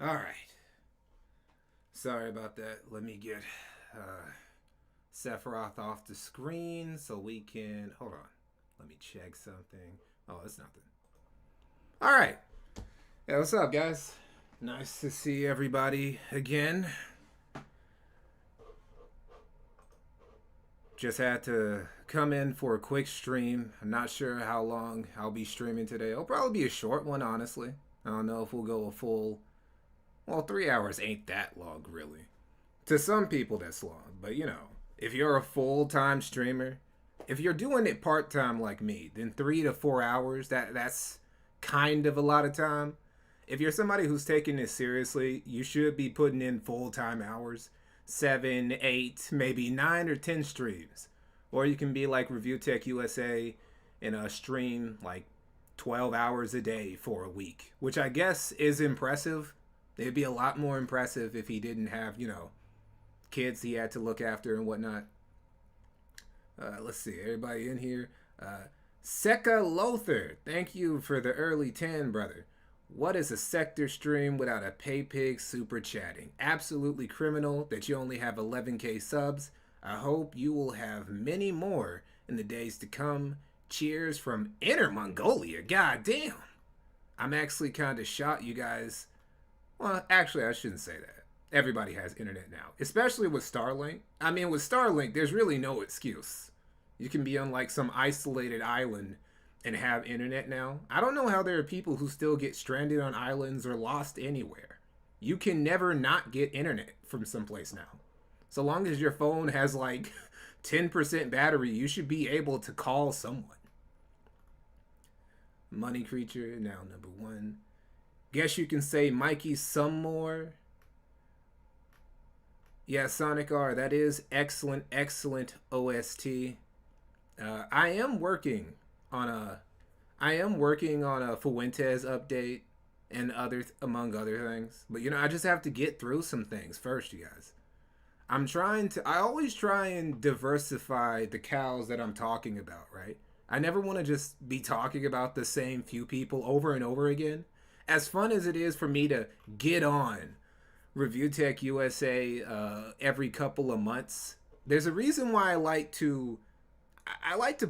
All right. Sorry about that. Let me get Sephiroth off the screen so we can. Hold on. Let me check something. Oh, it's nothing. All right. Yeah, what's up, guys? Nice to see everybody again. Just had to come in for a quick stream. I'm not sure how long I'll be streaming today. It'll probably be a short one, honestly. I don't know if we'll go a full. Well, 3 hours ain't that long, really. To some people, that's long. But, if you're a full time streamer, if you're doing it part time like me, then 3 to 4 hours, that's kind of a lot of time. If you're somebody who's taking this seriously, you should be putting in full time hours 7, 8, maybe 9 or 10 streams. Or you can be like Review Tech USA and stream like 12 hours a day for a week, which I guess is impressive. It'd be a lot more impressive if he didn't have, kids he had to look after and whatnot. Let's see, everybody in here. Seka Lothar, thank you for the early 10, brother. What is a sector stream without a pay pig super chatting? Absolutely criminal that you only have 11k subs. I hope you will have many more in the days to come. Cheers from Inner Mongolia. God damn. I'm actually kind of shocked you guys. Well, actually, I shouldn't say that. Everybody has internet now, especially with Starlink. I mean, with Starlink, there's really no excuse. You can be on like some isolated island and have internet now. I don't know how there are people who still get stranded on islands or lost anywhere. You can never not get internet from someplace now. So long as your phone has like 10% battery, you should be able to call someone. Money Creature, now number 1. Guess you can say Mikey some more. Yeah, Sonic R, that is excellent, excellent OST. I am working on a Fuentes update and among other things. But I just have to get through some things first, you guys. I always try and diversify the cows that I'm talking about, right? I never want to just be talking about the same few people over and over again. As fun as it is for me to get on Review Tech USA every couple of months, there's a reason why I like to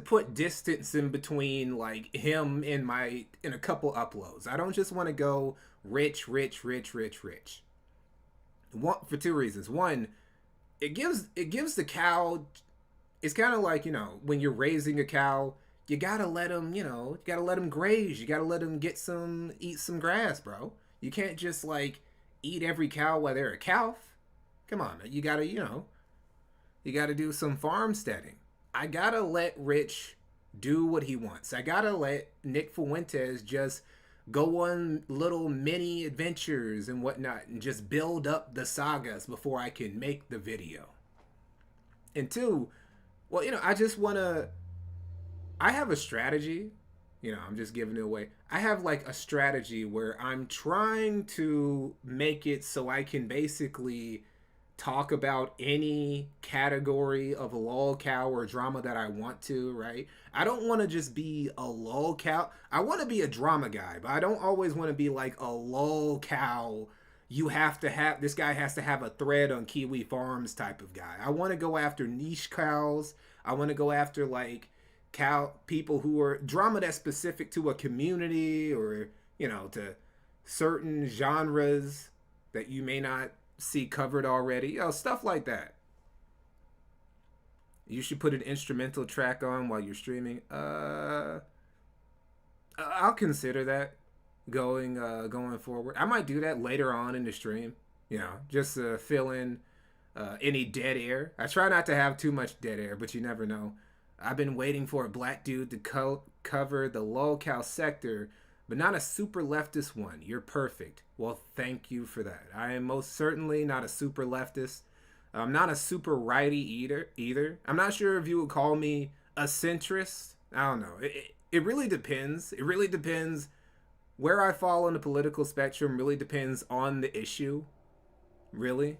put distance in between like him and in a couple uploads. I don't just want to go rich. For 2 reasons. One, it gives the cow. It's kind of like when you're raising a cow, you gotta let them graze. You gotta let them eat some grass, bro. You can't just like eat every cow while they're a calf. Come on, man. You gotta do some farmsteading. I gotta let Rich do what he wants. I gotta let Nick Fuentes just go on little mini adventures and whatnot and just build up the sagas before I can make the video. And 2, well, I have a strategy. I'm just giving it away. I have like a strategy where I'm trying to make it so I can basically talk about any category of a lol cow or drama that I want to, right? I don't want to just be a lol cow. I want to be a drama guy, but I don't always want to be like a lol cow. This guy has to have a thread on Kiwi Farms type of guy. I want to go after niche cows. I want to go after like people who are drama that's specific to a community or, to certain genres that you may not see covered already, stuff like that. You should put an instrumental track on while you're streaming. I'll consider that going forward. I might do that later on in the stream, just to fill in any dead air. I try not to have too much dead air, but you never know. I've been waiting for a black dude to cover the lolcow sector, but not a super leftist one. You're perfect. Well, thank you for that. I am most certainly not a super leftist. I'm not a super righty either. I'm not sure if you would call me a centrist. I don't know. It really depends. It really depends where I fall on the political spectrum. Really depends on the issue. Really.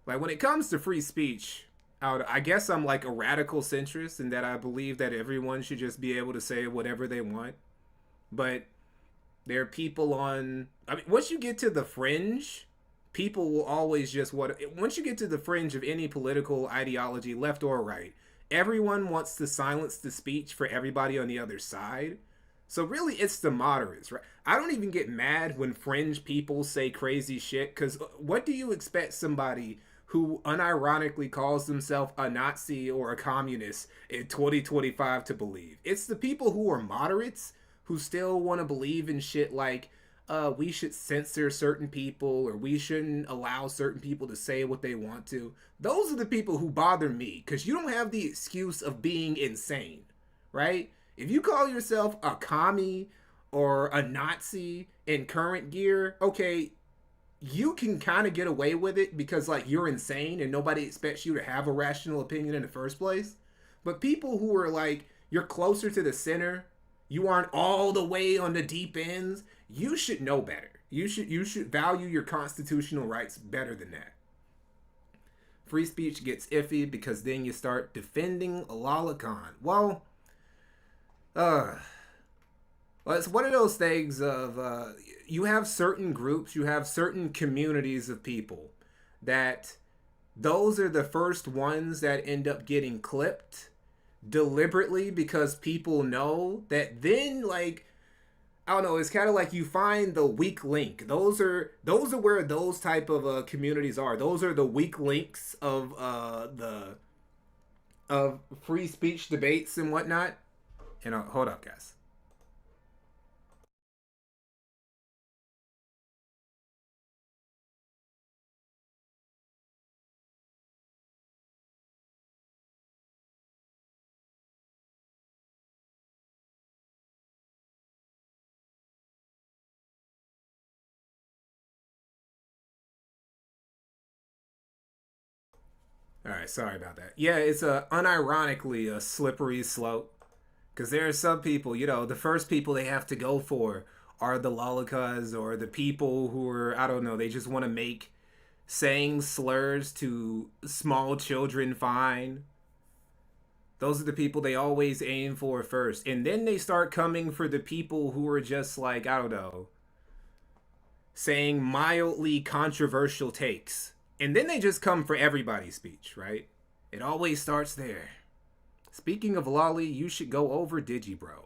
Like when it comes to free speech, I guess I'm like a radical centrist in that I believe that everyone should just be able to say whatever they want. But There are people on. I mean, once you get to the fringe, people will always just want. Once you get to the fringe of any political ideology, left or right, everyone wants to silence the speech for everybody on the other side. So really, it's the moderates, right? I don't even get mad when fringe people say crazy shit, because what do you expect somebody who unironically calls themselves a Nazi or a communist in 2025 to believe? It's the people who are moderates who still want to believe in shit like we should censor certain people or we shouldn't allow certain people to say what they want to. Those are the people who bother me, because you don't have the excuse of being insane, right? If you call yourself a commie or a Nazi in current gear, okay, you can kind of get away with it because like you're insane and nobody expects you to have a rational opinion in the first place. But people who are like you're closer to the center, you aren't all the way on the deep ends, you should know better. You should value your constitutional rights better than that. Free speech gets iffy because then you start defending Lala Khan. Uh well, it's one of those things of you have certain groups, you have certain communities of people that those are the first ones that end up getting clipped deliberately because people know that then like I don't know, it's kind of like you find the weak link. Those are where those type of communities are. Those are the weak links the of free speech debates and whatnot. And hold up, guys. All right, sorry about that. Yeah, it's unironically a slippery slope because there are some people, the first people they have to go for are the lolikas or the people who are, I don't know, they just want to make saying slurs to small children fine. Those are the people they always aim for first. And then they start coming for the people who are just like, I don't know, saying mildly controversial takes. And then they just come for everybody's speech, right? It always starts there. Speaking of Lolly, you should go over Digibro.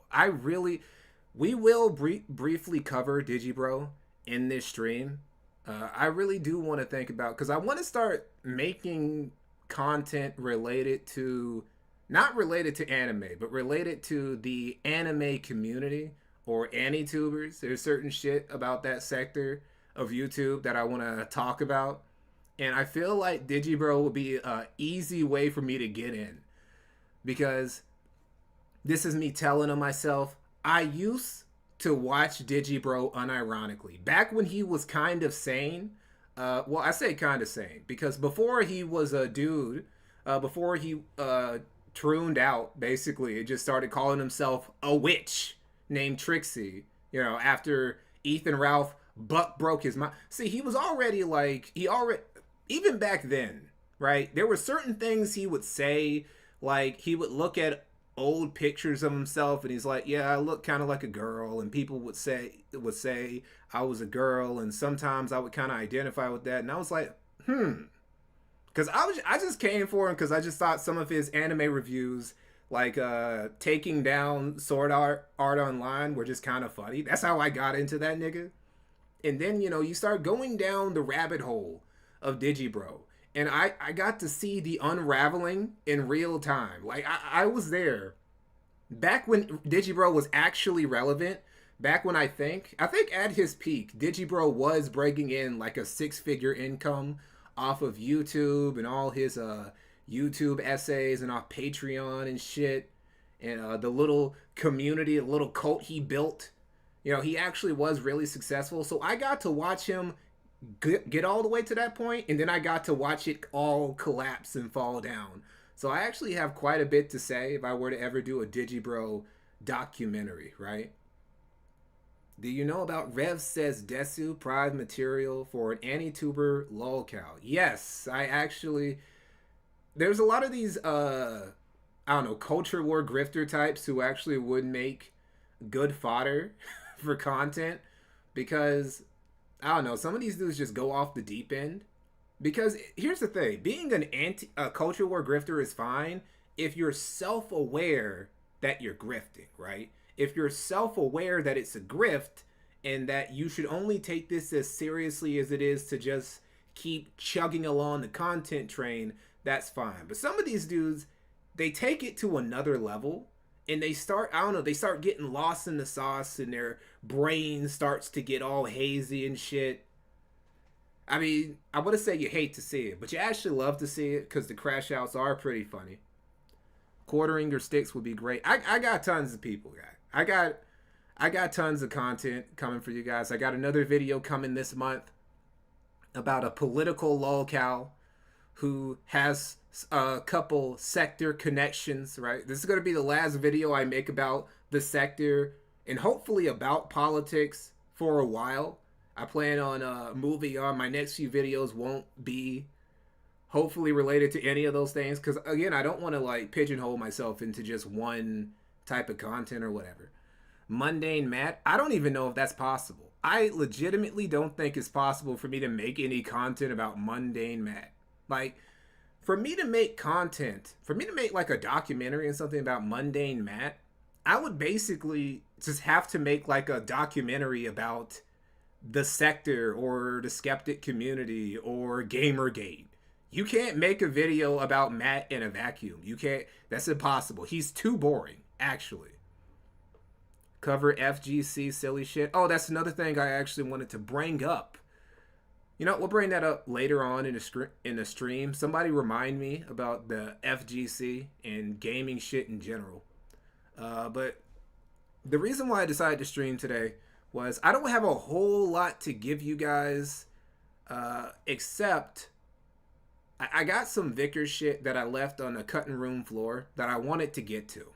We will briefly cover Digibro in this stream. I really do want to think about, because I want to start making content related to, not related to anime, but related to the anime community or AniTubers. There's certain shit about that sector of YouTube that I want to talk about. And I feel like Digibro will be an easy way for me to get in because this is me telling on myself. I used to watch Digibro unironically. Back when he was kind of sane. Well, I say kind of sane because before he was a dude, before he trooned out, basically, it just started calling himself a witch named Trixie, after Ethan Ralph buck broke his mind. See, he was already like, even back then, right? There were certain things he would say, like he would look at old pictures of himself and he's like, yeah, I look kind of like a girl, and people would say I was a girl, and sometimes I would kind of identify with that, and I was like, because I just came for him because I just thought some of his anime reviews, like taking down Sword Art Online, were just kind of funny. That's how I got into that nigga. And then you start going down the rabbit hole of Digibro, and I got to see the unraveling in real time. Like I was there back when Digibro was actually relevant. Back when I think at his peak, Digibro was breaking in like a six-figure income off of YouTube and all his YouTube essays and off Patreon and shit, and the little community, the little cult he built. He actually was really successful. So I got to watch him get all the way to that point, and then I got to watch it all collapse and fall down. So I actually have quite a bit to say if I were to ever do a Digibro documentary, right? Do you know about Rev says Desu Pride material for an AniTuber lolcow? Yes, I actually. There's a lot of these I don't know, culture war grifter types who actually would make good fodder for content. because I don't know, some of these dudes just go off the deep end. Because here's the thing, being a culture war grifter is fine if you're self-aware that you're grifting, right? If you're self-aware that it's a grift and that you should only take this as seriously as it is to just keep chugging along the content train, that's fine. But some of these dudes, they take it to another level and they start, I don't know, they start getting lost in the sauce and their brain starts to get all hazy and shit. I mean, I would say you hate to see it, but you actually love to see it because the crash outs are pretty funny. Quartering your sticks would be great. I got tons of people, guys. I got tons of content coming for you guys. I got another video coming this month about a political lolcow who has a couple sector connections, right? This is going to be the last video I make about the sector and hopefully about politics for a while. I plan on moving on. My next few videos won't be hopefully related to any of those things because, again, I don't want to like pigeonhole myself into just one type of content or whatever. Mundane Matt, I don't even know if that's possible. I legitimately don't think it's possible for me to make any content about Mundane Matt. Like, for me to make content, for me to make like a documentary and something about Mundane Matt, I would basically just have to make like a documentary about the sector or the skeptic community or Gamergate. You can't make a video about Matt in a vacuum. You can't. That's impossible. He's too boring, actually. Cover FGC silly shit. Oh, that's another thing I actually wanted to bring up. You know, we'll bring that up later on in the stream. Somebody remind me about the FGC and gaming shit in general. But the reason why I decided to stream today was I don't have a whole lot to give you guys, except I got some Vickers shit that I left on the cutting room floor that I wanted to get to.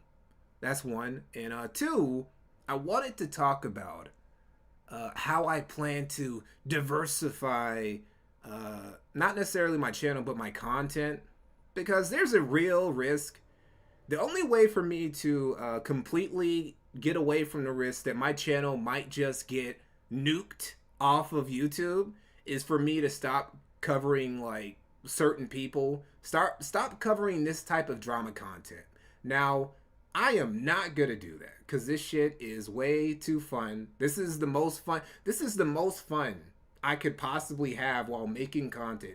That's one. And two, I wanted to talk about how I plan to diversify, not necessarily my channel, but my content. Because there's a real risk. The only way for me to completely get away from the risk that my channel might just get nuked off of YouTube is for me to stop covering like certain people, stop covering this type of drama content. Now, I am not gonna do that because this shit is way too fun. This is the most fun I could possibly have while making content.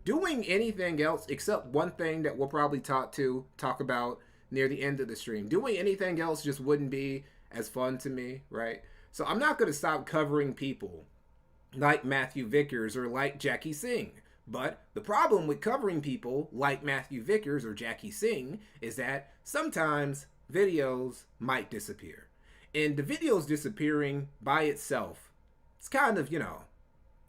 Doing anything else except one thing that we'll probably talk about near the end of the stream. Doing anything else just wouldn't be as fun to me, right? So I'm not going to stop covering people like Matthew Vickers or like Jackie Singh. But the problem with covering people like Matthew Vickers or Jackie Singh is that sometimes videos might disappear. And the videos disappearing by itself, it's kind of,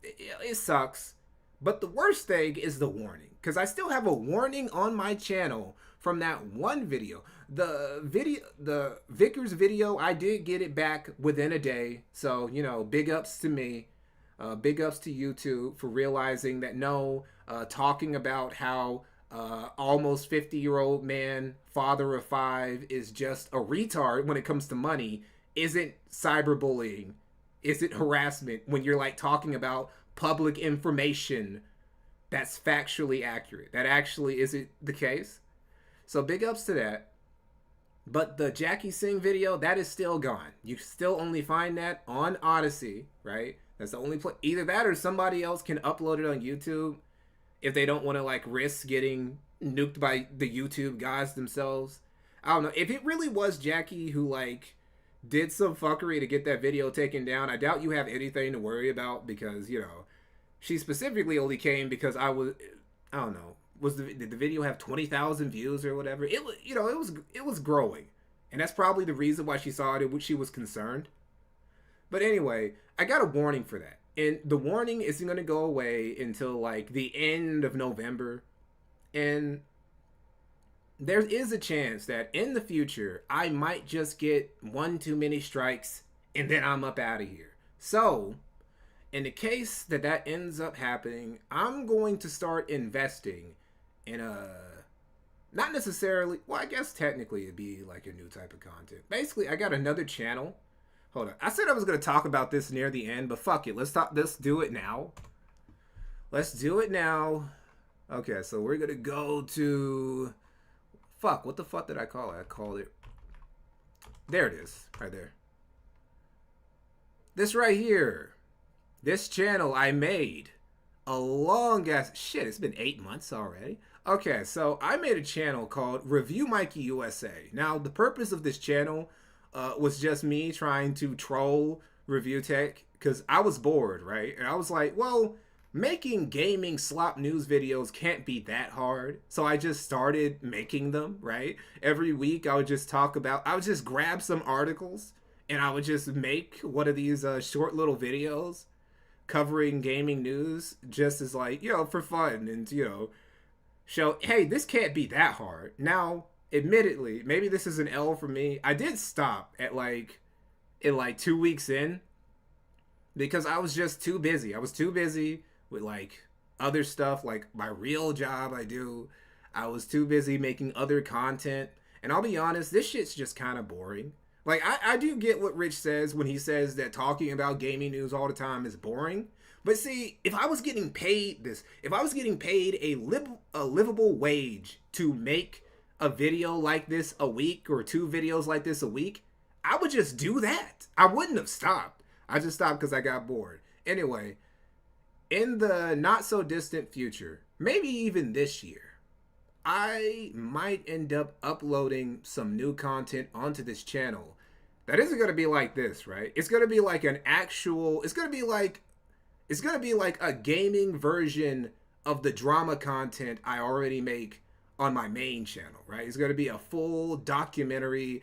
it sucks. But the worst thing is the warning. Because I still have a warning on my channel from that one video. The Vickers video, I did get it back within a day. So, big ups to me. Big ups to YouTube for realizing that talking about how almost 50-year-old man, father of 5, is just a retard when it comes to money isn't cyberbullying, isn't harassment when you're like talking about public information that's factually accurate. That actually isn't the case. So big ups to that. But the Jackie Singh video, that is still gone. You still only find that on Odyssey, right? That's the only place. Either that or somebody else can upload it on YouTube if they don't want to like risk getting nuked by the YouTube guys themselves. I don't know. If it really was Jackie who like did some fuckery to get that video taken down, I doubt you have anything to worry about because, she specifically only came because I don't know. Did the video have 20,000 views or whatever? It was growing. And that's probably the reason why she saw it, she was concerned. But anyway, I got a warning for that. And the warning isn't going to go away until like the end of November. And there is a chance that in the future, I might just get one too many strikes and then I'm up out of here. So, in the case that ends up happening, I'm going to start investing in not necessarily, well, I guess technically it'd be like a new type of content. Basically, I got another channel Hold on. I said I was gonna talk about this near the end, but fuck it. Let's talk. Let's do it now. Let's do it now. Okay, so we're gonna go to. Fuck. What the fuck did I call it? I called it. There it is, right there. This right here. This channel I made a long ass shit. It's been 8 months already. Okay, so I made a channel called Review Mikey USA. Now, the purpose of this channel was just me trying to troll review tech because I was bored, right? And I was like, well, making gaming slop news videos can't be that hard. So I just started making them, right? Every week I would just I would just grab some articles and I would just make one of these short little videos covering gaming news just as like, for fun and, show, hey, this can't be that hard. Now, admittedly, maybe this is an L for me. I did stop at in 2 weeks in because I was just too busy. I was too busy with other stuff, like my real job I do. I was too busy making other content. And I'll be honest, this shit's just kind of boring. Like, I do get what Rich says when he says that talking about gaming news all the time is boring. But see, if I was getting paid a livable wage to make a video like this a week or 2 videos like this a week, I would just do that. I wouldn't have stopped. I just stopped because I got bored. Anyway, in the not so distant future, maybe even this year, I might end up uploading some new content onto this channel that isn't going to be like this, right? It's going to be like it's going to be like a gaming version of the drama content I already make on my main channel, right? It's going to be a full documentary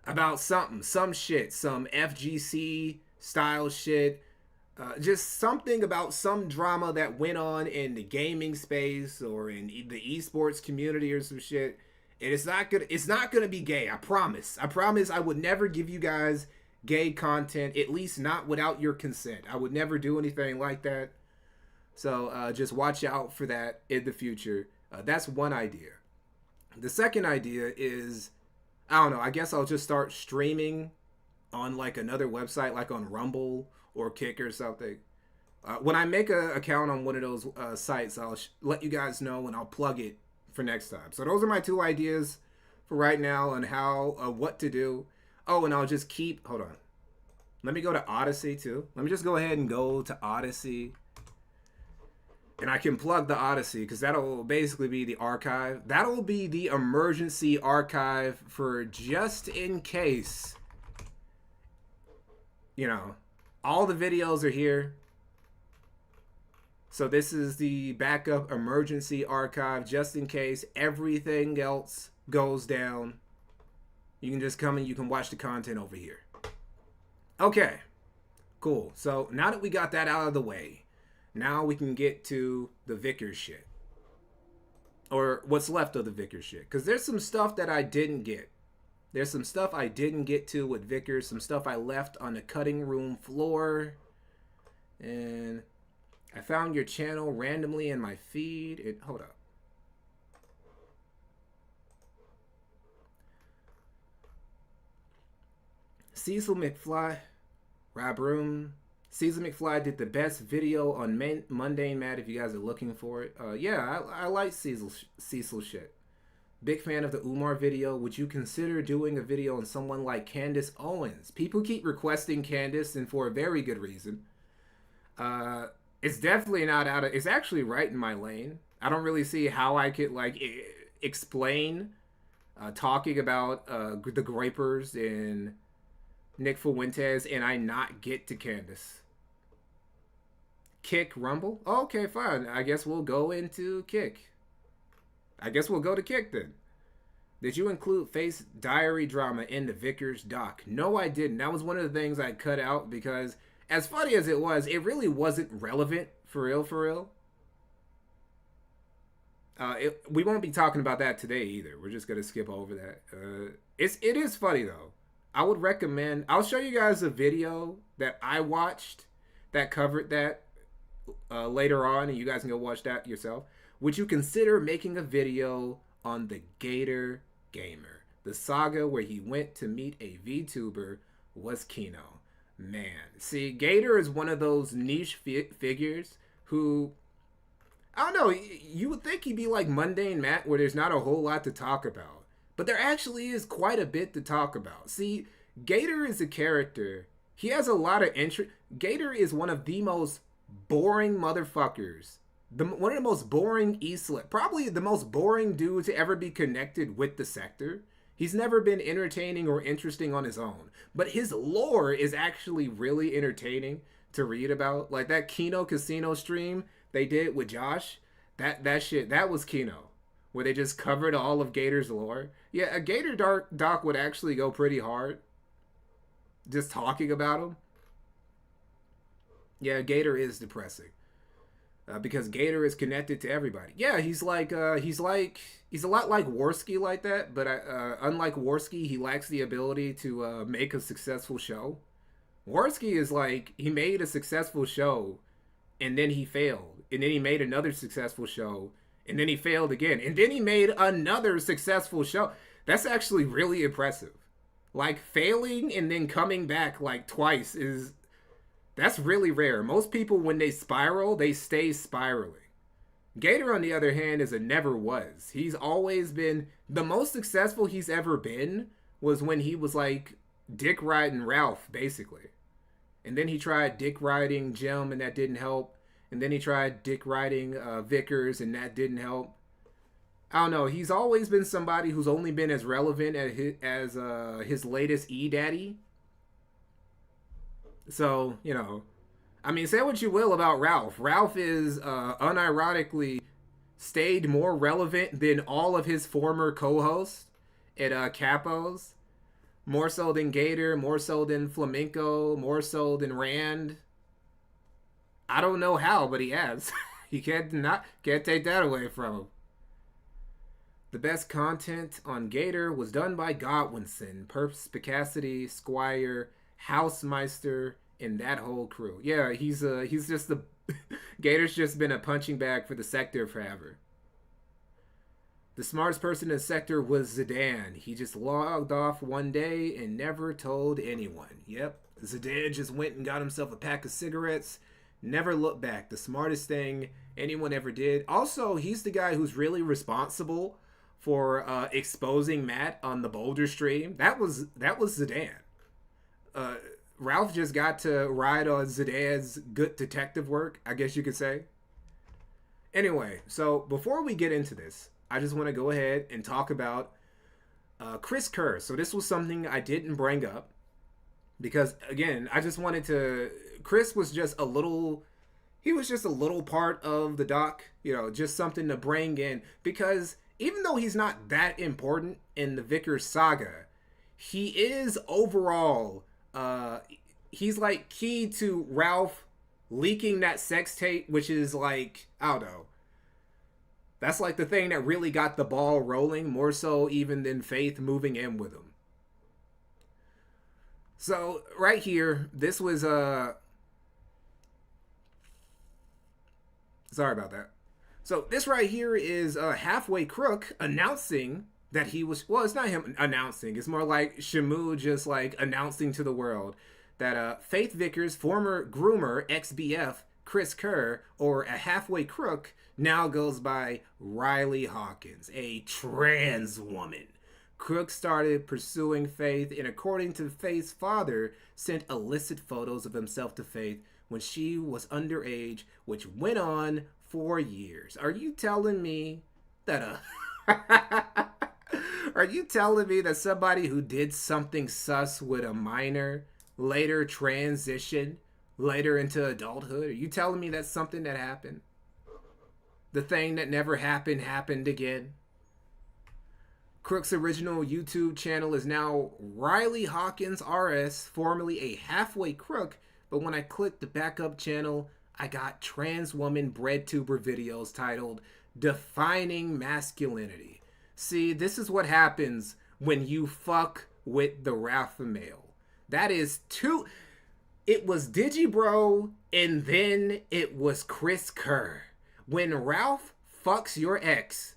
about some shit, some FGC style shit, just something about some drama that went on in the gaming space or in the esports community or some shit. And it's not gonna be gay. I promise. I would never give you guys gay content, at least not without your consent. I would never do anything like that. So just watch out for that in the future. That's one idea. The second idea is, I don't know, I guess I'll just start streaming on another website, like on Rumble or Kick or something. When I make an account on one of those sites, I'll let you guys know and I'll plug it for next time. So those are my 2 ideas for right now on what to do. Oh, and I'll just hold on. Let me go to Odyssey too. Let me just go ahead and go to Odyssey. And I can plug the Odyssey because that'll basically be the archive. That'll be the emergency archive for just in case. All the videos are here. So this is the backup emergency archive just in case everything else goes down. You can just come and you can watch the content over here. Okay, cool. So now that we got that out of the way, now we can get to the Vickers shit. Or what's left of the Vickers shit. Because there's some stuff that I didn't get. There's some stuff I didn't get to with Vickers. Some stuff I left on the cutting room floor. And I found your channel randomly in my feed. Hold up. Cecil McFly, Rabroom. Cecil McFly did the best video on Mundane Mad if you guys are looking for it. Yeah, I like Cecil shit. Big fan of the Umar video. Would you consider doing a video on someone like Candace Owens? People keep requesting Candace, and for a very good reason. It's definitely not out of... It's actually right in my lane. I don't really see how I could, explain talking about the Grapers and Nick Fuentes and I not get to Candace. Kick Rumble? Oh, okay, fine. I guess we'll go into Kick. I guess we'll go to Kick then. Did you include face diary drama in the Vickers doc? No, I didn't. That was one of the things I cut out because, as funny as it really wasn't relevant for real. We won't be talking about that today either. We're just gonna skip over that. It is funny though. I would recommend. I'll show you guys a video that I watched that covered that later on, and you guys can go watch that yourself. Would you consider making a video on the Gator Gamer? The saga where he went to meet a VTuber was Kino. Man, see, Gator is one of those niche figures who, I don't know, you would think he'd be like Mundane Matt, where there's not a whole lot to talk about. But there actually is quite a bit to talk about. See, Gator is a character. He has a lot of interest. Gator is one of the most boring motherfuckers. One of the most boring probably the most boring dude to ever be connected with the sector. He's never been entertaining or interesting on his own. But his lore is actually really entertaining to read about. Like that Kino Casino stream they did with Josh. That shit, that was Kino. Where they just covered all of Gator's lore. Yeah, a Gator doc would actually go pretty hard. Just talking about him. Yeah, Gator is depressing. Because Gator is connected to everybody. Yeah, he's a lot like Worski like that, but unlike Worski, he lacks the ability to make a successful show. Worski is like, he made a successful show, and then he failed, and then he made another successful show, and then he failed again, and then he made another successful show. That's actually really impressive. Like, failing and then coming back like twice that's really rare. Most people, when they spiral, they stay spiraling. Gator, on the other hand, is a never was. He's always been, the most successful he's ever been was when he was like dick riding Ralph, basically. And then he tried dick riding Jim, and that didn't help. And then he tried dick riding Vickers, and that didn't help. I don't know. He's always been somebody who's only been as relevant as his latest E-Daddy. So, you know, I mean, say what you will about Ralph. Ralph is unironically stayed more relevant than all of his former co-hosts at Capos. More so than Gator, more so than Flamenco, more so than Rand. I don't know how, but he has. You can't take that away from him. The best content on Gator was done by Godwinson, Perspicacity, Squire, Housemeister, and that whole crew. Yeah, he's just the Gator's just been a punching bag for the sector forever. The smartest person in the sector was Zidane. He just logged off one day and never told anyone. Yep, Zidane just went and got himself a pack of cigarettes, never looked back. The smartest thing anyone ever did. Also, he's the guy who's really responsible for exposing Matt on the Boulder stream. That was Zidane. Ralph just got to ride on Zidane's good detective work, I guess you could say. Anyway, so before we get into this, I just want to go ahead and talk about Chris Kerr. So this was something I didn't bring up because, again, I just wanted to... Chris was just a little... He was just a little part of the doc, you know, just something to bring in. Because even though he's not that important in the Vickers saga, he is overall... he's like key to Ralph leaking that sex tape, which is like, I don't know. That's like the thing that really got the ball rolling, more so even than Faith moving in with him. So right here, this was sorry about that. So this right here is Halfway Crook announcing that he was, well, it's not him announcing. It's more like Shamu just like announcing to the world that Faith Vickers' former groomer, ex-BF, Chris Kerr, or a Halfway Crook, now goes by Riley Hawkins, a trans woman. Crook started pursuing Faith, and according to Faith's father, sent illicit photos of himself to Faith when she was underage, which went on for years. Are you telling me that Are you telling me that somebody who did something sus with a minor later transitioned later into adulthood? Are you telling me that's something that happened? The thing that never happened again? Crook's original YouTube channel is now Riley Hawkins RS, formerly a Halfway Crook, but when I clicked the backup channel, I got trans woman breadtuber videos titled Defining Masculinity. See, this is what happens when you fuck with the Ralph male. That is too... It was Digibro, and then it was Chris Kerr. When Ralph fucks your ex,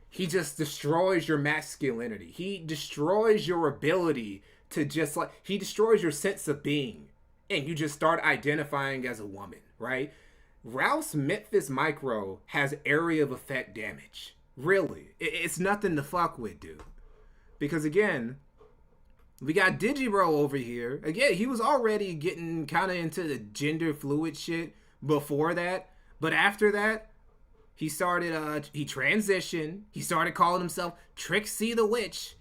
he just destroys your masculinity. He destroys your ability to just like... He destroys your sense of being. and you just start identifying as a woman, right? Rouse Memphis Micro has area of effect damage. Really. It's nothing to fuck with, dude. Because again, we got Digibro over here. Again, he was already getting kind of into the gender fluid shit before that. But after that, he started, he transitioned. He started calling himself Trixie the Witch.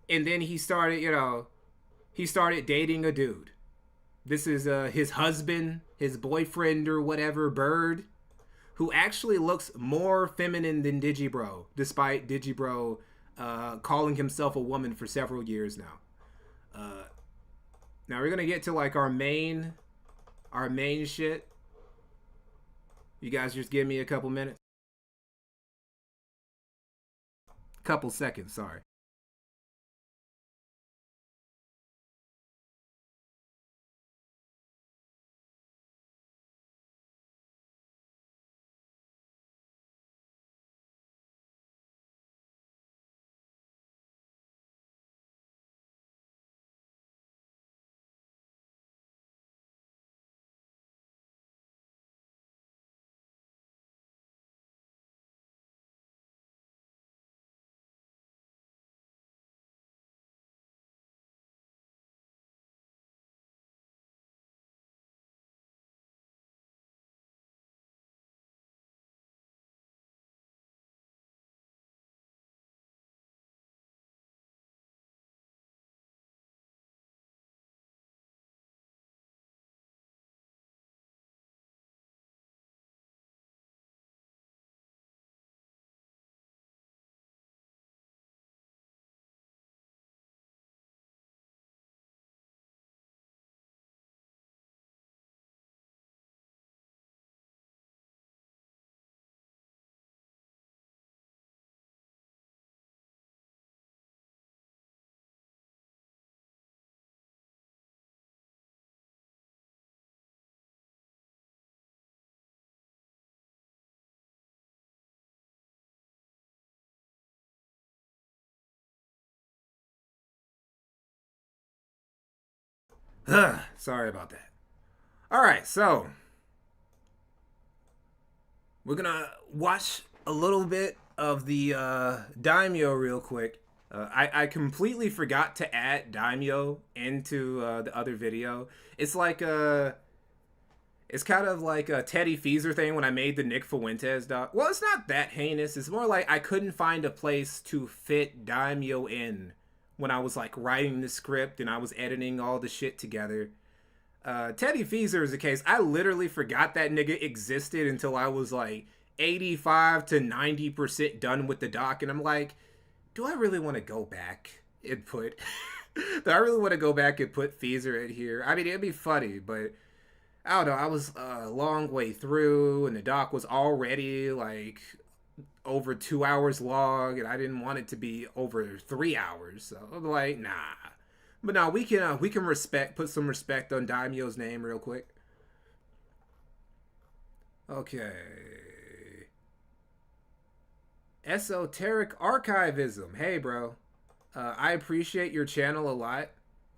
And then he started, he started dating a dude. This is his husband, his boyfriend or whatever, Bird, who actually looks more feminine than Digibro, despite Digibro calling himself a woman for several years now. Now we're gonna get to like our main shit. You guys just give me a couple minutes. Couple seconds, sorry. Sorry about that. All right, so we're gonna watch a little bit of the Daimyo real quick. I completely forgot to add Daimyo into the other video. It's like it's kind of like a Teddy Feezer thing when I made the Nick Fuentes doc. Well, it's not that heinous. It's more like I couldn't find a place to fit Daimyo in when I was like writing the script and I was editing all the shit together. Teddy Feezer is the case. I literally forgot that nigga existed until I was like 85 to 90% done with the doc, and I'm like, do I really want to go back and put do I really want to go back and put Feezer in here? I mean, it'd be funny, but I don't know. I was a long way through, and the doc was already like over 2 hours long, and I didn't want it to be over 3 hours. So I'm like, nah. But now we can put some respect on Daimyo's name real quick. Okay. Esoteric Archivism. Hey, bro. I appreciate your channel a lot.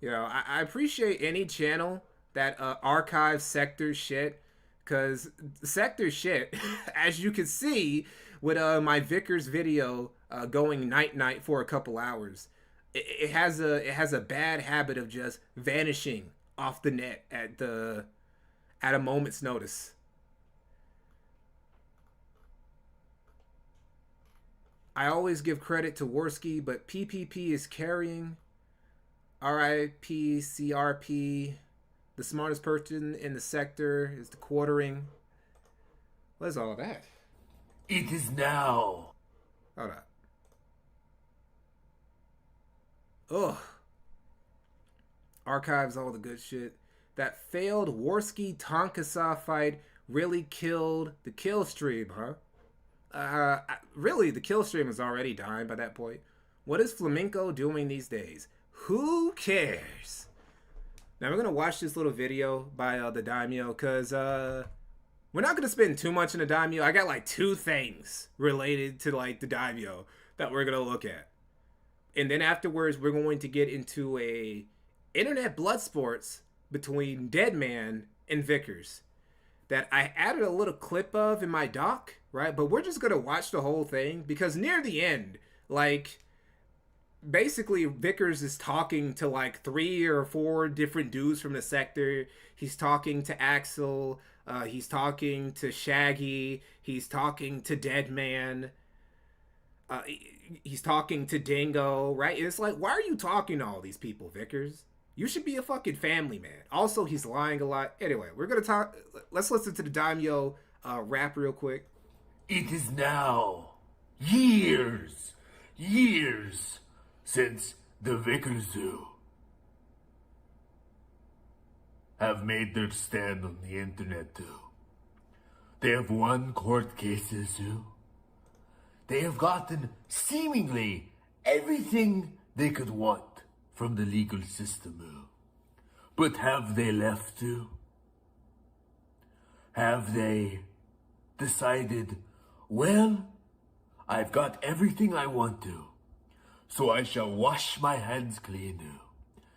I appreciate any channel that archives sector shit. Because sector shit, as you can see with my Vickers video going night-night for a couple hours, it has a bad habit of just vanishing off the net at a moment's notice. I always give credit to Worski, but PPP is carrying. RIP CRP. The smartest person in the sector is the quartering. What is all that? It is now. Hold up. Ugh. Archives all the good shit. That failed Worski Tonkasa fight really killed the kill stream, huh? Really, the kill stream is already dying by that point. What is Flamenco doing these days? Who cares? Now we're gonna watch this little video by the Daimyo, because we're not gonna spend too much on the Daimyo. I got like 2 things related to like the Daimyo that we're gonna look at. And then afterwards we're going to get into a internet blood sports between Deadman and Vickers that I added a little clip of in my doc, right? But we're just gonna watch the whole thing because near the end, like basically Vickers is talking to like 3 or 4 different dudes from the sector. He's talking to Axel, he's talking to Shaggy, he's talking to Deadman, uh, he's talking to Dingo, right? It's like, why are you talking to all these people, Vickers? You should be a fucking family man. Also, he's lying a lot. Anyway, we're gonna talk. Let's listen to the Daimyo rap real quick. It is now years since the Vickers have made their stand on the internet too. They have won court cases too. They have gotten seemingly everything they could want from the legal system. But have they left to? Have they decided, well, I've got everything I want to, so I shall wash my hands clean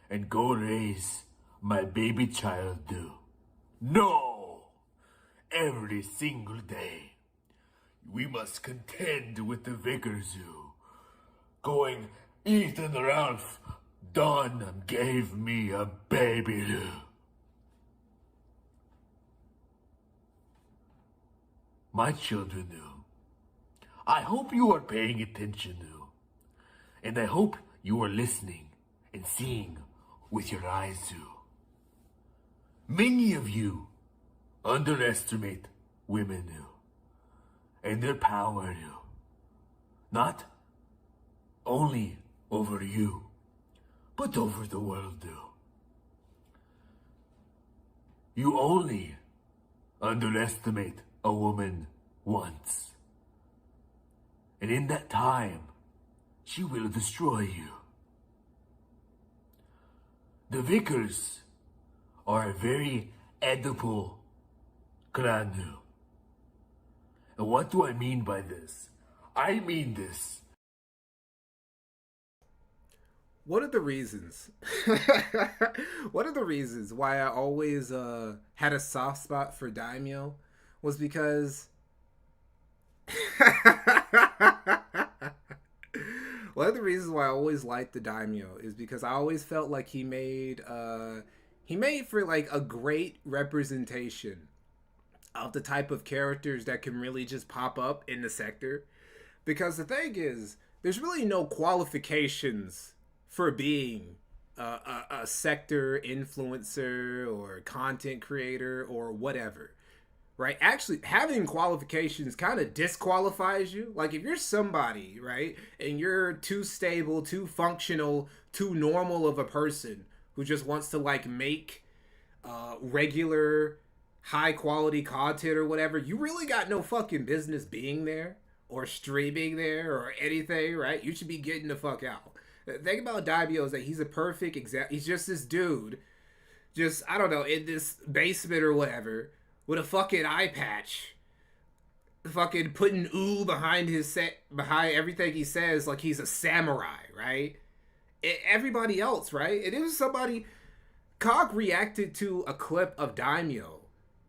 and go raise my baby child No! Every single day, we must contend with the Vickers going, Ethan Ralph Don gave me a baby My children I hope you are paying attention and I hope you are listening and seeing with your eyes Many of you underestimate women and their power not only over you, but over the world You only underestimate a woman once. And in that time, she will destroy you. The Vickers are a very edible clan. And what do I mean by this? I mean this. One of the reasons one of the reasons why I always had a soft spot for Daimyo was because one of the reasons why I always liked the Daimyo is because I always felt like he made for like a great representation of the type of characters that can really just pop up in the sector. Because the thing is, there's really no qualifications for being a sector influencer or content creator or whatever, right? Actually, having qualifications kind of disqualifies you. Like, if you're somebody, right, and you're too stable, too functional, too normal of a person who just wants to, like, make regular, high-quality content or whatever, you really got no fucking business being there or streaming there or anything, right? You should be getting the fuck out. The thing about Daimyo is that he's a perfect example. He's just this dude, just, I don't know, in this basement or whatever, with a fucking eye patch, fucking putting ooh behind behind everything he says, like he's a samurai, right? Everybody else, right? And it was somebody, Cog reacted to a clip of Daimyo,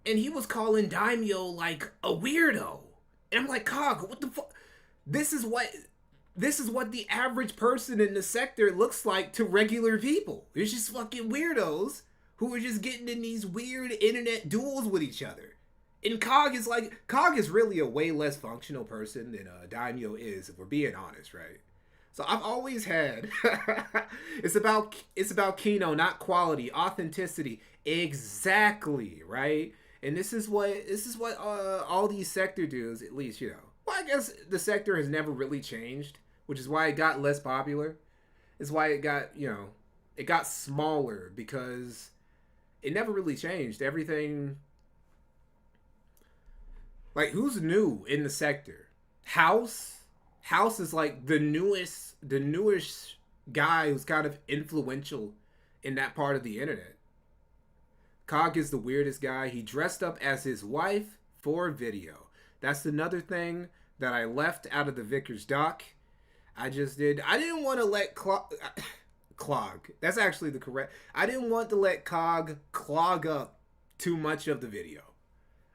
and he was calling Daimyo like a weirdo. And I'm like, Cog, what the fuck? This is what the average person in the sector looks like to regular people. It's just fucking weirdos who are just getting in these weird internet duels with each other. And Cog is really a way less functional person than Daimyo is, if we're being honest, right? So I've always had it's about Kino, not quality, authenticity. Exactly, right? And this is what all these sector dudes, at least, you know. Well, I guess the sector has never really changed, which is why it got less popular. It's why it got, you know, it got smaller because it never really changed. Everything, like, who's new in the sector? House is like the newest guy who's kind of influential in that part of the internet. Cog is the weirdest guy. He dressed up as his wife for a video. That's another thing that I left out of the Vickers doc. I didn't want to let clog. That's actually the correct. I didn't want to let Cog clog up too much of the video.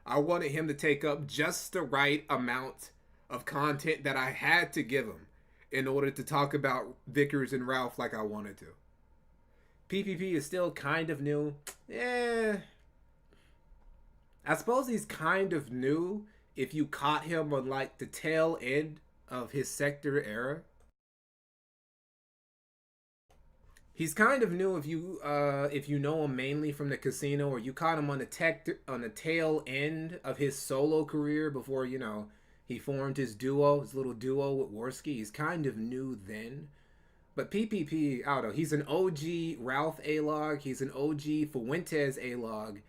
I wanted him to take up just the right amount of content that I had to give him in order to talk about Vickers and Ralph like I wanted to. PPP is still kind of new. Yeah. I suppose he's kind of new if you caught him on like the tail end of his sector era. He's kind of new if you know him mainly from the casino, or you caught him on the tail end of his solo career before, you know, he formed his little duo with Worski. He's kind of new then. But PPP, I don't know, he's an OG Ralph A-log. He's an OG Fuentes A-log.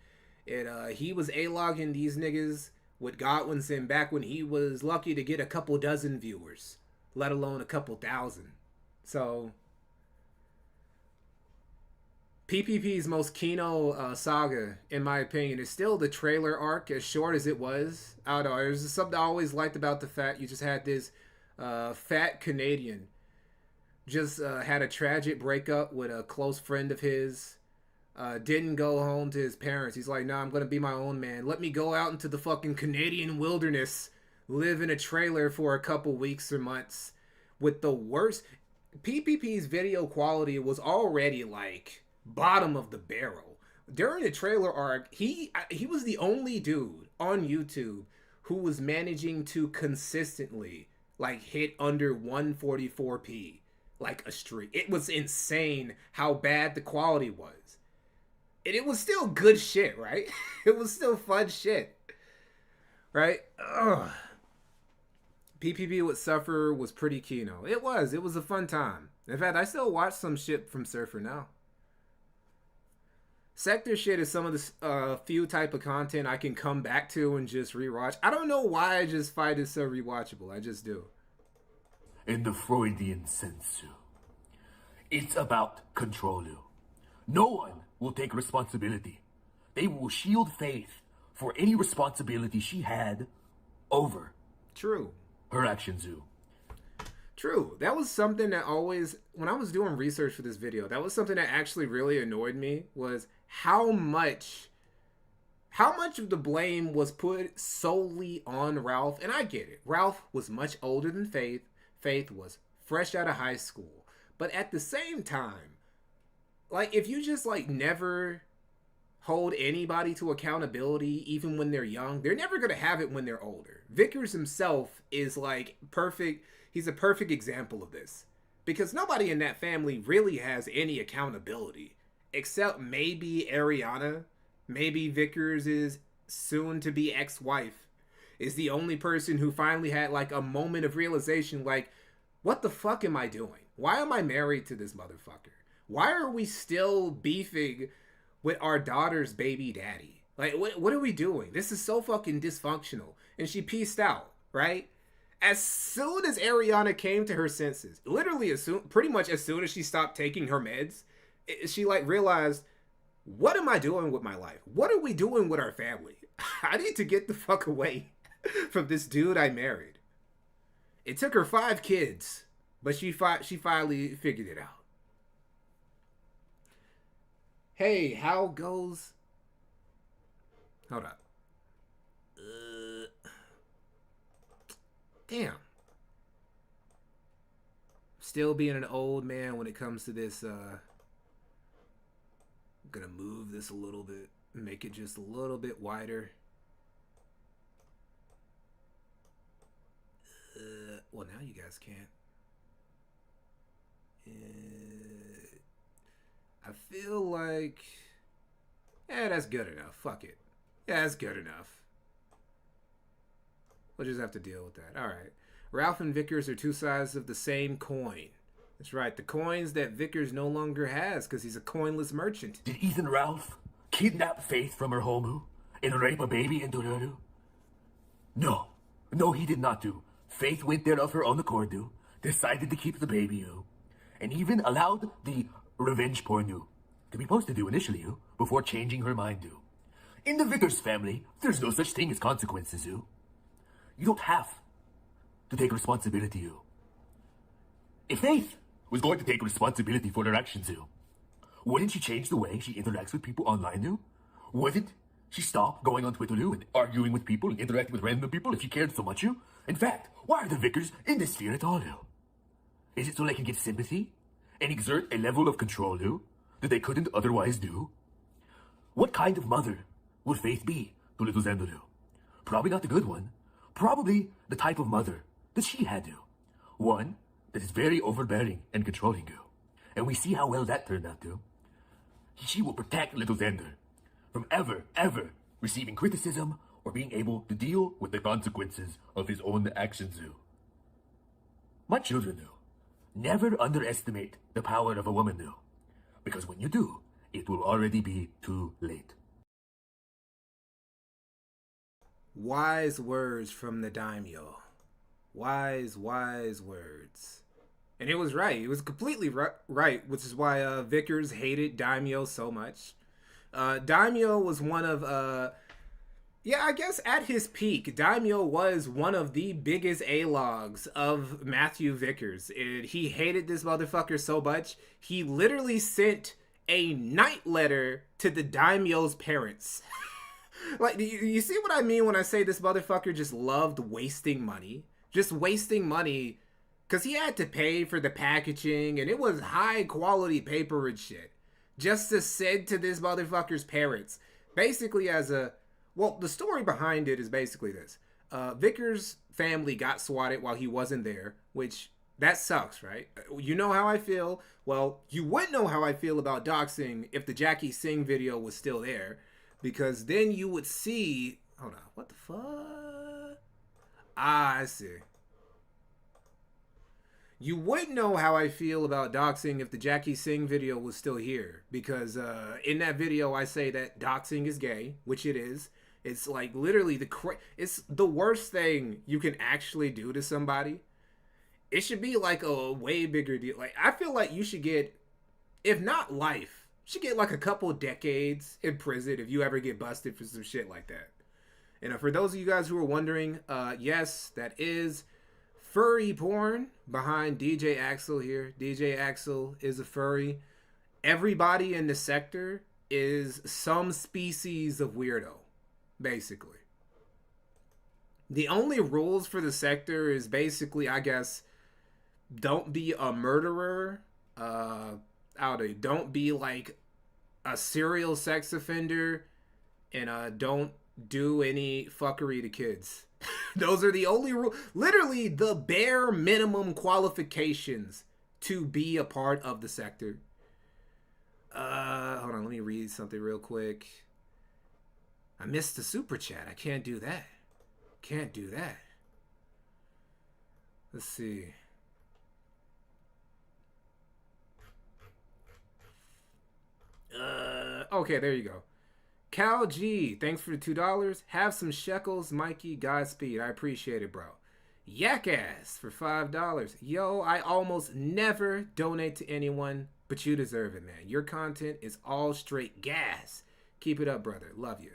He was A-logging these niggas with Godwinson back when he was lucky to get a couple dozen viewers, let alone a couple thousand. So PPP's most Kino saga, in my opinion, is still the trailer arc, as short as it was. I don't know, there's something I always liked about the fact you just had this fat Canadian just had a tragic breakup with a close friend of his, didn't go home to his parents. He's like, nah, I'm going to be my own man. Let me go out into the fucking Canadian wilderness, live in a trailer for a couple weeks or months with the worst. PPP's video quality was already like bottom of the barrel. During the trailer arc, he was the only dude on YouTube who was managing to consistently like hit under 144p like a streak. It was insane how bad the quality was. And it was still good shit, right? It was still fun shit. Right? Ugh. PPP with Suffer was pretty Kino. It was a fun time. In fact, I still watch some shit from Surfer now. Sector shit is some of the few type of content I can come back to and just rewatch. I don't know why I just find it so rewatchable. I just do. In the Freudian sense, it's about control. No one will take responsibility. They will shield Faith for any responsibility she had over True. her actions. True. That was something that always, when I was doing research for this video, that was something that actually really annoyed me, was how much of the blame was put solely on Ralph. And I get it. Ralph was much older than Faith. Faith was fresh out of high school. But at the same time, like, if you just like never hold anybody to accountability, even when they're young, they're never going to have it when they're older. Vickers himself is like perfect. He's a perfect example of this, because nobody in that family really has any accountability except maybe Ariana. Maybe Vickers' soon-to-be ex-wife is the only person who finally had like a moment of realization, like, what the fuck am I doing? Why am I married to this motherfucker? Why are we still beefing with our daughter's baby daddy? Like, what are we doing? This is so fucking dysfunctional. And she pieced out, right? As soon as Ariana came to her senses, literally pretty much as soon as she stopped taking her meds, she like realized, what am I doing with my life? What are we doing with our family? I need to get the fuck away from this dude I married. It took her 5 kids, but she finally figured it out. Hey, how goes... Hold up. Damn. Still being an old man when it comes to this. I'm gonna move this a little bit, make it just a little bit wider. Well, now you guys can't. I feel like, yeah, that's good enough. Fuck it. Yeah, that's good enough. We'll just have to deal with that. All right. Ralph and Vickers are two sides of the same coin. That's right. The coins that Vickers no longer has because he's a coinless merchant. Did Ethan Ralph kidnap Faith from her home and rape a baby into her? No. No, he did not do. Faith went there of her own accord, decided to keep the baby, and even allowed the revenge porn, to be posted, initially, before changing her mind, In the Vickers family, there's no such thing as consequences, You don't have to take responsibility, If Faith was going to take responsibility for her actions, Lou. Wouldn't she change the way she interacts with people online, Lou? Wouldn't she stop going on Twitter, Lou, and arguing with people and interacting with random people if she cared so much, Lou? In fact, why are the Vickers in this sphere at all, Lou? Is it so they can get sympathy and exert a level of control, Lou, that they couldn't otherwise do? What kind of mother would Faith be to little Xander, Lou? Probably not the good one. Probably the type of mother that she had, Lou. One that is very overbearing and controlling, Lou. And we see how well that turned out, Lou. She will protect little Xander from ever receiving criticism or being able to deal with the consequences of his own actions, Lou. My children, Lou, never underestimate the power of a woman, Lou. Because when you do, it will already be too late. Wise words from the daimyo. Wise words. And it was right. It was completely right, which is why Vickers hated daimyo so much. Daimyo was one of, I guess at his peak, daimyo was one of the biggest A-logs of Matthew Vickers. He hated this motherfucker so much, he literally sent a night letter to the daimyo's parents. Like, you see what I mean when I say this motherfucker just loved wasting money? Just wasting money, because he had to pay for the packaging, and it was high-quality paper and shit. Just to send to this motherfucker's parents. Basically as a... Well, the story behind it is basically this. Vickers' family got swatted while he wasn't there, which... That sucks, right? You know how I feel. Well, you wouldn't know how I feel about doxing if the Jackie Singh video was still there. Because then you would see... Hold on. What the fuck? Ah, I see. You would know how I feel about doxing if the Jackie Singh video was still here. Because in that video, I say that doxing is gay, which it is. It's like literally it's the worst thing you can actually do to somebody. It should be like a way bigger deal. Like, I feel like you should get, if not life, you should get like a couple decades in prison if you ever get busted for some shit like that. And for those of you guys who are wondering, yes, that is furry porn behind DJ Axel here. DJ Axel is a furry. Everybody in the sector is some species of weirdo, basically. The only rules for the sector is basically, I guess, don't be a murderer. Don't be like a serial sex offender, and don't do any fuckery to kids. Those are the only rules. Literally the bare minimum qualifications to be a part of the sector. Hold on, let me read something real quick. I missed the super chat. I can't do that. Can't do that. Let's see. Okay, there you go. Cal G, thanks for the $2. Have some shekels, Mikey. Godspeed. I appreciate it, bro. Yak Ass for $5. Yo, I almost never donate to anyone, but you deserve it, man. Your content is all straight gas. Keep it up, brother. Love you.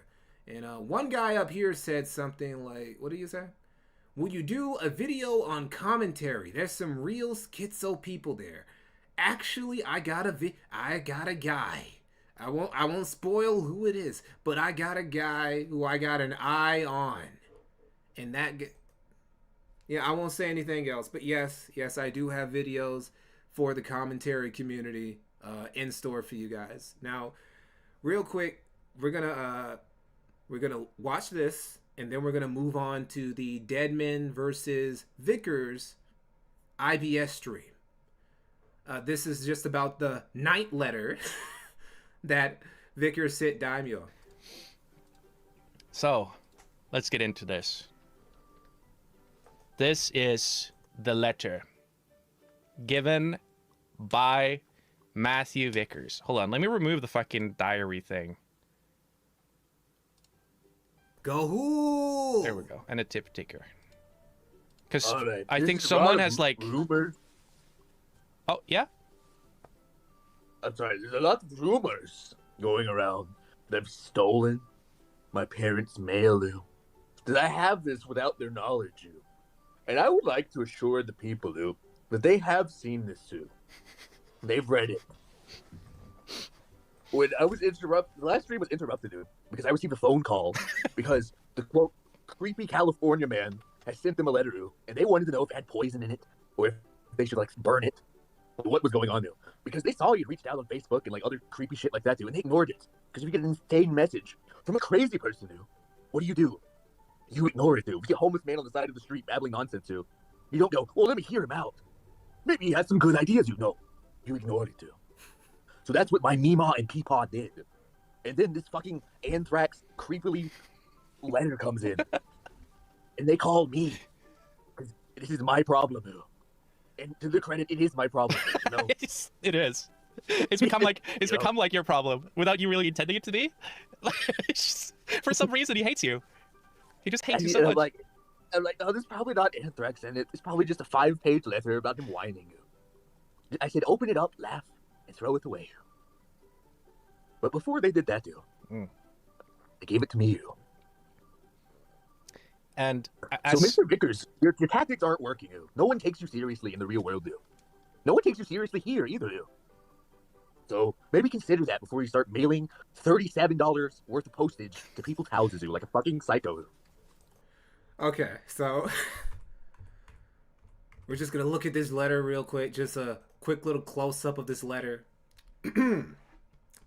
And one guy up here said something like, what do you say? Will you do a video on commentary? There's some real schizo people there. Actually, I got a guy. I won't spoil who it is, but I got a guy who I got an eye on. And that... Yeah, I won't say anything else, but yes, I do have videos for the commentary community in store for you guys. Now, real quick, we're gonna watch this, and then we're gonna move on to the Deadman versus Vickers IBS stream. This is just about the night letter that Vickers sent Daimyo. So, let's get into this. This is the letter given by Matthew Vickers. Hold on, let me remove the fucking diary thing. Go who? There we go, and a tip taker. Because right, I think someone has like... rumors. Oh, yeah? I'm sorry, there's a lot of rumors going around that I've stolen my parents' mail, Lou. That I have this without their knowledge, Lou. And I would like to assure the people, Lou, that they have seen this, Lou. They've read it. When I was interrupted, the last stream was interrupted, dude, because I received a phone call because the quote creepy California man has sent them a letter, and they wanted to know if it had poison in it or if they should like burn it. What was going on, dude? Because they saw you'd reached out on Facebook and like other creepy shit like that, dude, and they ignored it. Because if you get an insane message from a crazy person, dude, what do? You ignore it, dude. If you get a homeless man on the side of the street babbling nonsense, dude, you don't go, well, let me hear him out. Maybe he has some good ideas, you know. You ignored it, dude. So that's what my Meemaw and Peepaw did. And then this fucking anthrax creepily letter comes in. And they call me. Because this is my problem, dude. And to the credit, it is my problem, you know? It is. It's become like your problem without you really intending it to be. For some reason, he hates you. He just hates you so much. I'm like, oh, this is probably not anthrax in it. It's probably just a 5-page letter about him whining. I said, open it up, laugh, and throw it away. But before they did that, dude, they gave it to me. And so, Mr. Vickers, your tactics aren't working. No one takes you seriously in the real world, dude. No one takes you seriously here either, dude. So maybe consider that before you start mailing $37 worth of postage to people's houses, dude, like a fucking psycho. Okay, so we're just gonna look at this letter real quick. Just a quick little close-up of this letter.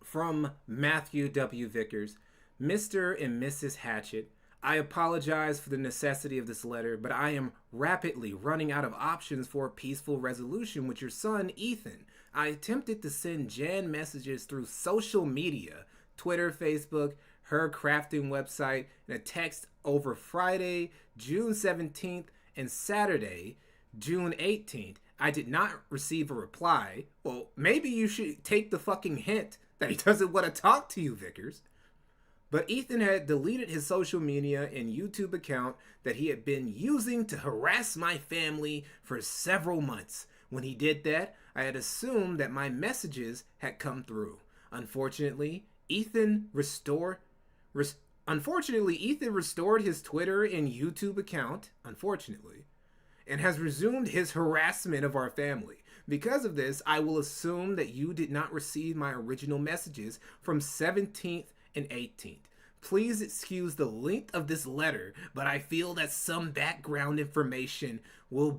From Matthew W. Vickers. Mr. and Mrs. Hatchet, I apologize for the necessity of this letter, but I am rapidly running out of options for a peaceful resolution with your son, Ethan. I attempted to send Jan messages through social media, Twitter, Facebook, her crafting website, and a text over Friday, June 17th, and Saturday, June 18th. I did not receive a reply. Well, maybe you should take the fucking hint that he doesn't want to talk to you, Vickers. But Ethan had deleted his social media and YouTube account that he had been using to harass my family for several months. When he did that, I had assumed that my messages had come through. Unfortunately, Ethan restored his Twitter and YouTube account, and has resumed his harassment of our family. Because of this, I will assume that you did not receive my original messages from 17th and 18th. Please excuse the length of this letter, but I feel that some background information will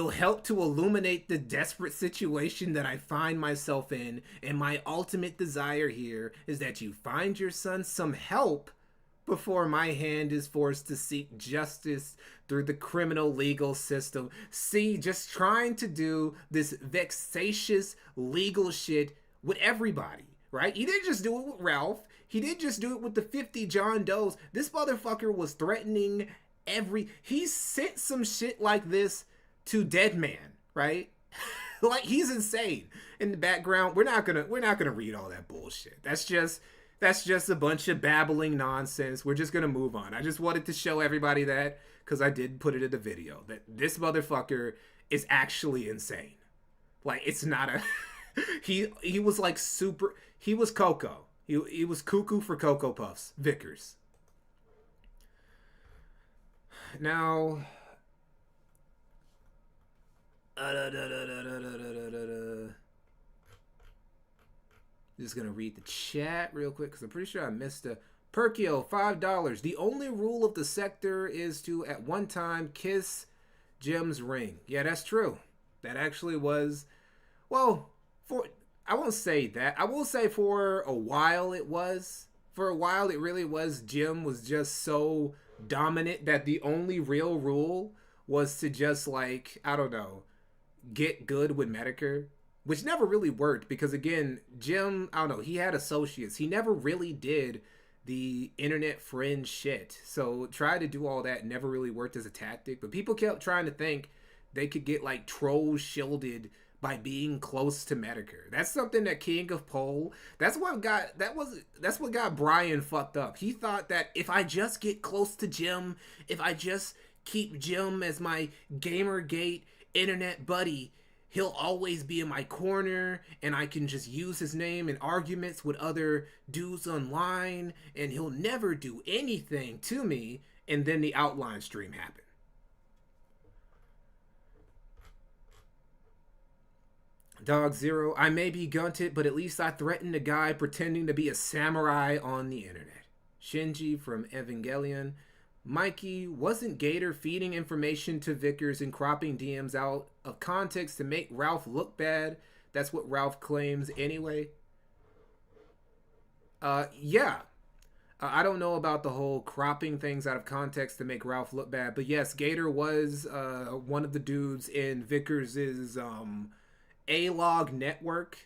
help to illuminate the desperate situation that I find myself in, and my ultimate desire here is that you find your son some help before my hand is forced to seek justice through the criminal legal system. See, just trying to do this vexatious legal shit with everybody, right? He didn't just do it with Ralph. He didn't just do it with the 50 John Does. This motherfucker was threatening he sent some shit like this to Deadman, right? Like, he's insane. In the background, we're not gonna read all that bullshit. That's just a bunch of babbling nonsense. We're just gonna move on. I just wanted to show everybody that, because I did put it in the video, that this motherfucker is actually insane. Like, it's not a he was like super, he was Coco. He was cuckoo for Cocoa Puffs, Vickers. Now, just gonna read the chat real quick because I'm pretty sure I missed a Perkio, $5. The only rule of the sector is to at one time kiss Jim's ring. Yeah, that's true. That actually was, well, I won't say that. I will say for a while it was. For a while it really was. Jim was just so dominant that the only real rule was to just, like, I don't know, get good with Medicare, which never really worked because, again, Jim, I don't know, he had associates. He never really did the internet friend shit. So try to do all that never really worked as a tactic. But people kept trying to think they could get, like, troll shielded by being close to Medicare. That's something that King of Pole, that's what got Brian fucked up. He thought that if I just get close to Jim, if I just keep Jim as my Gamergate internet buddy, he'll always be in my corner and I can just use his name in arguments with other dudes online and he'll never do anything to me. And then the outline stream happened. Dog Zero, I may be gunted, but at least I threatened a guy pretending to be a samurai on the internet. Shinji from Evangelion. Mikey, wasn't Gator feeding information to Vickers and cropping DMs out of context to make Ralph look bad? That's what Ralph claims anyway. Yeah. I don't know about the whole cropping things out of context to make Ralph look bad, but yes, Gator was one of the dudes in Vickers's A-Log network.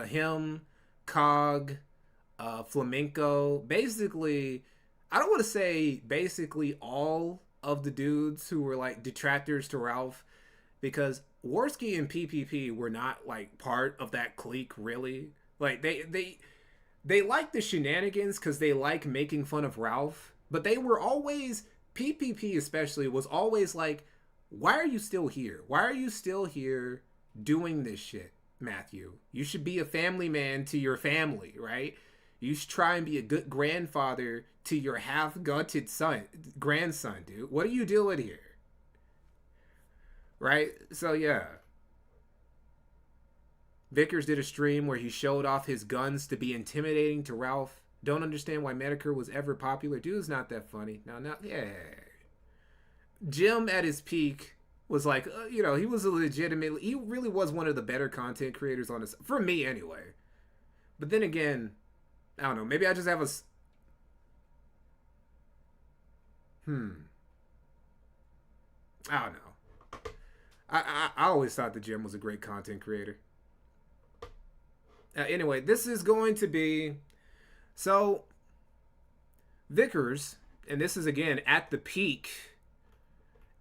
Him, Cog, Flamenco. Basically, I don't want to say basically all of the dudes who were like detractors to Ralph, because Worski and PPP were not like part of that clique really. Like they like the shenanigans because they like making fun of Ralph, but they were always, PPP especially was always like, why are you still here? Why are you still here doing this shit, Matthew? You should be a family man to your family, right? You should try and be a good grandfather to your half-gutted grandson, dude. What are you doing here? Right? So yeah. Vickers did a stream where he showed off his guns to be intimidating to Ralph. Don't understand why Medicare was ever popular. Dude's not that funny. Yeah. Jim at his peak was like, he was he really was one of the better content creators on this, for me anyway. But then again, I don't know. Maybe I just have a. I don't know. I always thought that Jim was a great content creator. Anyway, this is going to be so Vickers, and this is again at the peak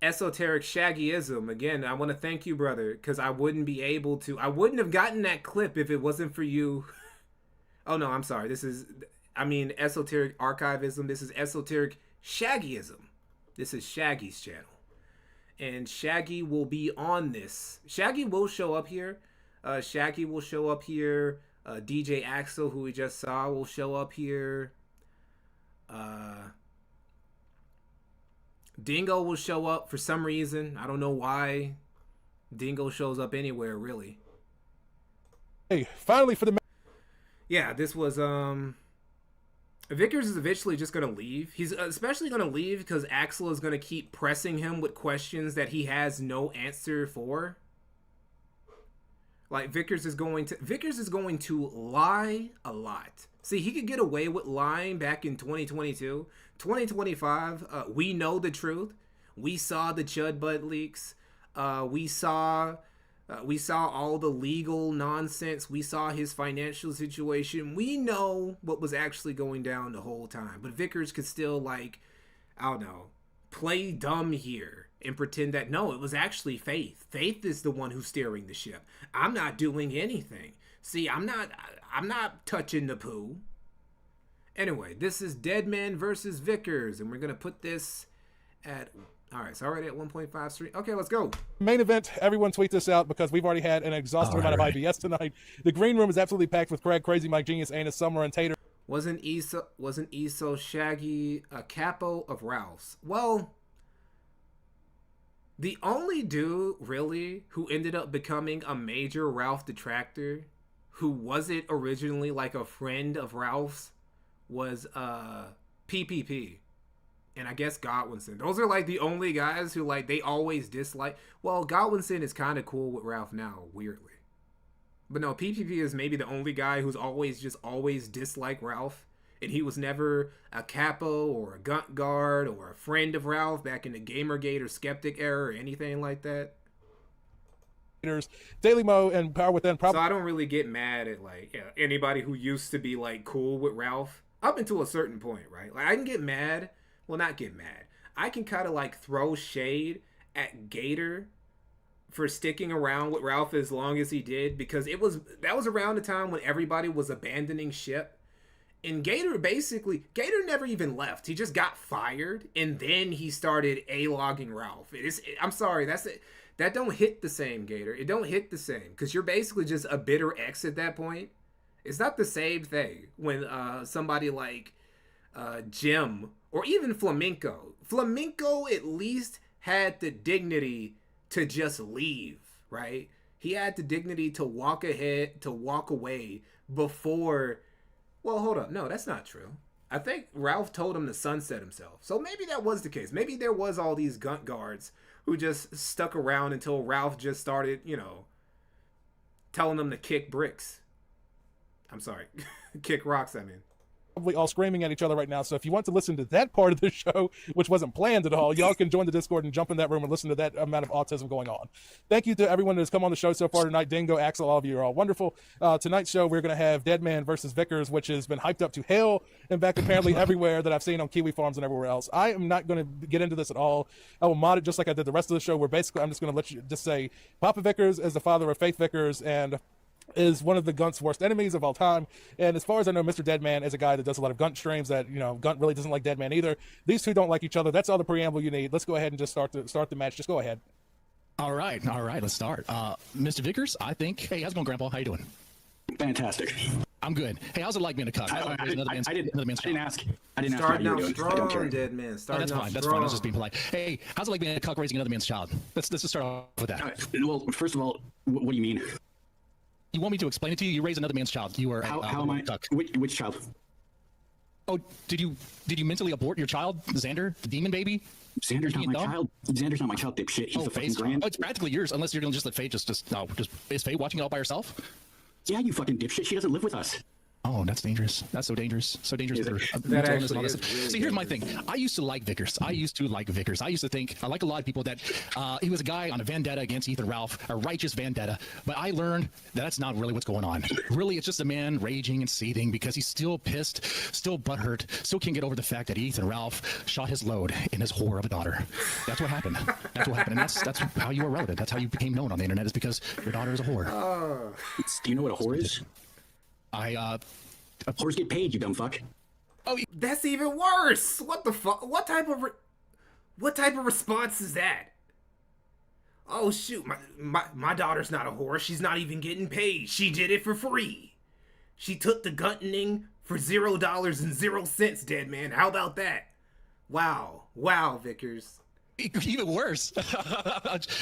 esoteric shaggyism. Again, I want to thank you, brother, because I wouldn't have gotten that clip if it wasn't for you. Oh no, I'm sorry. Esoteric archivism. This is esoteric shaggyism. This is Shaggy's channel. And Shaggy will be on this. Shaggy will show up here. Shaggy will show up here. DJ Axel, who we just saw, will show up here. Dingo will show up for some reason. I don't know why Dingo shows up anywhere, really. Hey, finally for the... Yeah, this was... Vickers is eventually just going to leave. He's especially going to leave because Axel is going to keep pressing him with questions that he has no answer for. Like, Vickers is going to lie a lot. See, he could get away with lying back in 2022. 2025, we know the truth. We saw the Chud Bud leaks. We saw all the legal nonsense. We saw his financial situation. We know what was actually going down the whole time. But Vickers could still, like, I don't know, play dumb here and pretend that, no, it was actually Faith. Faith is the one who's steering the ship. I'm not doing anything. See, I'm not touching the poo. Anyway, this is Deadman versus Vickers, and we're going to put this at... All right, so already at 1.5 stream. Okay, let's go. Main event, everyone tweet this out because we've already had an exhaustive amount of IBS tonight. The green room is absolutely packed with Craig, Crazy Mike, Genius, Anna, Summer, and Tater. Wasn't Eso Shaggy a capo of Ralph's? Well, the only dude, really, who ended up becoming a major Ralph detractor, who wasn't originally like a friend of Ralph's, was PPP. And I guess Godwinson. Those are like the only guys who like they always dislike. Well, Godwinson is kind of cool with Ralph now, weirdly. But no, PPP is maybe the only guy who's always disliked Ralph. And he was never a capo or a gunt guard or a friend of Ralph back in the Gamergate or Skeptic era or anything like that. Daily Mo and Power Within. So I don't really get mad at like anybody who used to be like cool with Ralph up until a certain point, right? Like I can get mad. Well, not get mad. I can kind of like throw shade at Gator for sticking around with Ralph as long as he did, because that was around the time when everybody was abandoning ship. And Gator never even left. He just got fired, and then he started A-logging Ralph. I'm sorry, that don't hit the same, Gator. It don't hit the same, because you're basically just a bitter ex at that point. It's not the same thing when somebody like Jim or even Flamenco at least had the dignity to just leave, right? He had the dignity to walk away before. Well, hold up. No, that's not true. I think Ralph told him to sunset himself. So maybe that was the case. Maybe there was all these gunt guards who just stuck around until Ralph just started, telling them to kick bricks. I'm sorry. Kick rocks, I mean. Probably all screaming at each other right now. So if you want to listen to that part of the show, which wasn't planned at all, y'all can join the Discord and jump in that room and listen to that amount of autism going on. Thank you to everyone that has come on the show so far tonight. Dingo, Axel, all of you are all wonderful. Tonight's show, we're going to have Deadman versus Vickers, which has been hyped up to hell and back apparently everywhere that I've seen on Kiwi Farms and everywhere else. I am not going to get into this at all. I will mod it just like I did the rest of the show, where basically I'm just going to let you just say Papa Vickers is the father of Faith Vickers and is one of the Gunt's worst enemies of all time. And as far as I know, Mr. Deadman is a guy that does a lot of Gunt streams that, Gunt really doesn't like Deadman either. These two don't like each other. That's all the preamble you need. Let's go ahead and just start the match. Just go ahead. All right, let's start. Mr. Vickers, I think. Hey, how's it going, Grandpa? How you doing? Fantastic. I'm good. Hey, how's it like being a cuck? I didn't ask. I didn't ask Starting how you out were doing. strong, Deadman. That's fine. That's fine. I was just being polite. Hey, how's it like being a cuck raising another man's child? Let's just start off with that. Well, first of all, what do you mean? You want me to explain it to you? You raised another man's child. You were How am I? cuck. Which child? Oh, did you mentally abort your child, Xander, the demon baby? Xander's not my child. Xander's not my child, dipshit. He's the fucking grand. Oh, it's practically yours, unless you're gonna just let Faye just is Faye watching it all by herself? Yeah, you fucking dipshit. She doesn't live with us. Oh, that's dangerous. That's so dangerous. So dangerous. That actually is really See, here's my thing. I used to like Vickers. I used to think, I like a lot of people, that he was a guy on a vendetta against Ethan Ralph, a righteous vendetta. But I learned that that's not really what's going on. Really, it's just a man raging and seething because he's still pissed, still butthurt, still can't get over the fact that Ethan Ralph shot his load in his whore of a daughter. That's what happened. That's what happened. And that's how you were relevant. That's how you became known on the internet, is because your daughter is a whore. Do you know what a whore is? Whores get paid, you dumb fuck. Oh, that's even worse. What the fuck? What type of response is that? Oh shoot, my daughter's not a whore. She's not even getting paid. She did it for free. She took the gunting for $0.00, Deadman. How about that? Wow, Vickers. Even worse.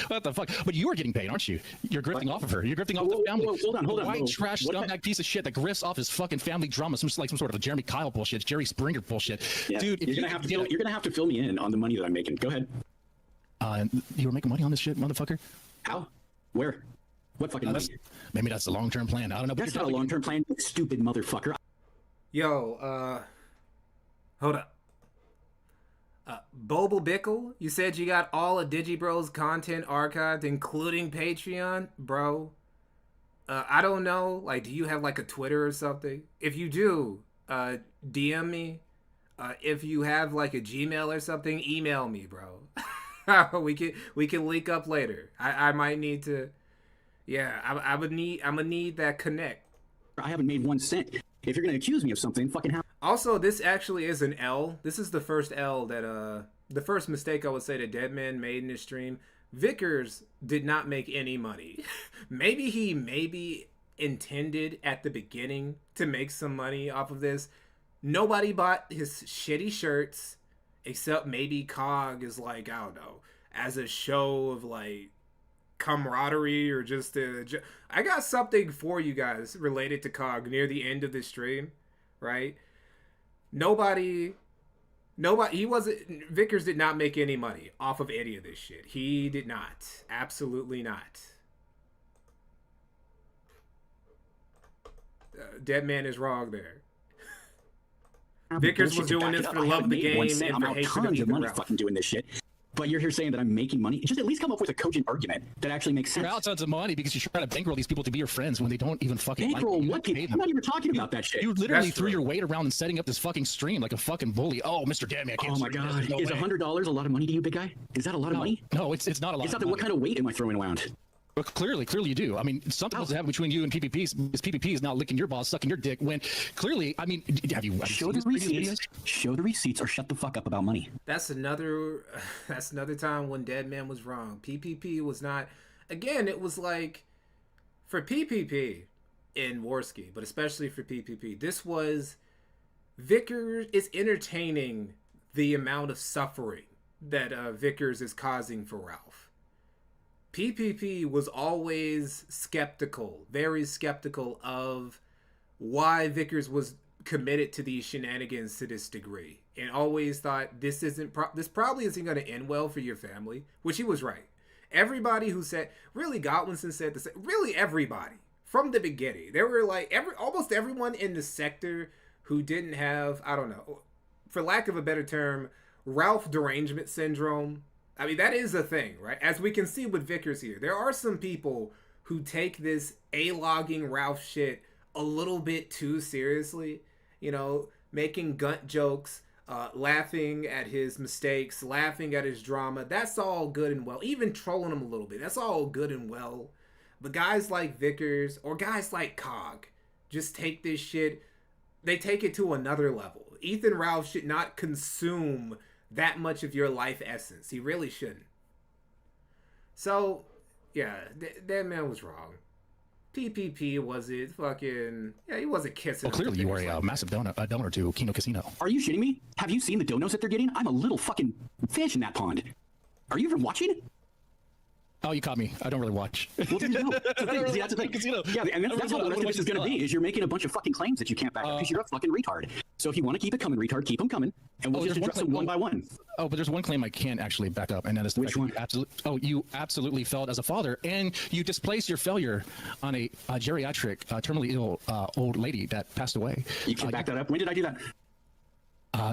What the fuck? But you are getting paid, aren't you? You're grifting off of her. You're grifting off the family. Hold on. White trash scumbag piece of shit that grifts off his fucking family drama. Some sort of a Jeremy Kyle bullshit, Jerry Springer bullshit. Yeah, dude, you're gonna have to fill me in on the money that I'm making. Go ahead. You were making money on this shit, motherfucker? How? Where? What fucking money? Maybe that's the long-term plan. I don't know. That's not a long-term plan, you stupid motherfucker. Yo, hold up. Boble Bickle, you said you got all of Digibro's content archived, including Patreon? Bro, I don't know. Like, do you have, like, a Twitter or something? If you do, DM me. If you have, like, a Gmail or something, email me, bro. we can link up later. I might need to... Yeah, I'm gonna need that connect. I haven't made 1 cent. If you're gonna accuse me of something, fucking hell. Also, this actually is an L. This is the first L that the first mistake I would say that Deadman made in this stream. Vickers did not make any money. Maybe he intended at the beginning to make some money off of this. Nobody bought his shitty shirts except maybe Cog is like, I don't know, as a show of like camaraderie or just I got something for you guys related to Cog near the end of the stream, right? Vickers did not make any money off of any of this shit. He did not. Absolutely not. Deadman is wrong there. Vickers was doing this for the love of the game and for hatred of Ethan Ralph. Fucking doing this shit. But you're here saying that I'm making money. Just at least come up with a cogent argument that actually makes sense. You're out tons of money because you're trying to bankroll these people to be your friends when they don't even fucking bankroll like you. What people? I'm not even talking about that shit. You literally threw your weight around and setting up this fucking stream like a fucking bully. Oh, Mr. Deadman, I can't. Oh my god, is $100 a lot of money to you, big guy? Is that a lot of money? No, it's not a lot. It's not. What kind of weight am I throwing around? But clearly you do. I mean, something has to happen between you and PPP. Because PPP is not licking your balls, sucking your dick. When clearly, I mean, have you show the receipts? Show the receipts, or shut the fuck up about money. That's another time when Deadman was wrong. PPP was not. Again, it was like for PPP in Warski, but especially for PPP, this was Vickers is entertaining the amount of suffering that Vickers is causing for Ralph. PPP was always skeptical, very skeptical of why Vickers was committed to these shenanigans to this degree, and always thought this probably isn't going to end well for your family, which he was right. Everybody who said, really, Godwinson said this, really everybody from the beginning, there were like almost everyone in the sector who didn't have, I don't know, for lack of a better term, Ralph derangement syndrome. I mean, that is a thing, right? As we can see with Vickers here, there are some people who take this A-logging Ralph shit a little bit too seriously, you know, making gunt jokes, laughing at his mistakes, laughing at his drama. That's all good and well. Even trolling him a little bit, that's all good and well. But guys like Vickers or guys like Cog just take this shit, they take it to another level. Ethan Ralph should not consume that much of your life essence. He really shouldn't. So, yeah, that man was wrong. PPP wasn't fucking... Yeah, he wasn't kissing. Well, clearly you are a massive donor to Kino Casino. Are you shitting me? Have you seen the donos that they're getting? I'm a little fucking fish in that pond. Are you even watching? Oh, you caught me. I don't really watch. Well, there you go. That's the thing. See, that's the thing. Yeah, and that's all the rest of this is going to be, is you're making a bunch of fucking claims that you can't back up because you're a fucking retard. So if you want to keep it coming, retard, keep them coming, and we'll just address them one by one. Oh, but there's one claim I can't actually back up, and that is the Which one? You absolutely failed as a father, and you displaced your failure on a geriatric, terminally ill old lady that passed away. You can't back that up. When did I do that?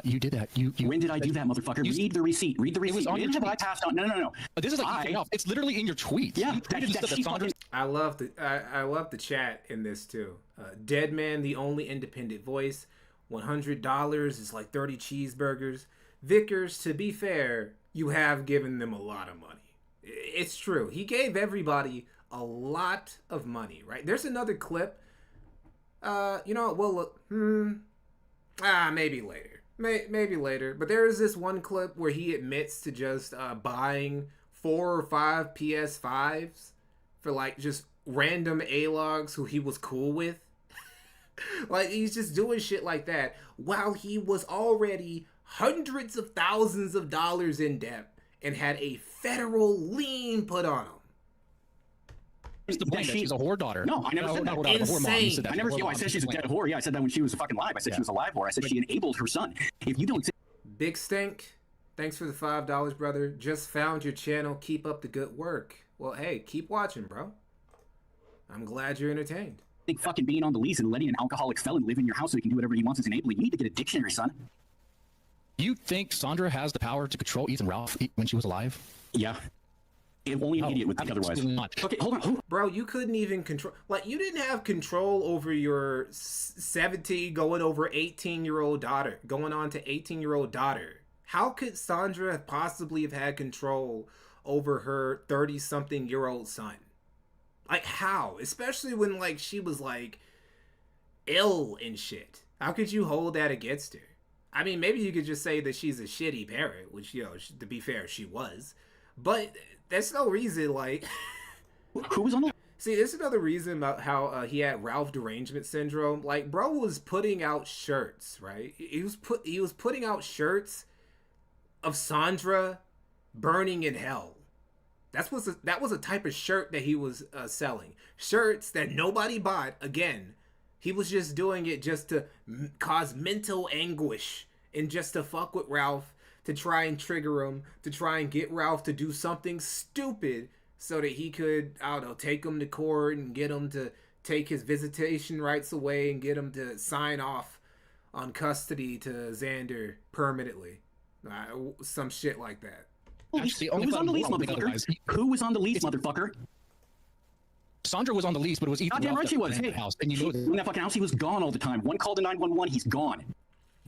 You did that. When did I do that, motherfucker? Read the receipt. Read the receipt. It was on your tweet. I passed on. No. But this is like Ethan Ralph. It's literally in your tweet. Yeah, I love the chat in this too. Dead man, the only independent voice. $100 is like 30 cheeseburgers. Vickers, to be fair, you have given them a lot of money. It's true. He gave everybody a lot of money, right? There's another clip. You know, we'll look. Maybe later. Maybe later. But there is this one clip where he admits to just buying 4 or 5 PS5s for like just random A-logs who he was cool with. Like, he's just doing shit like that while he was already hundreds of thousands of dollars in debt and had a federal lien put on him. The point that she's a whore daughter. No, I never said that. Insane. I never said. I said she's a dead whore. Yeah, I said that when she was fucking live. I said she was a live whore. I said she enabled her son. If you don't. Big Stink, thanks for the $5, brother. Just found your channel. Keep up the good work. Well, hey, keep watching, bro. I'm glad you're entertained. Think fucking being on the lease and letting an alcoholic felon live in your house so he can do whatever he wants is enabling. You need to get a dictionary, son. You think Sandra has the power to control Ethan Ralph when she was alive? Yeah. Only an idiot would think otherwise. Not. Okay, hold on. Bro, you couldn't even control... Like, you didn't have control over your 17 going over 18-year-old daughter. Going on to 18-year-old daughter. How could Sandra possibly have had control over her 30-something-year-old son? Like, how? Especially when, like, she was, like, ill and shit. How could you hold that against her? I mean, maybe you could just say that she's a shitty parent, which, you know, to be fair, she was. But that's no reason, like... Who was on that? See, there's another reason about how he had Ralph derangement syndrome. Like, bro was putting out shirts, right? He was putting out shirts of Sandra burning in hell. That was a type of shirt that he was selling. Shirts that nobody bought. Again, he was just doing it just to cause mental anguish and just to fuck with Ralph, to try and trigger him, to try and get Ralph to do something stupid so that he could, I don't know, take him to court and get him to take his visitation rights away and get him to sign off on custody to Xander permanently. Some shit like that. Actually, who was on the lease, motherfucker? Who was on the lease, motherfucker? Sandra was on the lease, but it was Ethan Goddamn right she was. Hey, house, and you know in that fucking house, he was gone all the time. One call to 911, he's gone.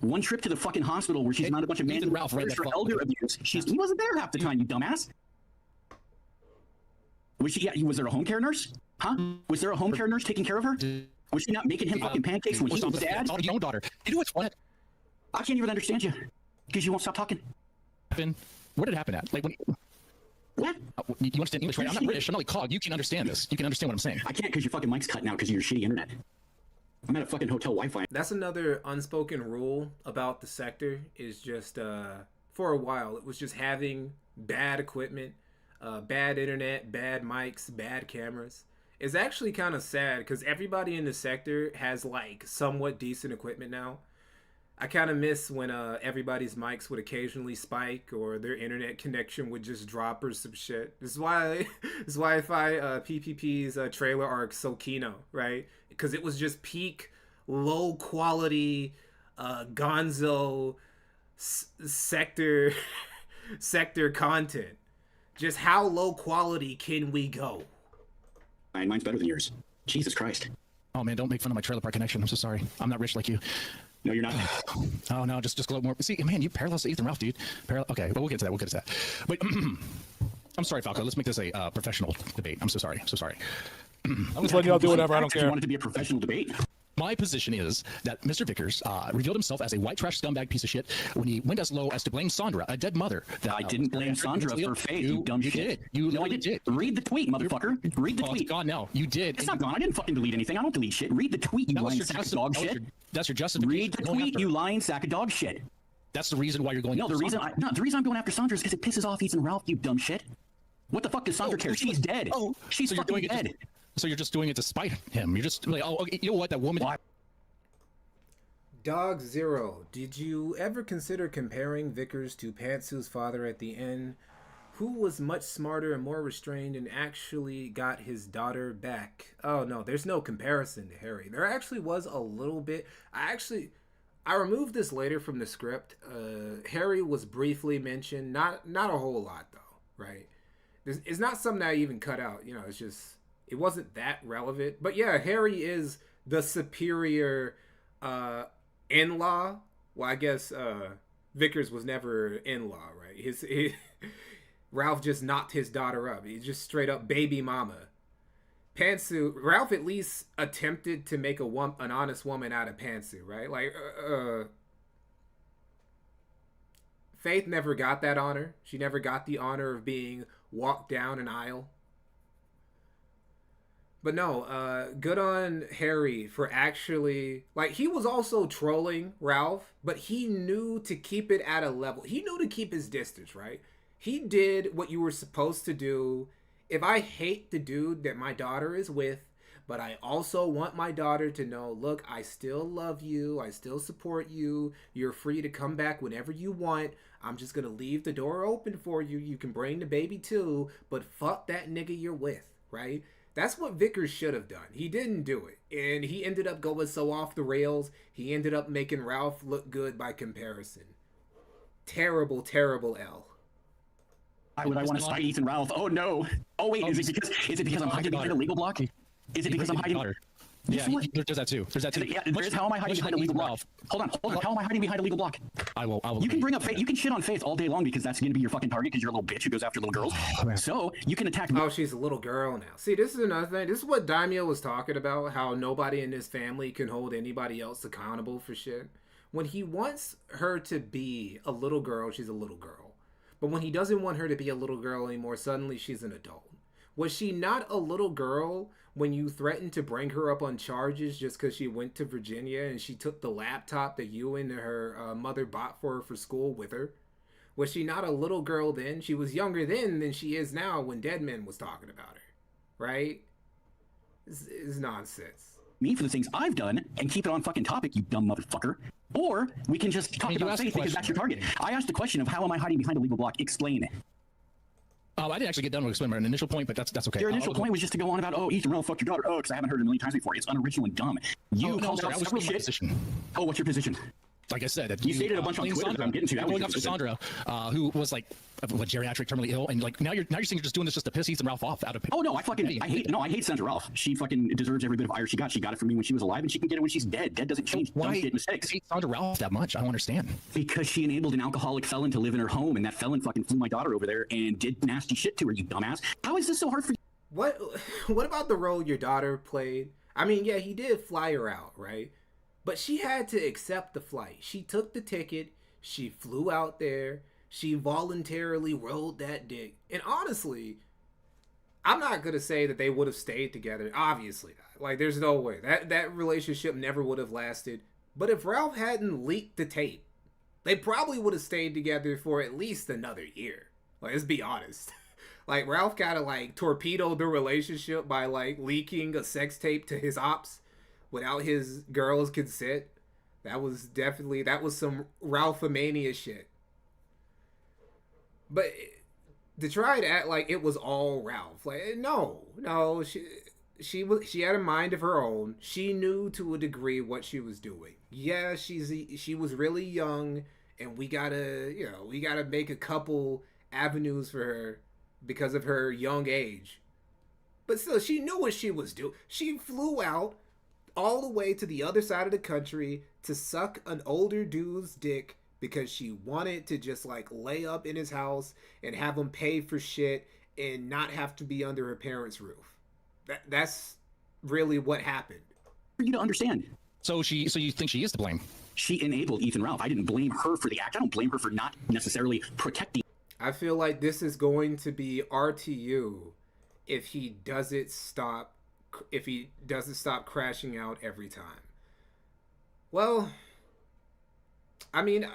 One trip to the fucking hospital where she's not a bunch of men Ralph read that for elder abuse. He wasn't there half the time, you dumbass. Was there a home care nurse? Huh? Was there a home care nurse taking care of her? Was she not making him fucking pancakes when he was dad? Your own daughter. You know what's funny? I can't even understand you because you won't stop talking. Where did it happen at? Like when? What? You understand English, right? I'm not British. I'm not like Cog. You can understand this. You can understand what I'm saying. I can't because your fucking mic's cutting out because of your shitty internet. I'm at a fucking hotel Wi-Fi. That's another unspoken rule about the sector is just, for a while, it was just having bad equipment. bad internet, bad mics, bad cameras. It's actually kind of sad because everybody in the sector has like somewhat decent equipment now. I kind of miss when everybody's mics would occasionally spike or their internet connection would just drop or some shit. This is why this is why I find PPP's trailer arc so kino, right? Because it was just peak low quality gonzo sector sector content. Just how low quality can we go? Mine's better than yours. Jesus Christ. Oh man, don't make fun of my trailer park connection. I'm so sorry. I'm not rich like you. No, you're not. Oh no, just a little more. See, man, you parallel to Ethan Ralph, dude. Okay, but we'll get to that. We'll get to that. But I'm sorry, Falco. Let's make this a professional debate. I'm so sorry. So sorry. I'm just letting y'all do whatever. I don't care. You want it to be a professional debate? My position is that Mr. Vickers revealed himself as a white trash scumbag piece of shit when he went as low as to blame Sandra, a dead mother. I didn't blame Sandra for Faith, you dumb shit. No, I did. Read the tweet, motherfucker. Read the tweet. It's gone now. You did. It's not gone. I didn't fucking delete anything. I don't delete shit. Read the tweet, you lying sack of dog shit. That's your justification. Read the tweet, you lying sack of dog shit. That's the reason why you're going. No, the reason I'm going after Sandra is because it pisses off Ethan Ralph, you dumb shit. What the fuck does Sandra care? She's dead. Oh, she's so fucking dead. So you're just doing it to spite him. You're just like, oh, you know what? That woman. Dog Zero, did you ever consider comparing Vickers to Pantsu's father at the end, who was much smarter and more restrained and actually got his daughter back? Oh no, there's no comparison to Harry. There actually was a little bit. I removed this later from the script. Harry was briefly mentioned, not a whole lot though, right? It's not something I even cut out. You know, it's just it wasn't that relevant. But yeah, Harry is the superior in-law. Well, I guess Vickers was never in-law, right? Ralph just knocked his daughter up. He's just straight up baby mama. Pantsu, Ralph at least attempted to make an honest woman out of Pantsu, right? Like, Faith never got that honor. She never got the honor of being walked down an aisle. But no, good on Harry for actually, like, he was also trolling Ralph, but he knew to keep it at a level. He knew to keep his distance, right? He did what you were supposed to do. If I hate the dude that my daughter is with, but I also want my daughter to know, look, I still love you. I still support you. You're free to come back whenever you want. I'm just going to leave the door open for you. You can bring the baby too, but fuck that nigga you're with, right? That's what Vickers should have done. He didn't do it. And he ended up going so off the rails, he ended up making Ralph look good by comparison. Terrible, terrible L. Why would I want to spite Ethan Ralph? Oh no. Oh wait, is it because I'm hiding behind a legal block? Is it because I'm hiding? Yeah, there's that too. There's that too. Yeah, how am I hiding behind a legal block? Hold on. How am I hiding behind a legal block? I will. You can bring up Faith. You can shit on Faith all day long because that's going to be your fucking target because you're a little bitch who goes after little girls. So you can attack me. Oh, she's a little girl now. See, this is another thing. This is what Daimyo was talking about, how nobody in his family can hold anybody else accountable for shit. When he wants her to be a little girl, she's a little girl. But when he doesn't want her to be a little girl anymore, suddenly she's an adult. Was she not a little girl when you threatened to bring her up on charges just because she went to Virginia and she took the laptop that you and her mother bought for her for school with her? Was she not a little girl then? She was younger then than she is now when Deadman was talking about her, right? This is nonsense. Me for the things I've done and keep it on fucking topic, you dumb motherfucker. Or we can just talk about Faith because that's your target. I asked the question of how am I hiding behind a legal block? Explain it. I didn't actually get done with explaining my initial point, but that's okay. Your initial point was just to go on about, oh, Ethan Ralph fucked your daughter. Oh, because I haven't heard it a million times before. It's unoriginal and dumb. You called out several shit. Oh, what's your position? Like I said, you stated a bunch on Twitter that I'm getting to. Going after Sandra, who was like geriatric, terminally ill, and like now you're saying you're just doing this just to piss Ethan Ralph off out of. Oh no, I hate Sandra Ralph. She fucking deserves every bit of ire she got. She got it from me when she was alive, and she can get it when she's dead. Dead doesn't change. Why dumb shit mistakes. Hate Sandra Ralph that much? I don't understand. Because she enabled an alcoholic felon to live in her home, and that felon fucking flew my daughter over there and did nasty shit to her. You dumbass. How is this so hard for you? What about the role your daughter played? I mean, yeah, he did fly her out, right? But she had to accept the flight. She took the ticket. She flew out there. She voluntarily rolled that dick. And honestly, I'm not going to say that they would have stayed together. Obviously not. Like, there's no way. That relationship never would have lasted. But if Ralph hadn't leaked the tape, they probably would have stayed together for at least another year. Like, let's be honest. Like Ralph kind of like torpedoed the relationship by like leaking a sex tape to his ops without his girl's consent. That was some Ralphomania shit. But to try to act like it was all Ralph, like no, she had a mind of her own. She knew to a degree what she was doing. Yeah, she was really young, and we gotta make a couple avenues for her because of her young age. But still, she knew what she was doing. She flew out all the way to the other side of the country to suck an older dude's dick because she wanted to just like lay up in his house and have him pay for shit and not have to be under her parents' roof. That's really what happened. For you to understand. So you think she is to blame? She enabled Ethan Ralph. I didn't blame her for the act. I don't blame her for not necessarily protecting. I feel like this is going to be RTU if he doesn't stop crashing out every time. Well, I mean,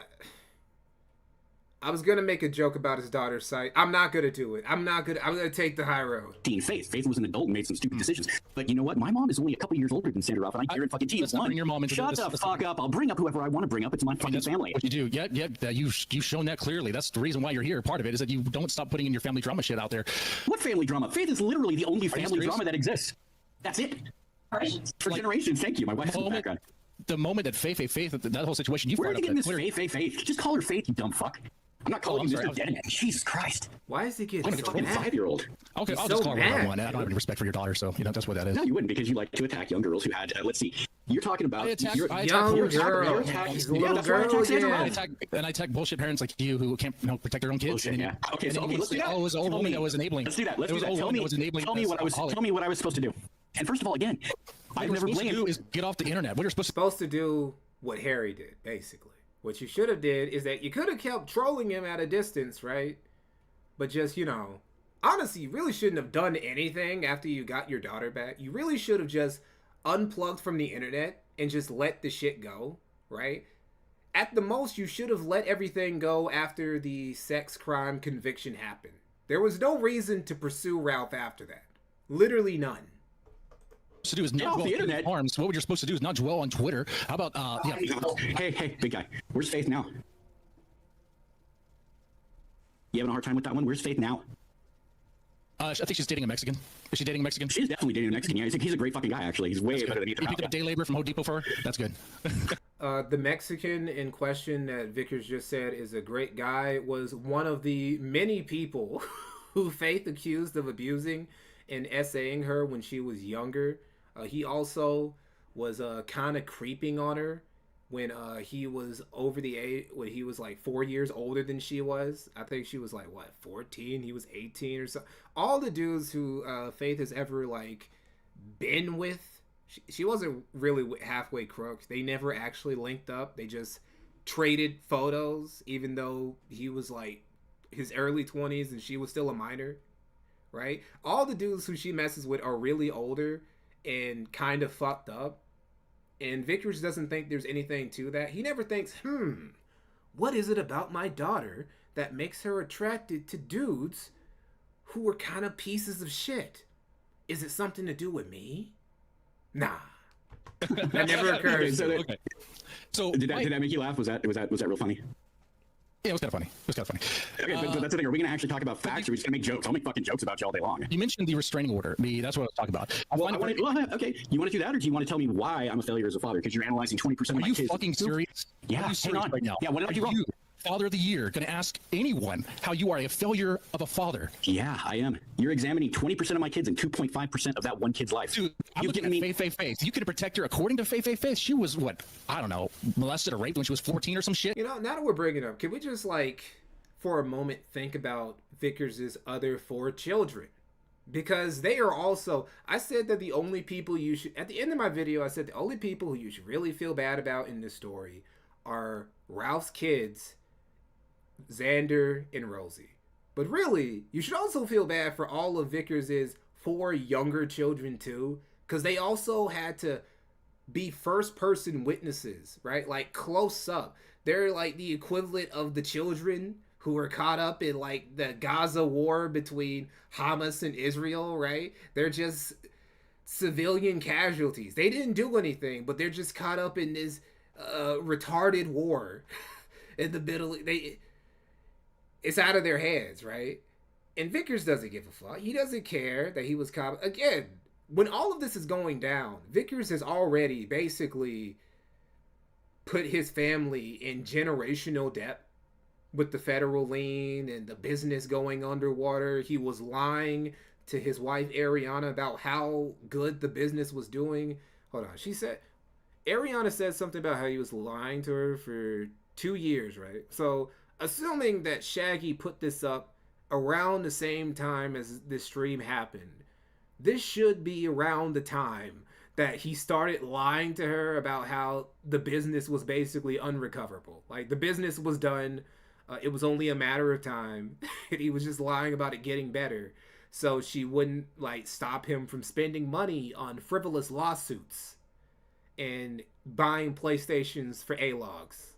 I was gonna make a joke about his daughter's site. I'm not gonna do it. I'm gonna take the high road. Faith was an adult and made some stupid decisions. But you know what? My mom is only a couple years older than Sandra Ralph, and I guarantee let's not bring your mom into Shut the fuck up. I'll bring up whoever I want to bring up. It's my fucking family. What you do? Yeah. You've shown that clearly. That's the reason why you're here. Part of it is that you don't stop putting in your family drama shit out there. What family drama? Faith is literally the only family drama that exists. That's it. For generations. Thank you. My wife's in the background. The moment that Faith, that whole situation, Where are you getting this Faith? Just call her Faith, you dumb fuck. I'm not calling you Mr. Deadman. Jesus Christ. Why is he getting so mad? 5-year-old. Okay, I'll just call her whatever I want. I don't have any respect for your daughter, so that's what that is. No, you wouldn't, because you like to attack young girls who had. Let's see. You're talking about I attack bullshit parents like you who can't protect their own kids. Bullshit, yeah. Okay, so let's do that. Oh, it was an old woman that was enabling. Let's do that. Tell me what I was supposed to do. And first of all, again, I've never blamed you. Is get off the internet. What you're supposed to do what Harry did, basically. What you should have did is that you could have kept trolling him at a distance, right? But just, honestly, you really shouldn't have done anything after you got your daughter back. You really should have just unplugged from the internet and just let the shit go, right? At the most, you should have let everything go after the sex crime conviction happened. There was no reason to pursue Ralph after that. Literally none. To do is not dwell on the arms. What you're supposed to do is not dwell on Twitter. How about Hey, big guy. Where's Faith now? You having a hard time with that one? Where's Faith now? I think she's dating a Mexican. Is she dating a Mexican? She's definitely dating a Mexican. Yeah, he's a great fucking guy, actually. He's way better than Ethan. You picked up day labor from Home Depot for her? That's good. The Mexican in question that Vickers just said is a great guy, was one of the many people who Faith accused of abusing and essaying her when she was younger. He also was kind of creeping on her when he was over the age, when he was like 4 years older than she was. I think she was like, 14? He was 18 or so. All the dudes who Faith has ever like been with, she wasn't really halfway crook. They never actually linked up. They just traded photos, even though he was like his early 20s and she was still a minor, right? All the dudes who she messes with are really older and kind of fucked up. And Vickers doesn't think there's anything to that. He never thinks, what is it about my daughter that makes her attracted to dudes who are kind of pieces of shit? Is it something to do with me? Nah. That never occurred. So did that make you laugh? Was that real funny? Yeah, it was kind of funny. Okay, but that's the thing. Are we going to actually talk about facts, or are we just going to make jokes? I'll make fucking jokes about you all day long. You mentioned the restraining order. That's what I was talking about. Okay, you want to do that, or do you want to tell me why I'm a failure as a father? Because you're analyzing 20% of my kids. Are you fucking serious? Yeah, hang on. Right now. Yeah, what did I do wrong? Father of the Year, going to ask anyone how you are a failure of a father. Yeah, I am. You're examining 20% of my kids and 2.5% of that one kid's life. Dude, I'm looking at Faith. You could protect her according to Faith. She was, I don't know, molested or raped when she was 14 or some shit. Now that we're bringing it up, can we just, for a moment, think about Vickers' other 4 children? Because they are also, I said that the only people you should, at the end of my video, I said the only people who you should really feel bad about in this story are Ralph's kids, Xander and Rosie. But really, you should also feel bad for all of Vickers' 4 younger children too, because they also had to be first-person witnesses, right? Like, close up. They're like the equivalent of the children who are caught up in like the Gaza war between Hamas and Israel, right? They're just civilian casualties. They didn't do anything, but they're just caught up in this retarded war in the middle. It's out of their heads, right? And Vickers doesn't give a fuck. He doesn't care that he was caught. Again, when all of this is going down, Vickers has already basically put his family in generational debt with the federal lien and the business going underwater. He was lying to his wife Ariana about how good the business was doing. Hold on. Ariana said something about how he was lying to her for 2 years, right? So, assuming that Shaggy put this up around the same time as this stream happened, this should be around the time that he started lying to her about how the business was basically unrecoverable. Like, the business was done. It was only a matter of time. And he was just lying about it getting better. So she wouldn't, like, stop him from spending money on frivolous lawsuits and buying PlayStations for A-logs.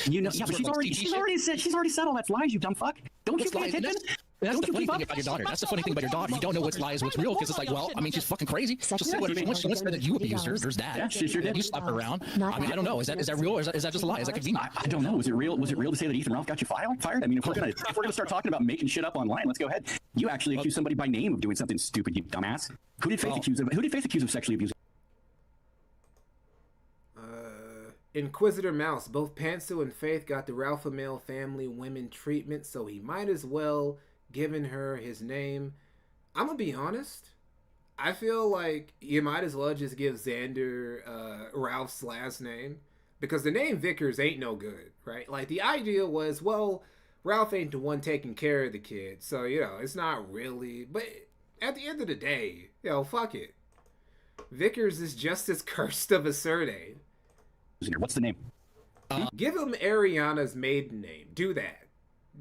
You know, yeah, but she's already said all that's lies, you dumb fuck. Don't you pay attention? That's the funny thing about your daughter. That's the funny thing about your daughter. You don't know what's lies, what's real, because it's like, well, I mean, she's fucking crazy. She'll say what she wants. She wants to say that you abused her. There's that. Yeah, she sure did. You slapped her around. I mean, I don't know. Is that real, or is that just a lie? Is that convenient? I don't know. Was it real to say that Ethan Ralph got you fired? I mean, if we're gonna start talking about making shit up online, let's go ahead. You actually accused somebody by name of doing something stupid, you dumbass. Who did Faith accuse of sexually abusing? Inquisitor Mouse. Both Pantsu and Faith got the Ralph Male family women treatment, so he might as well given her his name. I'm gonna be honest. I feel like you might as well just give Xander Ralph's last name, because the name Vickers ain't no good, right? Like, the idea was, well, Ralph ain't the one taking care of the kid, so, you know, it's not really. But at the end of the day, you know, fuck it. Vickers is just as cursed of a surname. What's the name? Give him Ariana's maiden name. Do that.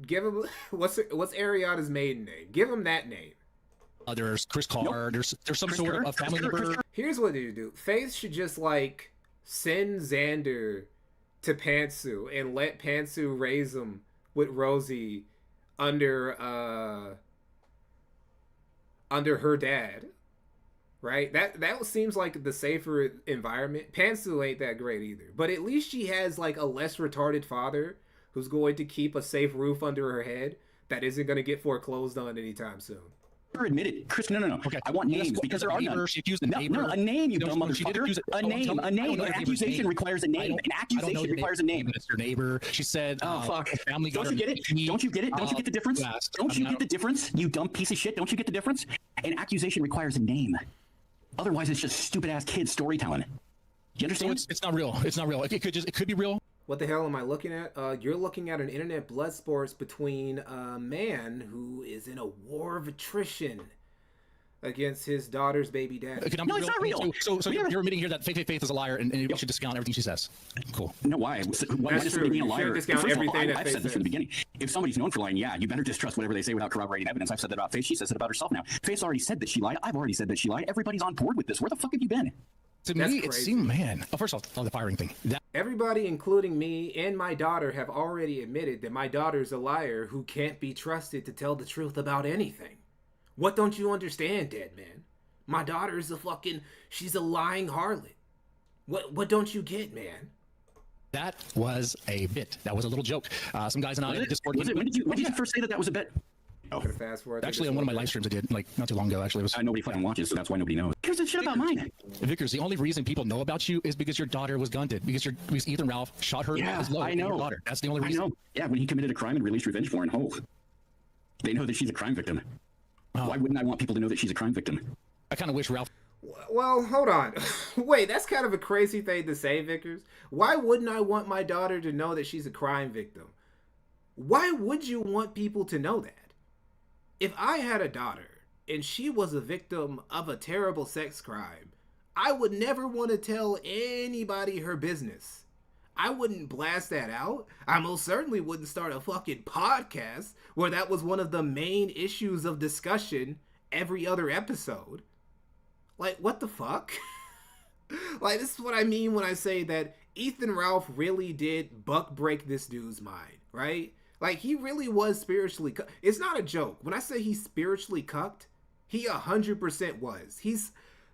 Give him what's Ariana's maiden name. Give him that name. There's Chris Carr. There's some sort of family member. Here's what you do. Faith should just like send Xander to Pantsu and let Pantsu raise him with Rosie under her dad. Right? That seems like the safer environment. Pantsu ain't that great either. But at least she has like a less retarded father who's going to keep a safe roof under her head that isn't going to get foreclosed on anytime soon. Admitted, Chris. No. Okay. I want names because there are none. She accused the neighbor. No, a name, you dumb motherfucker. A name. An accusation requires a name. An accusation requires a name. It's your neighbor. She said, "Oh fuck, family." Don't you get it? Don't you get it? Don't you get the difference? Don't you get the difference? You dumb piece of shit. Don't you get the difference? An accusation requires a name. Otherwise, it's just stupid ass kid storytelling. You understand? So it's not real. It's not real. It could be real. What the hell am I looking at? You're looking at an internet blood sports between a man who is in a war of attrition against his daughter's baby daddy. Okay, no, it's not real. So you're admitting here that Faith is a liar, and we should discount everything she says. Cool. No, why? Why does it make me a liar? Discount everything I've said this from the beginning. If somebody's known for lying, yeah, you better distrust whatever they say without corroborating evidence. I've said that about Faith. She says it about herself now. Faith's already said that she lied. I've already said that she lied. Everybody's on board with this. Where the fuck have you been? To me, it seemed, man. Oh, first of all, the firing thing. Everybody, including me and my daughter, have already admitted that my daughter's a liar who can't be trusted to tell the truth about anything. What don't you understand, dead man? My daughter's she's a lying harlot. What don't you get, man? That was a bit. That was a little joke. Some guys and I in Discord. When did you first say that was a bit? Oh. Fast forward. Actually, on one of my live streams I did, like, not too long ago, actually. Nobody fucking watches, so that's why nobody knows. Here's the shit about mine. Vickers, the only reason people know about you is because your daughter was gunted. Because Ethan Ralph shot her. Yeah, I know. Your daughter. That's the only reason. I know. Yeah, when he committed a crime and released revenge porn. Oh, they know that she's a crime victim. Why wouldn't I want people to know that she's a crime victim? I kind of wish Ralph. Well, hold on. Wait, that's kind of a crazy thing to say, Vickers. Why wouldn't I want my daughter to know that she's a crime victim? Why would you want people to know that? If I had a daughter and she was a victim of a terrible sex crime, I would never want to tell anybody her business. I wouldn't blast that out. I most certainly wouldn't start a fucking podcast where that was one of the main issues of discussion every other episode. Like, what the fuck? Like, this is what I mean when I say that Ethan Ralph really did buck break this dude's mind, right? Like, he really was spiritually it's not a joke. When I say he's spiritually cucked, he 100% was. He's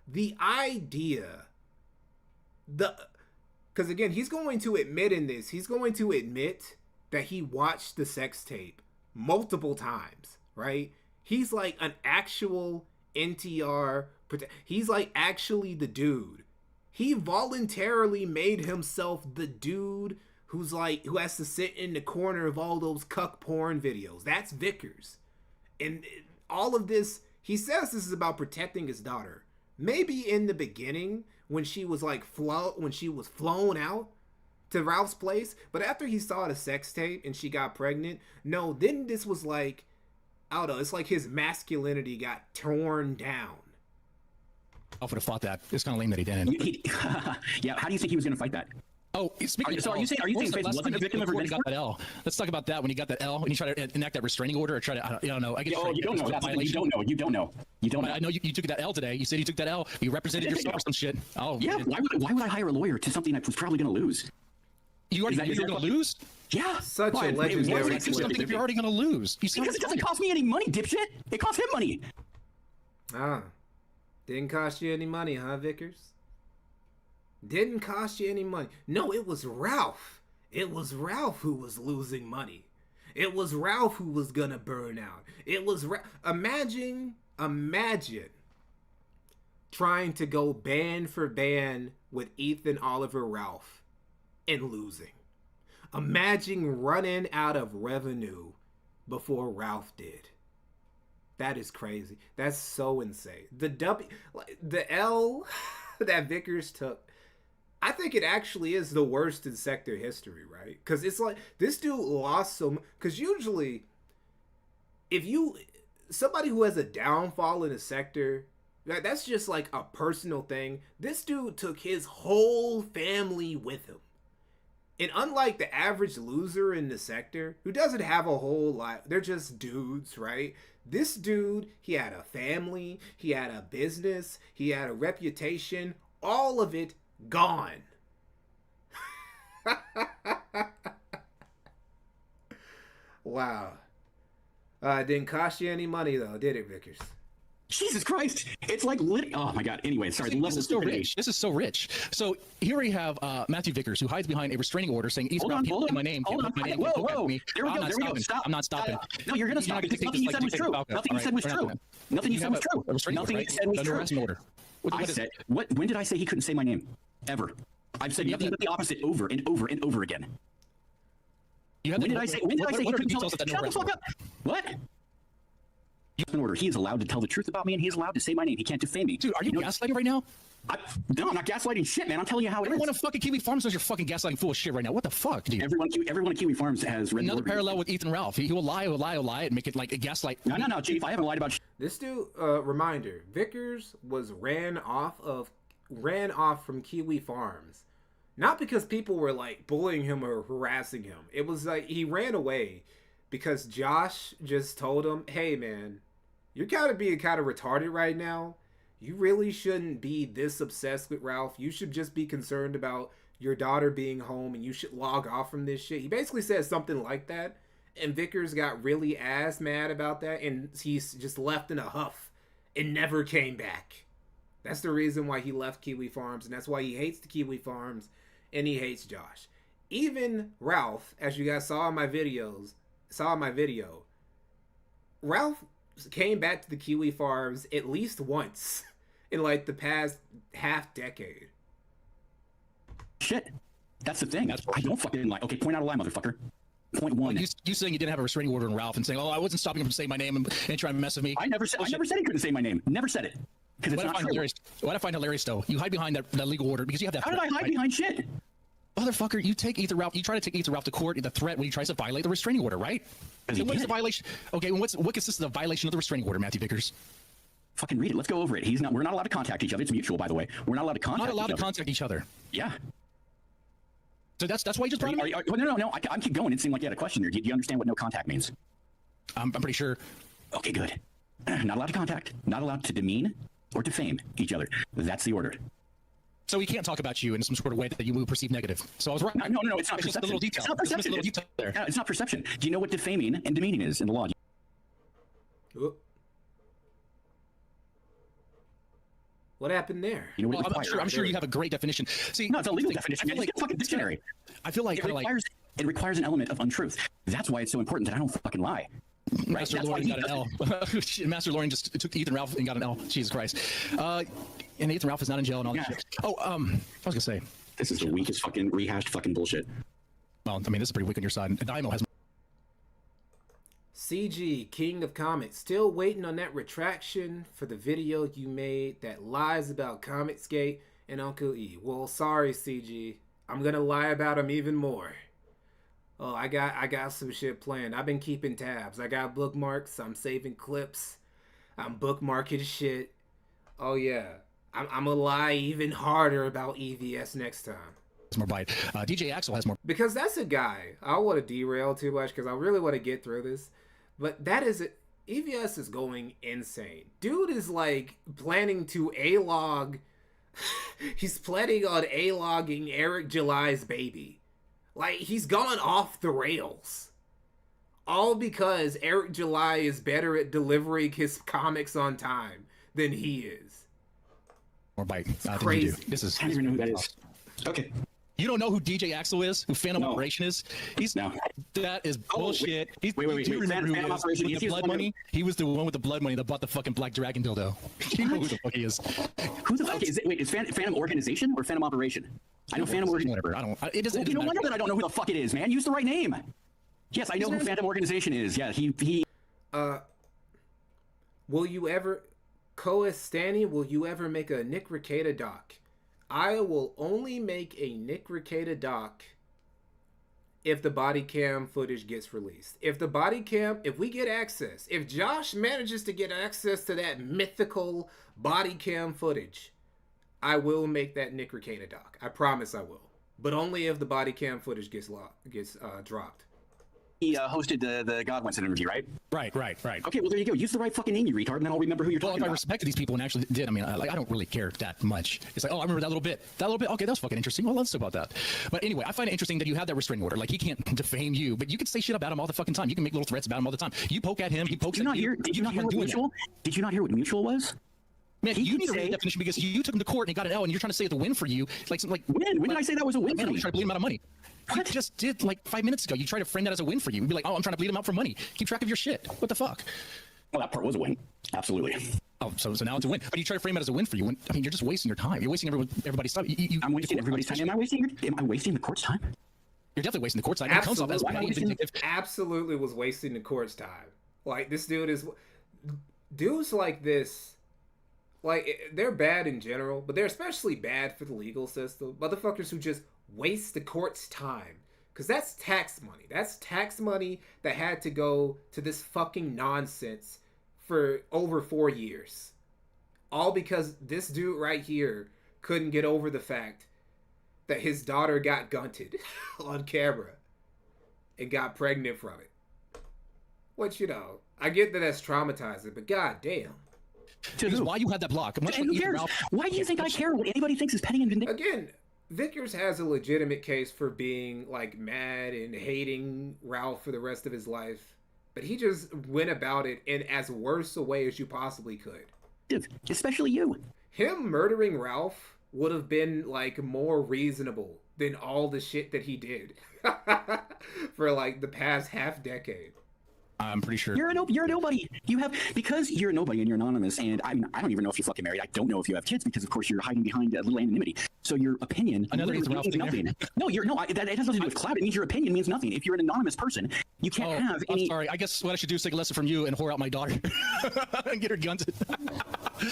the idea, because again, he's going to admit in this, he's going to admit that he watched the sex tape multiple times, right? He's like an actual NTR, he's like actually the dude. He voluntarily made himself the dude who has to sit in the corner of all those cuck porn videos. That's Vickers. And all of this, he says this is about protecting his daughter. Maybe in the beginning, when she was flown out to Ralph's place, but after he saw the sex tape and she got pregnant, no, then this was like, I don't know, it's like his masculinity got torn down. I would have fought that. It's kind of lame that he didn't. Yeah, how do you think he was going to fight that? Oh, speaking are you saying Faith wasn't a victim of revenge? Got that L. Let's talk about that when he got that L and he tried to enact that restraining order or try to, I don't know. I guess you don't know. You don't know. I know you took that L today. You said you took that L. You represented yourself or some shit. Oh, yeah. Why would I hire a lawyer to something I was probably going to lose? You already knew you were going to lose? Yeah. Such a legendary something if you're already going to lose. Because it doesn't cost me any money, dipshit. It costs him money. Didn't cost you any money, huh, Vickers? Didn't cost you any money. No, it was Ralph. It was Ralph who was losing money. It was Ralph who was gonna burn out. It was imagine trying to go band for band with Ethan, Oliver, Ralph and losing. Imagine running out of revenue before Ralph did. That is crazy. That's so insane. The L that Vickers took, I think it actually is the worst in sector history, right? Because it's like, this dude lost so much. Because usually, somebody who has a downfall in a sector, that's just like a personal thing. This dude took his whole family with him. And unlike the average loser in the sector, who doesn't have a whole lot, they're just dudes, right? This dude, he had a family, he had a business, he had a reputation, all of it gone. Wow. Didn't cost you any money though, did it, Vickers? Jesus Christ! It's like oh my God. Anyway, sorry. This is so rich. This is so rich. So here we have Matthew Vickers, who hides behind a restraining order, saying, "Hold on, my name. Whoa! There we go. Stop. I'm not stopping. No, you're gonna stop because nothing you said was true. Nothing you said was true. Nothing you said was true. Nothing you said was true. I said, what? When did I say he couldn't say my name? Ever? I've said nothing but the opposite over and over and over again. When did I say he couldn't tell? Shut the fuck up! What? An order. He is allowed to tell the truth about me, and he is allowed to say my name. He can't defame me. Dude, are you gaslighting right now? No, I'm not gaslighting shit, man. I'm telling you how it is. Everyone at fucking Kiwi Farms knows you're fucking gaslighting full of shit right now. What the fuck, dude? Everyone at Kiwi Farms has read another parallel with Ethan Ralph. He will lie, and make it like a gaslight. No, Chief. I haven't lied about shit. This dude, reminder, Vickers was ran off from Kiwi Farms. Not because people were like bullying him or harassing him. It was like he ran away because Josh just told him, "Hey, man, you're being kind of retarded right now. You really shouldn't be this obsessed with Ralph. You should just be concerned about your daughter being home, and you should log off from this shit." He basically said something like that, and Vickers got really ass mad about that, and he's just left in a huff and never came back. That's the reason why he left Kiwi Farms, and that's why he hates the Kiwi Farms, and he hates Josh. Even Ralph, as you guys saw in my video, Ralph came back to the Kiwi Farms at least once in like the past half decade. Shit. That's the thing. I don't fucking lie. Okay, point out a lie, motherfucker. Point one. You saying you didn't have a restraining order on Ralph and saying, "Oh, I wasn't stopping him from saying my name and trying to mess with me." I never said he couldn't say my name. Never said it. Because it's not true. What I find hilarious though, you hide behind that legal order because you have that. How did I hide behind shit? Motherfucker, you try to take Ethan Ralph to court in the threat when he tries to violate the restraining order, right? So what is the violation? Okay, what consists of the violation of the restraining order, Matthew Vickers? Fucking read it. Let's go over it. We're not allowed to contact each other. It's mutual, by the way. We're not allowed to contact each other. Yeah. So that's why you just brought him in? No. I keep going. It seemed like you had a question there. Do you understand what no contact means? I'm pretty sure. Okay, good. Not allowed to contact. Not allowed to demean or defame each other. That's the order. So we can't talk about you in some sort of way that you would perceive negative. So I was right. No, it's not Just a perception. little detail. It's not Just a perception. little detail there. Yeah, it's not perception. Do you know what defaming and demeaning is in the law? Oop. What happened there? You know what Well, it requires? I'm sure you have a great definition. See, No, it's a legal I definition. feel It's a fucking dictionary. I feel like It requires an element of untruth. That's why it's so important that I don't fucking lie. Right? Master That's why Lorian got an L. Shit, Master Lorian just took Ethan Ralph and got an L. Jesus Christ. And Ethan Ralph is not in jail and all that shit. Oh, I was gonna say. This is the weakest fucking rehashed fucking bullshit. Well, I mean, this is pretty weak on your side. Daimo has. CG, King of Comics, still waiting on that retraction for the video you made that lies about Comicsgate and Uncle E. Well, sorry, CG. I'm gonna lie about him even more. Oh, I got some shit planned. I've been keeping tabs. I got bookmarks. I'm saving clips. I'm bookmarking shit. Oh yeah, I'm gonna lie even harder about EVS next time. More bite. DJ Axel has more. Because that's a guy. I don't want to derail too much because I really want to get through this. But that is it. EVS is going insane. Dude is like planning to A-log. He's planning on A-logging Eric July's baby. Like, he's gone off the rails. All because Eric July is better at delivering his comics on time than he is. More bite. Crazy. This is. I don't even know who that is. Okay. You don't know who DJ Axel is? Who Phantom Operation is? That is bullshit. Wait. Do you remember Phantom who he is? Operation. With the blood money? He was the one with the blood money that bought the fucking Black Dragon dildo. You know who the fuck he is? Who the fuck is it? Wait, is Phantom Organization or Phantom Operation? I know Phantom Organization. Whatever. I don't. It doesn't. No wonder that I don't know who the fuck it is, man. Use the right name. Yes, I know who Phantom Organization is. Yeah, he. Will you ever, Koas Stanny? Will you ever make a Nick Rekieta doc? I will only make a Nick Rekieta doc if the body cam footage gets released. If we get access, if Josh manages to get access to that mythical body cam footage, I will make that Nick Rekieta doc. I promise I will. But only if the body cam footage gets dropped. He hosted the Godwinson interview, right? Right. Okay, well there you go. Use the right fucking name, you retard, and then I'll remember who you're Well, talking if I about. respected these people and actually did, I mean, I don't really care that much. It's like, oh, I remember that little bit. Okay, that was fucking interesting. Well, let's talk about that. But anyway, I find it interesting that you have that restraining order. Like, he can't defame you, but you can say shit about him all the fucking time. You can make little threats about him all the time. You poke at him, he pokes at you. Did you not hear what mutual? Did you not hear what mutual was? Man, you need to read the definition because you took him to court and he got an L, and you're trying to say it's a win for you. Like when? When did I say that was a win for man, me? I'm trying to bleed him out of money. What? You just did like 5 minutes ago. You tried to frame that as a win for you. You'd be like, oh, I'm trying to bleed him out for money. Keep track of your shit. What the fuck? Well, that part was a win. Absolutely. Oh, so now it's a win. But you try to frame it as a win for you. I mean, you're just wasting your time. You're wasting everybody's time. I'm wasting everybody's time. Am I wasting the court's time? You're definitely wasting the court's time. Absolutely was wasting the court's time. Like, this dude is... Dudes like this... Like, they're bad in general, but they're especially bad for the legal system. Motherfuckers who just waste the court's time. Because that's tax money. That's tax money that had to go to this fucking nonsense for over 4 years. All because this dude right here couldn't get over the fact that his daughter got gunted on camera and got pregnant from it. Which, you know, I get that that's traumatizing, but goddamn. Because why you had that block? Who cares? Why do you think I care what anybody thinks is petty and vindictive? Again, Vickers has a legitimate case for being, like, mad and hating Ralph for the rest of his life. But he just went about it in as worse a way as you possibly could. Especially you. Him murdering Ralph would have been, like, more reasonable than all the shit that he did for, like, the past half decade. I'm pretty sure. You're a nobody. Because you're a nobody and you're anonymous, and I don't even know if you're fucking married. I don't know if you have kids because, of course, you're hiding behind a little anonymity. So your opinion means nothing. No, it has nothing to do with clout. It means your opinion means nothing. If you're an anonymous person, you can't have any. I'm sorry. I guess what I should do is take a lesson from you and whore out my daughter and get her guns.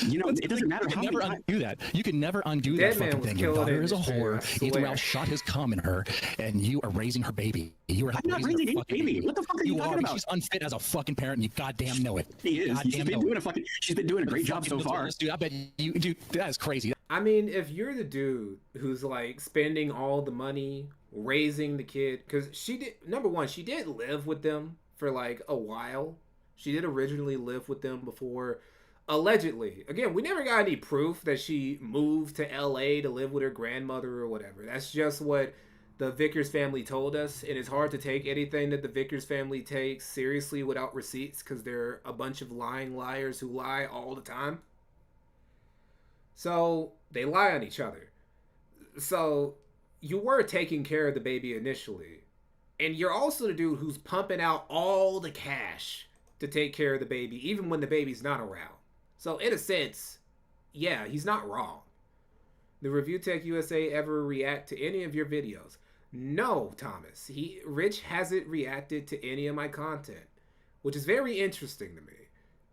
You know, it doesn't matter. You can never undo that. You can never undo that fucking thing. Your daughter is a whore. Ethan Ralph shot his cum in her, and you are raising her baby. You are I'm not raising any baby. What the fuck are you talking about? She's unfit as a fucking parent, and you goddamn know it. She is. She's been doing a great job so far. Dude, I bet you, dude, that is crazy. I mean, if you're the dude who's like spending all the money raising the kid, because she did, number one, she did live with them for like a while. She did originally live with them before allegedly. Again, we never got any proof that she moved to LA to live with her grandmother or whatever. That's just what the Vickers family told us, and it's hard to take anything that the Vickers family takes seriously without receipts because they're a bunch of lying liars who lie all the time. So they lie on each other. So you were taking care of the baby initially, and you're also the dude who's pumping out all the cash to take care of the baby even when the baby's not around. So in a sense, yeah, he's not wrong. Did Review Tech USA ever react to any of your videos? No, Thomas. Rich hasn't reacted to any of my content, which is very interesting to me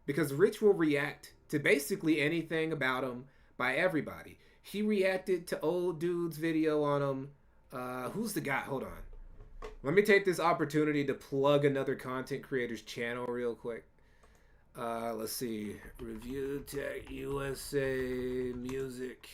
because Rich will react to basically anything about him by everybody. He reacted to old dude's video on him. Who's the guy? Hold on. Let me take this opportunity to plug another content creator's channel real quick. Let's see. Review Tech USA Music.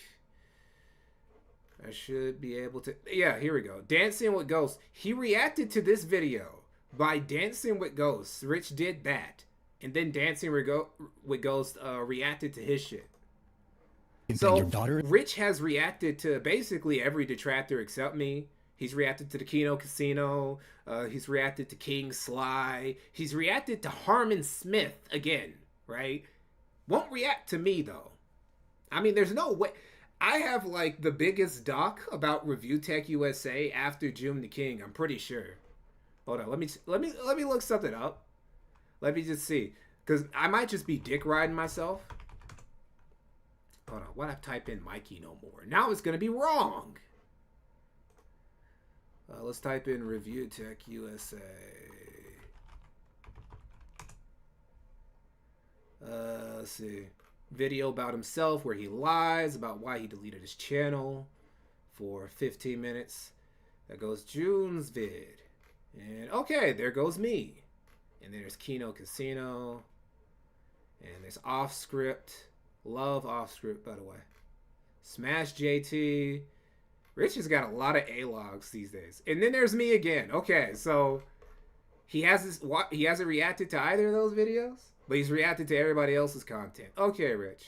I should be able to... Yeah, here we go. Dancing with Ghosts. He reacted to this video by Dancing with Ghosts. Rich did that. And then Dancing with Ghosts reacted to his shit. So, Rich has reacted to basically every detractor except me. He's reacted to the Kino Casino. He's reacted to King Sly. He's reacted to Harmon Smith again, right? Won't react to me, though. I mean, there's no way... I have like the biggest doc about Review Tech USA after June the King. I'm pretty sure. Hold on, let me look something up. Let me just see, because I might just be dick riding myself. Hold on, what I type in Mikey no more. Now it's gonna be wrong. Let's type in Review Tech USA. Let's see. Video about himself where he lies about why he deleted his channel for 15 minutes. That goes June's vid. And okay, there goes me. And there's Kino Casino. And there's Off Script. Love Off Script, by the way. Smash JT. Rich has got a lot of A-logs these days. And then there's me again. Okay, so he hasn't reacted to either of those videos? But he's reacted to everybody else's content. Okay, Rich.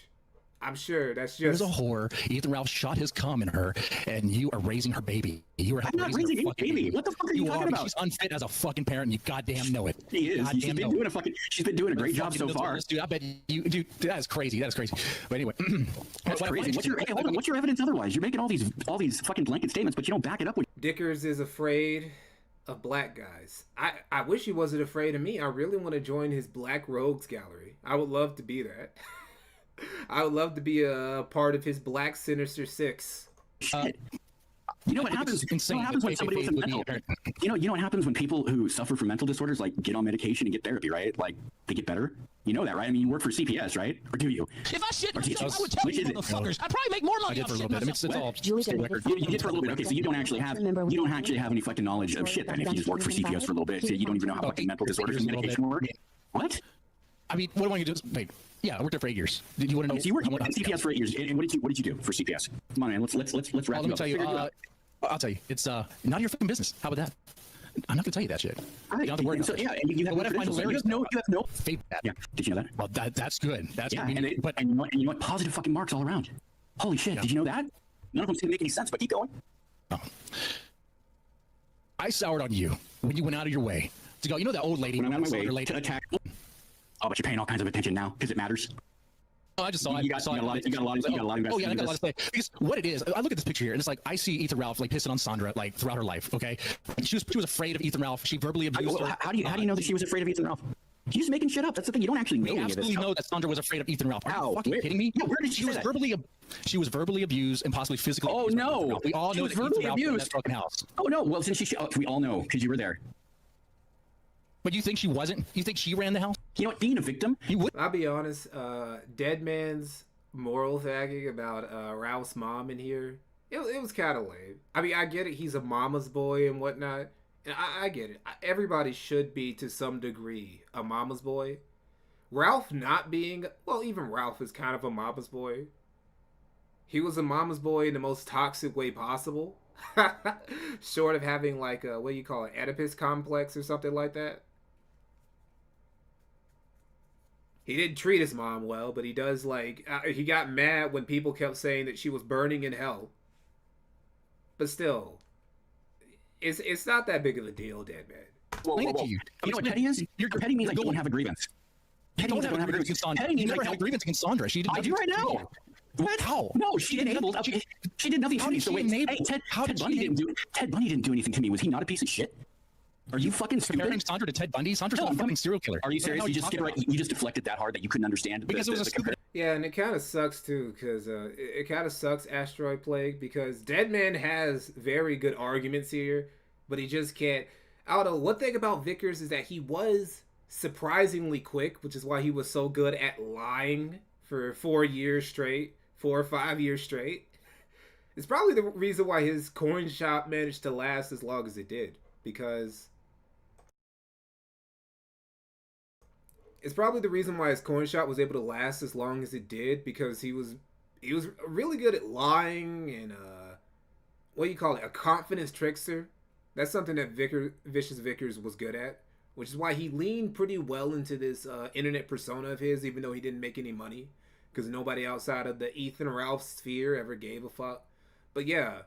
I'm sure that's just... There's a whore. Ethan Ralph shot his cum in her, and you are raising her baby. You are I'm not raising any baby. What the fuck are you talking about? She's unfit as a fucking parent, and you goddamn know it. She is. She's been doing a great job so far. Dude, I bet you... Dude, that is crazy. That is crazy. But anyway... That's crazy. What's your evidence otherwise? You're making all these fucking blanket statements, but you don't back it up with... Vickers is afraid of black guys. I wish he wasn't afraid of me. I really want to join his Black Rogues Gallery. I would love to be that. I would love to be a part of his Black Sinister Six. You know what happens? You know what happens when somebody with a mental... You know what happens when people who suffer from mental disorders like get on medication and get therapy, right? Like they get better. You know that, right? I mean, you work for CPS, right? Or do you? If I shit myself, I would tell you motherfuckers. I'd probably make more money off shit myself. You did for a little bit. Okay, so you don't actually have any fucking knowledge of shit then if you just work for CPS for a little bit. So you don't even know how fucking mental disorders and medication work. What? I mean, what do I want you to do? Wait, yeah, I worked there for 8 years. Did you want to know? So you worked at CPS for 8 years. And what did you do for CPS? Come on, man. Let's wrap it up. Tell you, I'll tell you. It's none of your fucking business. How about that? I'm not gonna tell you that shit. You don't have to worry about it. Yeah, you have no faith. Yeah, did you know that? Well, that's good. That's yeah, good. And you know what? Positive fucking marks all around. Holy shit! Yeah. Did you know that? None of them's gonna make any sense. But keep going. Oh. I soured on you when you went out of your way to go. You know that old lady. When I went out of my way to attack. Oh, but you're paying all kinds of attention now because it matters. Oh, I just saw it. You got a lot of investment. Oh yeah, I got a lot of play. Because what it is, I look at this picture here, and it's like I see Ethan Ralph like pissing on Sandra like throughout her life. Okay, she was afraid of Ethan Ralph. She verbally abused her. How do you know that she was afraid of Ethan Ralph? She's making shit up. That's the thing. You don't actually know. We absolutely know that Sandra was afraid of Ethan Ralph. Are you fucking kidding me? Yeah, where did she say that? She was verbally abused and possibly physically. Oh no! We all know that Ethan Ralph in that fucking house. Oh no! Well, since we all know because you were there. But you think she wasn't? You think she ran the house? You know what? Being a victim, you would. I'll be honest. Dead Man's moral thagging about Ralph's mom in here, it was kind of lame. I mean, I get it. He's a mama's boy and whatnot. And I get it. Everybody should be, to some degree, a mama's boy. Ralph not being... Well, even Ralph is kind of a mama's boy. He was a mama's boy in the most toxic way possible. Short of having, like, a, what do you call it, Oedipus complex or something like that. He didn't treat his mom well, but he does like he got mad when people kept saying that she was burning in hell. But still, it's not that big of a deal, dead man. Whoa. You know what petty is? Petty means I don't have a grievance. Petty means I don't have a grievance against Sandra. You never had a grievance against Sandra. She did. I do right now. What? How? No, she enabled. She did nothing to me. So wait, hey, Ted Bundy didn't do anything to me. Was he not a piece of shit? Are you fucking stupid? Comparing Sandra to Ted Bundy? Sandra's not a fucking serial killer. Are you serious? You just deflected that hard that you couldn't understand? Because it was a stupid. Yeah, and it kind of sucks too, because it kind of sucks, Asteroid Plague, because Deadman has very good arguments here, but he just can't. I don't know. One thing about Vickers is that he was surprisingly quick, which is why he was so good at lying for 4 years straight, 4 or 5 years straight. It's probably the reason why his coin shop managed to last as long as it did, because it's probably the reason why his coin shop was able to last as long as it did, because he was really good at lying and what do you call it, a confidence trickster. That's something that Vicious Vickers was good at, which is why he leaned pretty well into this internet persona of his, even though he didn't make any money, because nobody outside of the Ethan Ralph sphere ever gave a fuck. But yeah,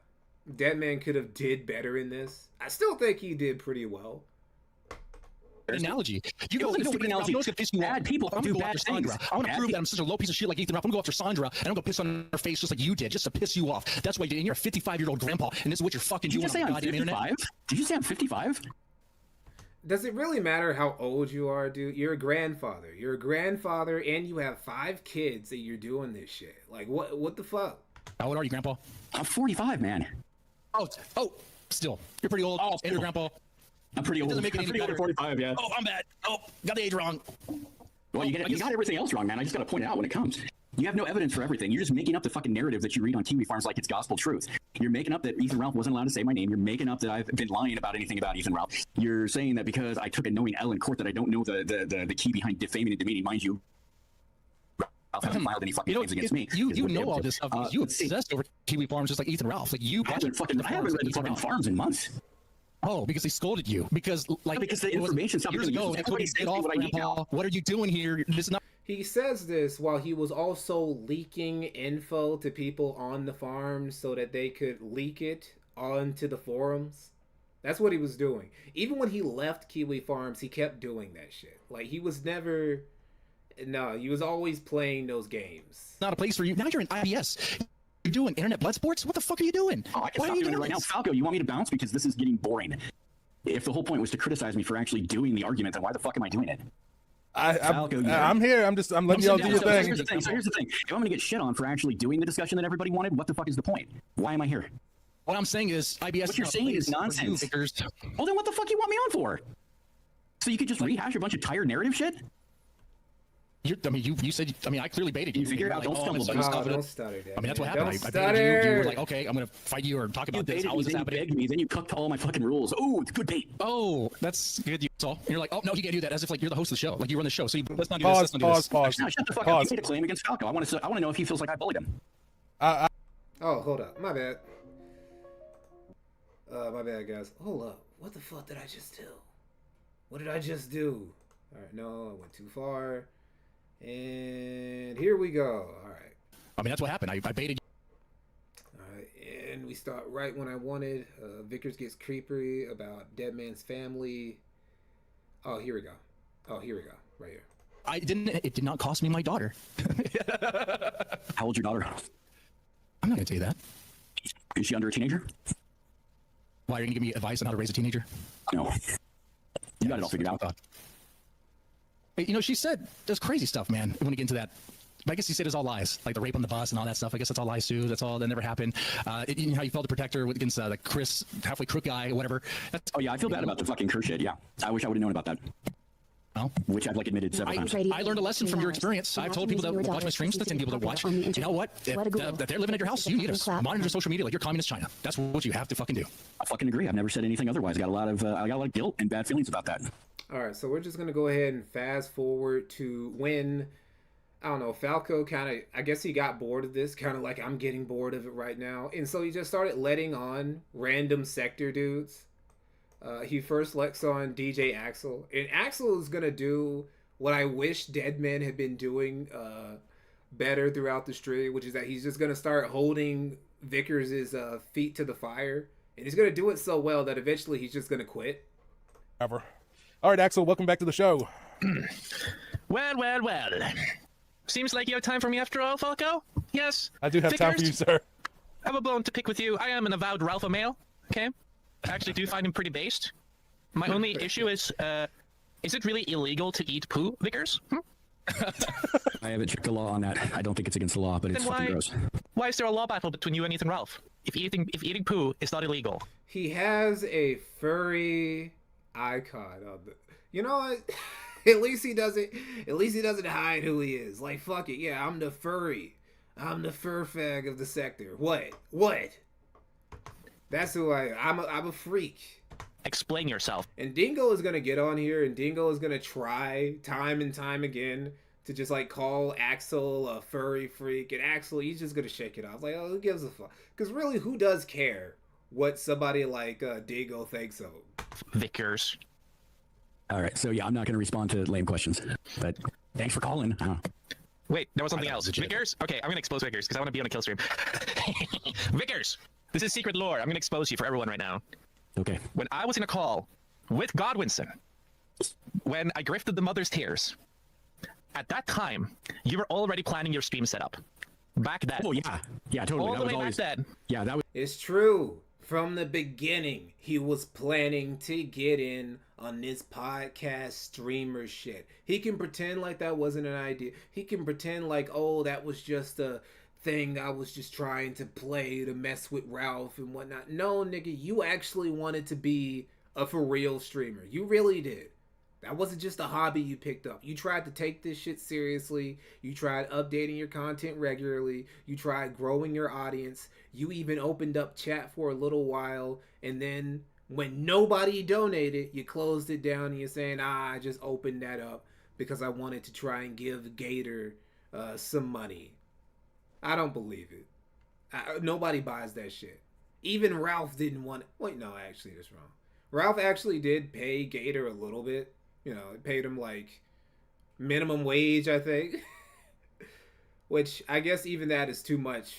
Deadman could have did better in this. I still think he did pretty well. Analogy. You know what's gonna piss me off? People I'm do gonna go bad after Sandra. things. I want to prove that I'm such a low piece of shit like Ethan Ralph. I'm gonna go after Sandra and I'm gonna piss on her face just like you did, just to piss you off. That's why you did. And you're a 55-year-old grandpa, and this is what you're fucking doing on the goddamn internet. Did you say I'm 55? Does it really matter how old you are, dude? You're a grandfather. You're a grandfather, and you have 5 kids that you're doing this shit. Like, what the fuck? How old are you, Grandpa? I'm 45, man. Oh, still. You're pretty old. Oh, and your Grandpa. I'm pretty old. Doesn't make it any better. 45, yeah. Oh, I'm bad. Oh, got the age wrong. Well, you got everything else wrong, man. I just got to point it out when it comes. You have no evidence for everything. You're just making up the fucking narrative that you read on Kiwi Farms like it's gospel truth. You're making up that Ethan Ralph wasn't allowed to say my name. You're making up that I've been lying about anything about Ethan Ralph. You're saying that because I took a knowing L in court that I don't know the key behind defaming and demeaning. Mind you, Ralph hasn't filed any fucking claims against me. You know all this stuff because you obsessed over Kiwi Farms just like Ethan Ralph. Like you. I haven't read the fucking Farms in months. Oh, because they scolded you. Because the information years ago, they told you to get off, Grandpa. What are you doing here? This is not. He says this while he was also leaking info to people on the farm so that they could leak it onto the forums. That's what he was doing. Even when he left Kiwi Farms, he kept doing that shit. Like, he was never... No, he was always playing those games. Not a place for you. Now you're in IBS. You're doing internet blood sports? What the fuck are you doing? Oh, I can stop doing it right now. Falco, you want me to bounce? Because this is getting boring. If the whole point was to criticize me for actually doing the argument, then why the fuck am I doing it? I'm here. I'm letting y'all do your thing. Here's the thing. If I'm going to get shit on for actually doing the discussion that everybody wanted, what the fuck is the point? Why am I here? What I'm saying is IBS. What you're saying is nonsense. Well, then what the fuck you want me on for? So you could just rehash a bunch of tired narrative shit? You said. I clearly baited you. You figured out. Don't stumble. Don't stutter, Dad. That's what happened. I baited you. You were like, okay, I'm gonna fight you or talk about this. How is this happening? You begged me, then you cooked all my fucking rules. Oh, it's good bait. Oh, that's good. And you're like, oh no, you can't do that. As if like you're the host of the show, like you run the show. So let's not do this. Pause. No, shut the fuck up. You made a claim against Falco. I want to know if he feels like I bullied him. Oh, hold up. My bad. My bad, guys. Hold up. What the fuck did I just do? What did I just do? All right, no, I went too far. And here we go. All right. That's what happened. I baited you. All right, and we start right when I wanted. Vickers gets creepy about Deadman's family. Oh, here we go. Right here. It did not cost me my daughter. How old's your daughter? I'm not gonna tell you that. Is she under a teenager? Why are you gonna give me advice on how to raise a teenager? No. You got it all figured out. She said there's crazy stuff, man. When we get into that, I guess you said it's all lies, like the rape on the bus and all that stuff. I guess that's all lies too. That's all that never happened. How you felt to protect her against the Chris halfway crook guy or whatever. Oh yeah, I feel bad about the fucking Kerr shit. Yeah, I wish I would have known about that. Oh. Which I've admitted several times. I learned a lesson from your experience. I've told people that watch my streams and people that watch. You know what? If they're living at your house, you need us. Monitor social media like you're communist China. That's what you have to fucking do. I fucking agree. I've never said anything otherwise. I got a lot of guilt and bad feelings about that. All right, so we're just going to go ahead and fast forward to when, I don't know, Falco I guess he got bored of this, kind of like I'm getting bored of it right now. And so he just started letting on random sector dudes. He first lets on DJ Axel. And Axel is going to do what I wish Deadman had been doing better throughout the stream, which is that he's just gonna start holding Vickers' feet to the fire, and he's gonna do it so well that eventually he's just gonna quit. Ever. All right, Axel, welcome back to the show. Well. Seems like you have time for me after all, Falco? Yes? I do have time for you, sir. I have a bone to pick with you. I am an avowed Ralph male, okay? I actually do find him pretty based. My only issue is it really illegal to eat poo, Vickers? I haven't checked the law on that. I don't think it's against the law, but it's fucking gross. Why is there a law battle between you and Ethan Ralph? If eating poo is not illegal. He has a furry icon on the. You know what? At least he doesn't hide who he is. Like, fuck it, yeah, I'm the furry. I'm the fur fag of the sector. What? That's who I'm a freak. Explain yourself. And Dingo is gonna get on here, and Dingo is gonna try time and time again to just like call Axel a furry freak, and Axel, he's just gonna shake it off. Like, oh, who gives a fuck? Because really, who does care what somebody like Dingo thinks of him? Vickers. All right, so yeah, I'm not going to respond to lame questions, but thanks for calling. Wait, there was something else. Vickers? Okay, I'm going to expose Vickers because I want to be on a kill stream. Vickers! This is secret lore. I'm going to expose you for everyone right now. Okay. When I was in a call with Godwinson, when I grifted the mother's tears, at that time, you were already planning your stream setup. Back then. Oh, yeah. Yeah, totally. All the way back then. Yeah, that was... It's true. From the beginning, he was planning to get in on this podcast streamer shit. He can pretend like that wasn't an idea. He can pretend like, oh, that was just a thing I was just trying to play to mess with Ralph and whatnot. No, nigga, you actually wanted to be a for real streamer. You really did. That wasn't just a hobby you picked up. You tried to take this shit seriously. You tried updating your content regularly. You tried growing your audience. You even opened up chat for a little while. And then when nobody donated, you closed it down and you're saying, I just opened that up because I wanted to try and give Gator some money. I don't believe it. Nobody buys that shit. Even Ralph didn't want it. Wait, no, actually, that's wrong. Ralph actually did pay Gator a little bit. You know, it paid him like minimum wage, I think. Which I guess even that is too much.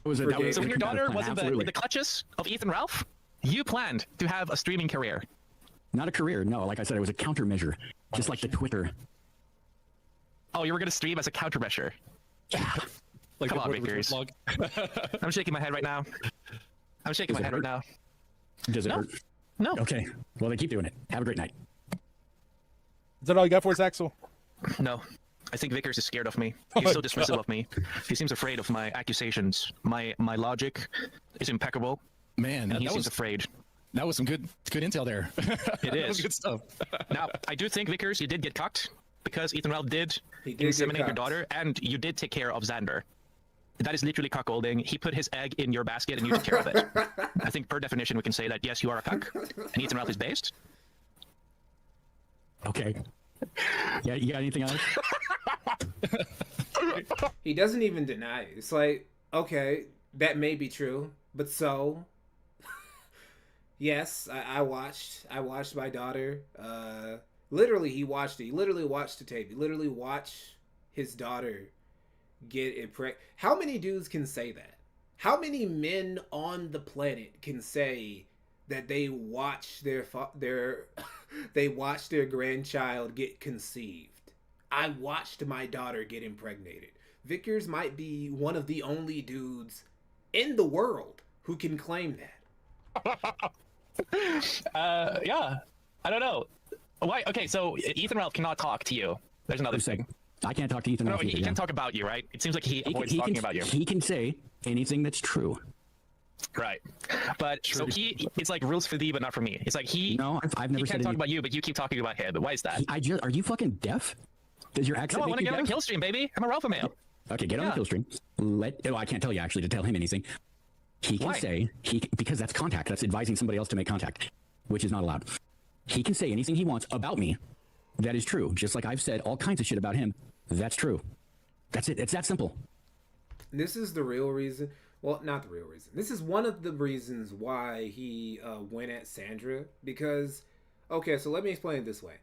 So when your daughter was in the clutches of Ethan Ralph, you planned to have a streaming career. Not a career, no. Like I said, it was a countermeasure. Just like the Twitter. Oh, you were going to stream as a countermeasure. Like come on, Vickers. I'm shaking my head right now. Does it hurt? No. Okay. Well, then keep doing it. Have a great night. Is that all you got for us, Axel? No. I think Vickers is scared of me. He's so dismissive of me. He seems afraid of my accusations. My logic is impeccable. Man, and he seems afraid. That was some good intel there. It is. That was good stuff. Now, I do think, Vickers, you did get cucked because Ethan Ralph did inseminate your daughter, and you did take care of Xander. That is literally cuckolding. He put his egg in your basket and you took care of it. I think per definition we can say that, yes, you are a cuck, and Ethan Ralph is based. Okay. Yeah, you got anything else? He doesn't even deny it. It's like, okay, that may be true, but so... Yes, I watched my daughter. Literally, he watched it. He literally watched the tape. He literally watched his daughter get impregnated. How many dudes can say that? How many men on the planet can say that they watch they watched their grandchild get conceived? I watched my daughter get impregnated. Vickers might be one of the only dudes in the world who can claim that. Yeah. I don't know. Why? Okay, so Ethan Ralph cannot talk to you. There's another thing. I can't talk to Ethan Ralph. No, he can't talk about you, right? It seems like he avoids talking about you. He can say anything that's true. Right. But true. So it's like rules for thee, but not for me. It's like No, I've never he can't talk about you, but you keep talking about him. Why is that? Are you fucking deaf? Does your accent No, I want to make you get on deaf? a kill stream, baby. I'm a Ralph male. Okay, get on the kill stream. I can't tell you actually to tell him anything. He can say because that's contact. That's advising somebody else to make contact, which is not allowed. He can say anything he wants about me. That is true. Just like I've said all kinds of shit about him. That's true. That's it. It's that simple. This is the real reason. Well, not the real reason. This is one of the reasons why he went at Sandra. Because, okay, so let me explain it this way.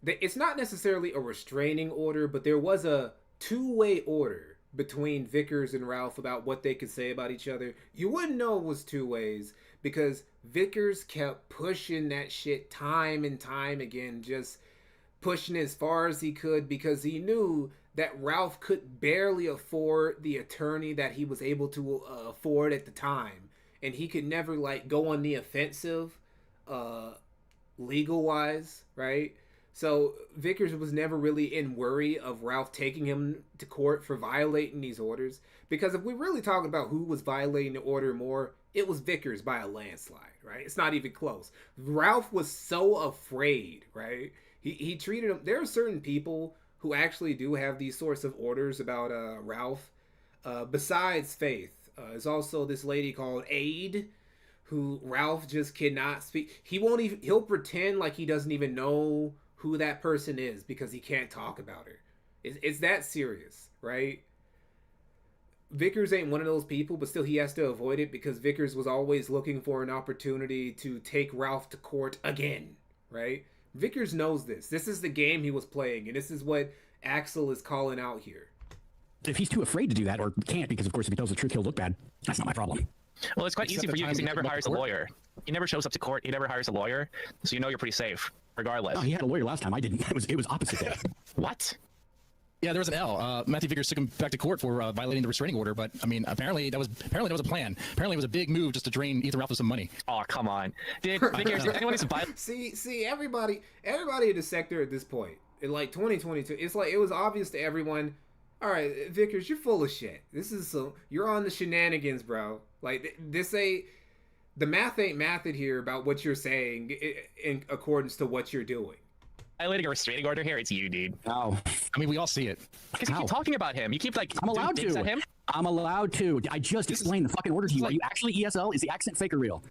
it's not necessarily a restraining order, but there was a two-way order between Vickers and Ralph about what they could say about each other. You wouldn't know it was two ways because Vickers kept pushing that shit time and time again, just pushing as far as he could because he knew that Ralph could barely afford the attorney that he was able to afford at the time, and he could never like go on the offensive legal wise, right? So Vickers was never really in worry of Ralph taking him to court for violating these orders, because if we're really talking about who was violating the order more, it was Vickers by a landslide, right? It's not even close. Ralph was so afraid, right? He treated him. There are certain people who actually do have these sorts of orders about Ralph. Besides Faith, there's also this lady called Aid, who Ralph just cannot speak. He'll pretend like he doesn't even know who that person is because he can't talk about her. It's that serious, right? Vickers ain't one of those people, but still he has to avoid it because Vickers was always looking for an opportunity to take Ralph to court again, right? Vickers knows this. This is the game he was playing, and this is what Axel is calling out here. If he's too afraid to do that, or can't, because of course if he tells the truth he'll look bad, that's not my problem. Well, it's quite easy for you because he never hires a lawyer. He never shows up to court. He never hires a lawyer, so you know you're pretty safe, regardless. No, he had a lawyer last time. I didn't. It was opposite day. What? Yeah, there was an L. Matthew Vickers took him back to court for violating the restraining order, but I mean, apparently that was a plan. Apparently it was a big move just to drain Ethan Ralph of some money. Oh, come on. Did Vickers, anyone needs to violate? See, everybody in the sector at this point, in like 2022, it's like it was obvious to everyone. All right, Vickers, you're full of shit. You're on the shenanigans, bro. Like this ain't the math ain't mathed here about what you're saying in accordance to what you're doing. Violating a restraining order here, it's you, dude. Oh, I mean, we all see it. Because you keep talking about him. You keep like I'm allowed to. At him. I'm allowed to. I just explained the fucking order to you. Are you actually ESL? Is the accent fake or real?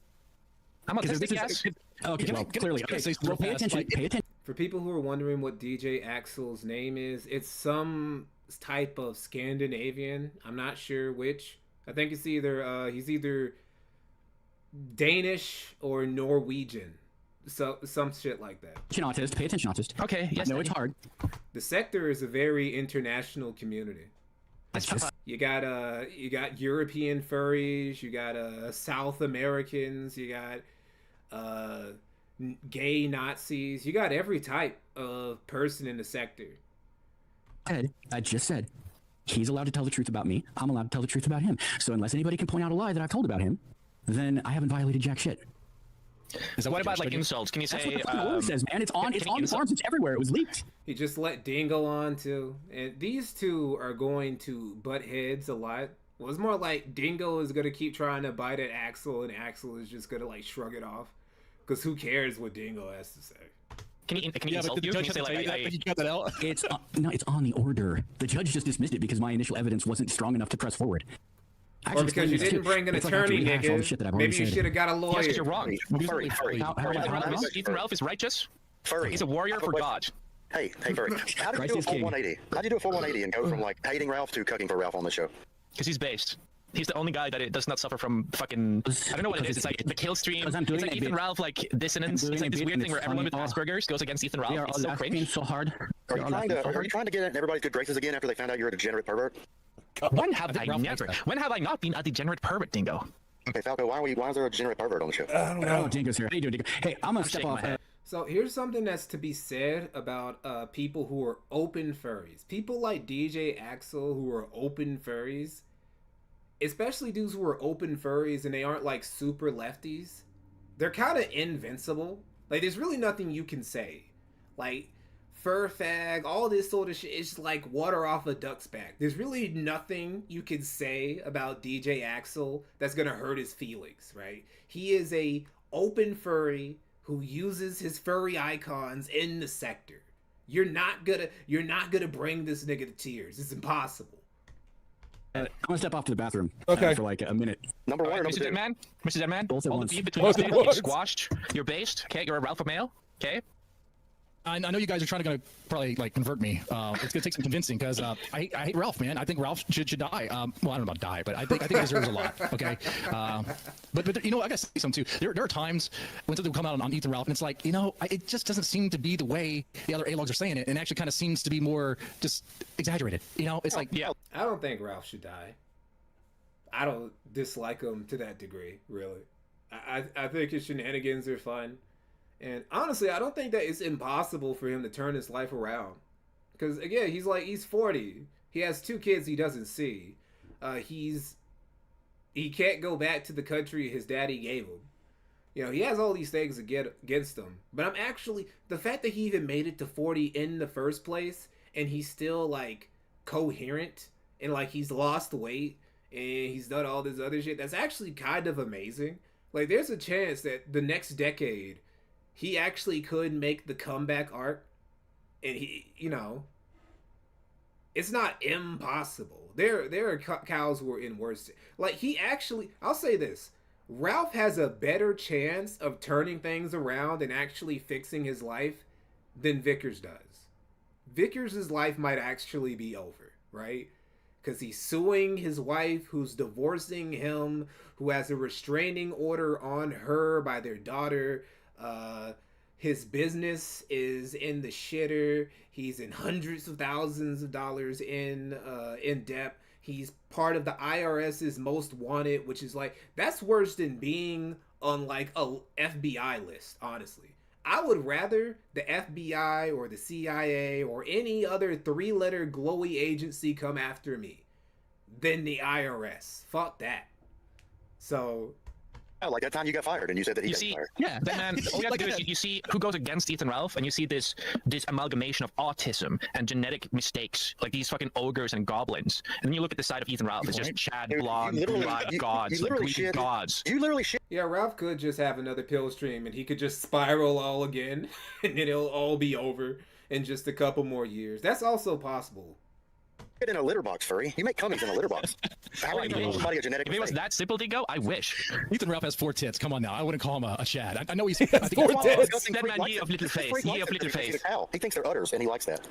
I'm autistic, yes. Okay, well, clearly. Okay, well, pay attention. Pay attention. For people who are wondering what DJ Axel's name is, it's some type of Scandinavian. I'm not sure which. I think it's he's either Danish or Norwegian. So some shit like that. Autist, pay attention, autist. Okay, yes. No, it's hard. The sector is a very international community. You got European furries, you got South Americans, you got gay Nazis, you got every type of person in the sector. I just said he's allowed to tell the truth about me. I'm allowed to tell the truth about him. So unless anybody can point out a lie that I've told about him, then I haven't violated jack shit. What about like insults? Can you say? That's what the fucking order says, man. It's on the forums. It's everywhere. It was leaked. He just let Dingo on too, and these two are going to butt heads a lot. Well, it's more like Dingo is gonna keep trying to bite at Axel, and Axel is just gonna like shrug it off, because who cares what Dingo has to say? Can you insult you? Can you say like you got that L? It's on the order. The judge just dismissed it because my initial evidence wasn't strong enough to press forward. Or because you didn't bring an attorney, nigga. Maybe you should have got a lawyer. Yes, you're wrong. Ethan Ralph is righteous. Furry. He's a warrior for God. Hey, Furry. How did you do a full 180? How did you do a full 180 and go from like hating Ralph to cooking for Ralph on the show? Because he's based. He's the only guy that it does not suffer from fucking. I don't know what it is. It's like the kill stream. It's like Ethan Ralph, like dissonance. It's like this weird thing where everyone with Asperger's goes against Ethan Ralph. It's so cringe. So hard. Are you trying to get in everybody's good graces again after they found out you're a degenerate pervert? When have I not been a degenerate pervert, Dingo? Okay, Falco, why is there a degenerate pervert on the show? I don't know. Dingo's here. How you doing, Dingo? Hey, I'm gonna step off. So here's something that's to be said about people who are open furries. People like DJ Axel who are open furries, especially dudes who are open furries and they aren't like super lefties. They're kind of invincible. Like there's really nothing you can say. Like fur fag, all this sort of shit. It's just like water off a duck's back. There's really nothing you can say about DJ Axel that's gonna hurt his feelings, right? He is a open furry who uses his furry icons in the sector. You're not gonna bring this nigga to tears. It's impossible. I'm gonna step off to the bathroom. Okay. For like a minute. Number one, Mr. Deadman, Mr. Deadman, Both at all once. the beef between us, you're squashed. You're based. Okay, you're a Ralpha male. Okay. I know you guys are trying to probably like convert me. It's gonna take some convincing because I hate Ralph, man. I think Ralph should die. Well, I don't know about die, but I think he deserves a lot. Okay, but you know, I gotta say something too. There are times when something will come out on Ethan Ralph, and it's like, you know, it just doesn't seem to be the way the other A-logs are saying it, and actually kind of seems to be more just exaggerated. You know, it's like, yeah, I don't think Ralph should die. I don't dislike him to that degree, really. I think his shenanigans are fun. And honestly, I don't think that it's impossible for him to turn his life around. Because, again, he's 40. He has 2 kids he doesn't see. He can't go back to the country his daddy gave him. You know, he has all these things against him. But the fact that he even made it to 40 in the first place, and he's still, like, coherent, and, like, he's lost weight, and he's done all this other shit, that's actually kind of amazing. Like, there's a chance that the next decade, he actually could make the comeback arc, and he, you know, it's not impossible. There are cows who are in worse. Like, I'll say this, Ralph has a better chance of turning things around and actually fixing his life than Vickers does. Vickers' life might actually be over, right? Because he's suing his wife, who's divorcing him, who has a restraining order on her by their daughter. His business is in the shitter. He's in hundreds of thousands of dollars in debt. He's part of the IRS's most wanted, which is like, that's worse than being on like a FBI list, honestly. I would rather the FBI or the CIA or any other 3-letter glowy agency come after me than the IRS. Fuck that. So, like that time you got fired and you said that he got fired. Yeah, then man, all you have to do is you see who goes against Ethan Ralph, and you see this amalgamation of autism and genetic mistakes, like these fucking ogres and goblins. And then you look at the side of Ethan Ralph, it's just Chad, blonde, blue-eyed gods, like Greek gods. You literally shit. Yeah, Ralph could just have another pill stream and he could just spiral all again and then it'll all be over in just a couple more years. That's also possible. In a litter box, furry. You make cummies in a litter box. How are you somebody a genetic If it was that simple, Dingo, I wish. Ethan Ralph has 4 tits. Come on now. I wouldn't call him a Chad. I know he's 4 tits. That man, ye of little face. Ye of little face. He thinks they're udders, and he likes that.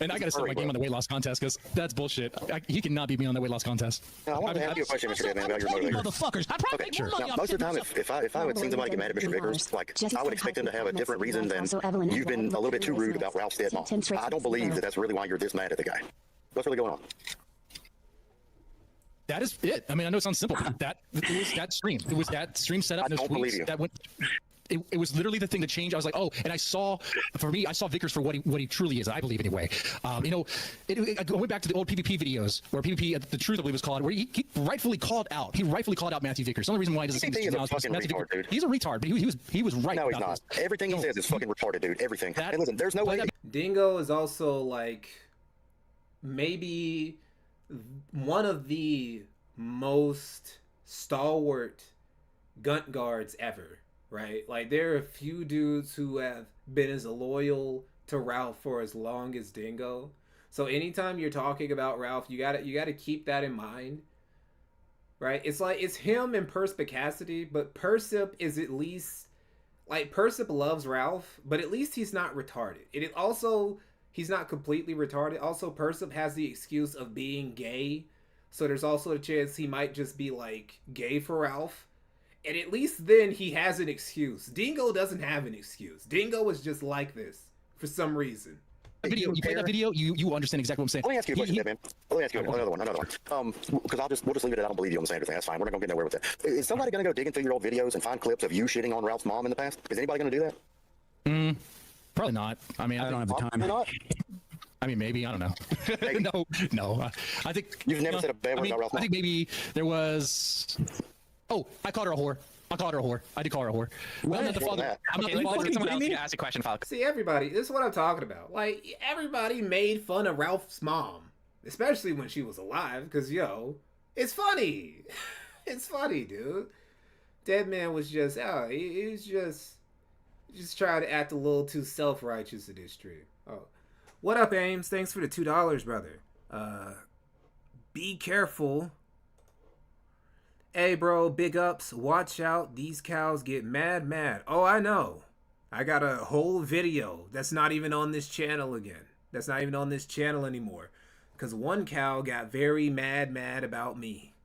And I gotta start my game on the weight loss contest because that's bullshit. He cannot beat me on the weight loss contest. Now, I want to ask you a question, Mr. Deadman, about your motivators. Motherfuckers. I probably Okay, now, most of the time, if I would seen somebody get mad at Mr. Vickers, like, I would expect him to have a different reason than you've been a little bit too rude about Ralph's stepmom. I don't believe that that's really why you're this mad at the guy. What's really going on? That is it. I mean, I know it sounds simple. It was that stream. It was that stream setup. I don't believe you. That went. It was literally the thing that changed. I was like, oh, and I saw Vickers for what he truly is. I believe anyway. You know, I went back to the old PvP videos where PvP, the truth I believe was called, where he rightfully called out. He rightfully called out Matthew Vickers. The only reason why he doesn't say this now is retard, dude. He's a retard, but he was right. No, he's not. Everything he says is fucking retarded, dude. Everything. And listen, there's no way. Dingo is also like maybe one of the most stalwart gunt guards ever. Right? Like, there are a few dudes who have been as loyal to Ralph for as long as Dingo. So anytime you're talking about Ralph, you gotta keep that in mind. Right? It's like, it's him and Perspicacity, but Persip is at least, like, Persip loves Ralph, but at least he's not retarded. He's not completely retarded. Also, Persip has the excuse of being gay. So there's also a chance he might just be, like, gay for Ralph. And at least then he has an excuse. Dingo doesn't have an excuse. Dingo is just like this for some reason. You play that video, you understand exactly what I'm saying. Let me ask you a question, man. Let me ask you another one. Because we'll just leave it at I don't believe you on the same thing. That's fine. We're not going to get nowhere with that. Is somebody going to go digging through your old videos and find clips of you shitting on Ralph's mom in the past? Is anybody going to do that? Probably not. I mean, I don't have the time. Probably not. I mean, maybe. I don't know. No. I think you've never said a bad word about Ralph's mom. I think maybe there was. Oh, I called her a whore. I called her a whore. I did call her a whore. Well, I'm not the father. I'm not the father. Someone else can ask a question, Falcon. See, everybody, this is what I'm talking about. Like, everybody made fun of Ralph's mom, especially when she was alive, because, it's funny. It's funny, dude. Deadman was just, he was just trying to act a little too self-righteous in this stream. Oh, what up, Ames? Thanks for the $2, brother. Be careful. Hey, bro, big ups. Watch out. These cows get mad. Oh, I know. I got a whole video that's not even on this channel again. That's not even on this channel anymore. Because one cow got very mad about me.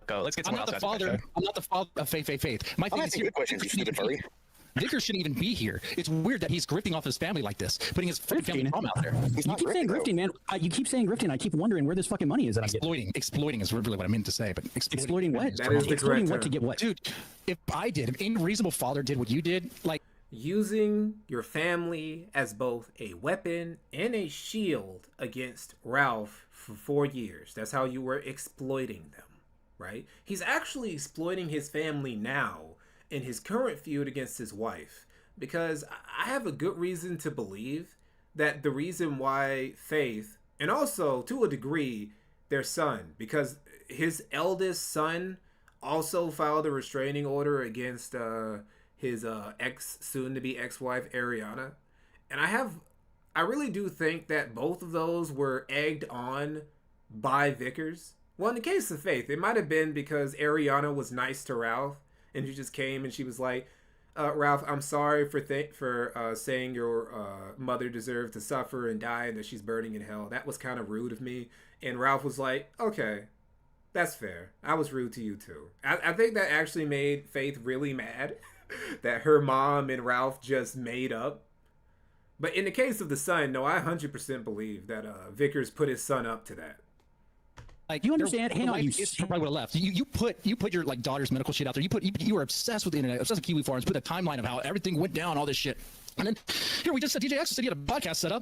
Go. Let's get I'm someone not else. the father. I'm not the father of Faith. My I'm thing is asking here. good questions, you stupid furry. Vickers shouldn't even be here. It's weird that he's grifting off his family like this, putting his fucking family trauma out there. You keep saying grifting, man. You keep saying grifting. I keep wondering where this fucking money is that I'm getting. Exploiting is really what I meant to say, but Exploiting what? That is the Exploiting correct what to term. get what? dude, if any reasonable father did what you did, like Using your family as both a weapon and a shield against Ralph for 4 years. That's how you were exploiting them, right? He's actually exploiting his family now in his current feud against his wife, because I have a good reason to believe that the reason why Faith, and also to a degree their son, because his eldest son also filed a restraining order against his soon-to-be ex-wife Ariana, and I really do think that both of those were egged on by Vickers. Well, in the case of Faith, it might have been because Ariana was nice to Ralph, and she just came and she was like, Ralph, I'm sorry for saying your mother deserved to suffer and die and that she's burning in hell. That was kind of rude of me. And Ralph was like, okay, that's fair. I was rude to you too. I think that actually made Faith really mad that her mom and Ralph just made up. But in the case of the son, no, I 100% believe that Vickers put his son up to that. Like you understand? Hang on, you probably would have left. You put your like daughter's medical shit out there. You were obsessed with the internet, obsessed with Kiwi Farms. Put a timeline of how everything went down, all this shit. And then here we just said DJ X said he had a podcast set up.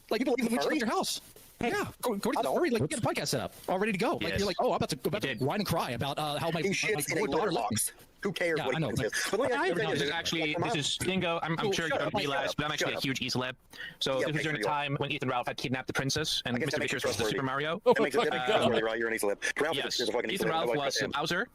Like people at your house. Yeah, go to the story. Like, get a podcast set up, all ready to go. Like you're like, oh, I'm about to whine and cry about how my poor daughter left me. Who cares Yeah, what I know. he says? But let me ask you This is this. actually, this is Dingo. I'm sure you don't realize, but I'm actually a huge E-celeb. So this was during the time when Ethan Ralph had kidnapped the princess, and Mr. Vickers was the Super Mario. That makes it trustworthy, right? You're an E-celeb. Ralph Yes, is a fucking Ethan E-celeb. Ralph Nobody was fucks him. Bowser,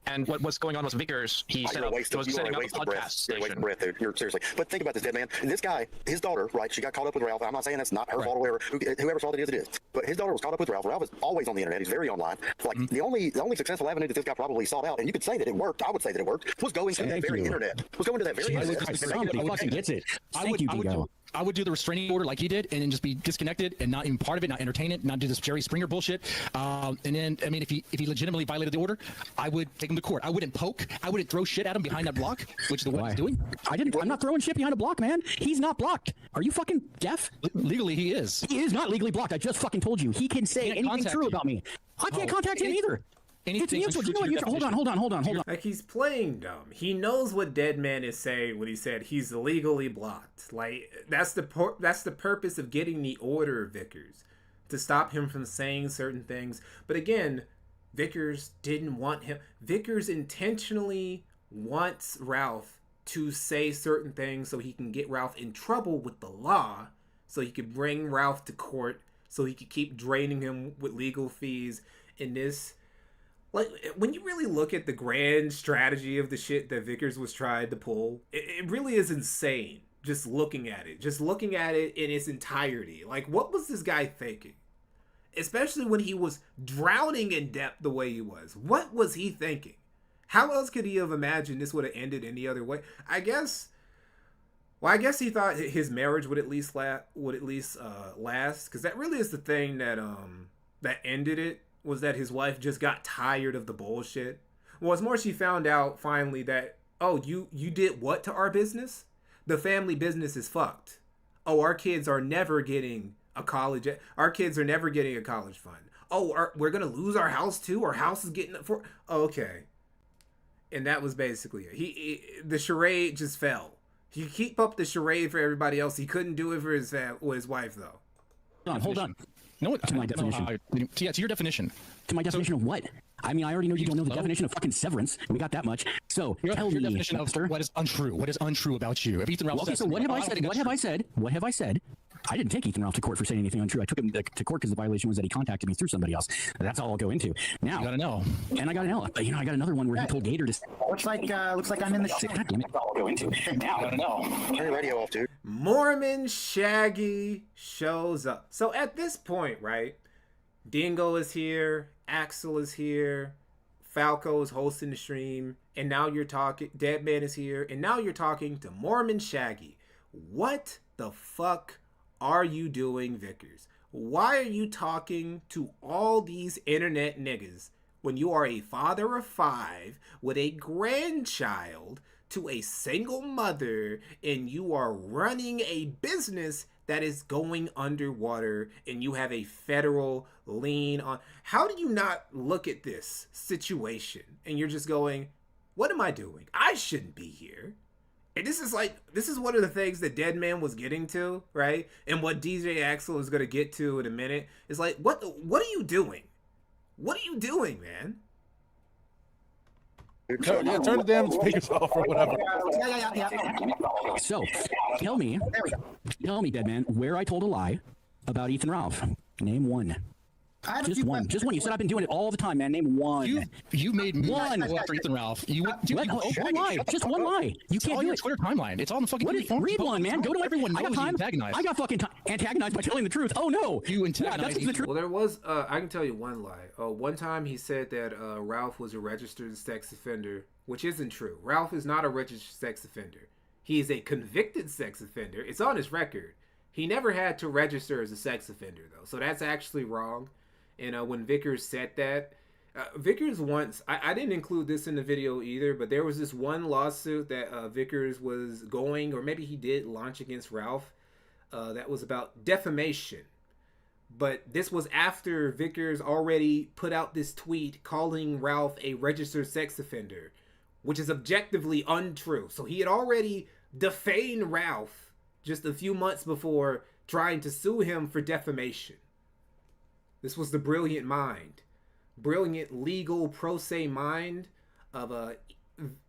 and what was going on was Vickers. He set You're a up, waste of setting up a breath. podcast You're a waste station. of breath, dude. You're seriously. But think about this, dead man. This guy, his daughter, right? She got caught up with Ralph. I'm not saying that's not her fault or whatever. Whoever's fault it is, it is. But his daughter was caught up with Ralph. Ralph is always on the internet. He's very online. Like the only successful avenue that this guy probably sought out, and you could say that it worked. I would say that it worked. Was going to that very internet. Was going to that very internet. Somebody fucking gets it. Thank you, Dingo. I would do the restraining order like he did, and then just be disconnected and not even part of it, not entertain it, not do this Jerry Springer bullshit. And then, I mean, if he legitimately violated the order, I would take him to court. I wouldn't poke. I wouldn't throw shit at him behind that block, which is what he's doing. I'm not throwing shit behind a block, man. He's not blocked. Are you fucking deaf? Legally, he is. He is not legally blocked. I just fucking told you. He can say anything true about me. I can't contact him either. It's mutual. You know what? Mutual. Hold on. Like, he's playing dumb. He knows what Dead Man is saying when he said he's legally blocked. Like, that's the purpose of getting the order, Vickers, to stop him from saying certain things. But again, Vickers didn't want him. Vickers intentionally wants Ralph to say certain things so he can get Ralph in trouble with the law, so he could bring Ralph to court, so he could keep draining him with legal fees. In this, like, when you really look at the grand strategy of the shit that Vickers was trying to pull, it really is insane. Just looking at it in its entirety. Like, what was this guy thinking? Especially when he was drowning in debt the way he was. What was he thinking? How else could he have imagined this would have ended any other way? I guess he thought his marriage would at least last, because that really is the thing that ended it. Was that his wife just got tired of the bullshit. Well, it's more she found out finally that, oh, you did what to our business? The family business is fucked. Oh, our kids are never getting a college fund. Oh, we're going to lose our house too? Our house is getting for... Okay. And that was basically it. The charade just fell. He keep up the charade for everybody else. He couldn't do it for his wife, though. Hold on. No, to my definition. Yeah, to your definition. To my definition of what? I mean, I already know you don't know the definition of fucking severance. We got that much. So tell me, definition of what is untrue. What is untrue about you? If Ethan Ralph okay, so what have I said? What have I said? I didn't take Ethan Ralph to court for saying anything untrue. I took him to court because the violation was that he contacted me through somebody else. That's all I'll go into. Now, you gotta know. And I got an L. I got another one where he told Gator to. Looks like I'm in the shit. God damn it! I'll go into. Now, I gotta know. Turn your radio off, dude. Mormon Shaggy shows up. So at this point, right? Dingo is here. Axel is here. Falco is hosting the stream, and now you're talking, Deadman is here, and now you're talking to Mormon Shaggy. What the fuck are you doing, Vickers? Why are you talking to all these internet niggas when you are a father of 5 with a grandchild to a single mother, and you are running a business that is going underwater, and you have a federal lien on? How do you not look at this situation and you're just going, what am I doing? I shouldn't be here. And this is one of the things that Deadman was getting to, right? And what DJ Axel is going to get to in a minute is like, what are you doing? What are you doing, man? Turn the damn speakers off or whatever. Yeah. So, tell me, Deadman, where I told a lie about Ethan Ralph. Name one. Just one. You said I've been doing it all the time, man. Name one. You made one for Ethan Ralph. One lie. Just one lie. You can't do your it. Twitter timeline. It's all in the fucking Read one, man. Go to everyone. I got time. I got fucking time. Antagonized by telling the truth. Oh no. You antagonized. The truth. Well, there was. I can tell you one lie. One time he said that Ralph was a registered sex offender, which isn't true. Ralph is not a registered sex offender. He is a convicted sex offender. It's on his record. He never had to register as a sex offender, though, so that's actually wrong. And when Vickers said that, Vickers once, I didn't include this in the video either, but there was this one lawsuit that Vickers was going, or maybe he did launch against Ralph, that was about defamation. But this was after Vickers already put out this tweet calling Ralph a registered sex offender, which is objectively untrue. So he had already defamed Ralph just a few months before trying to sue him for defamation. This was the brilliant legal pro se mind of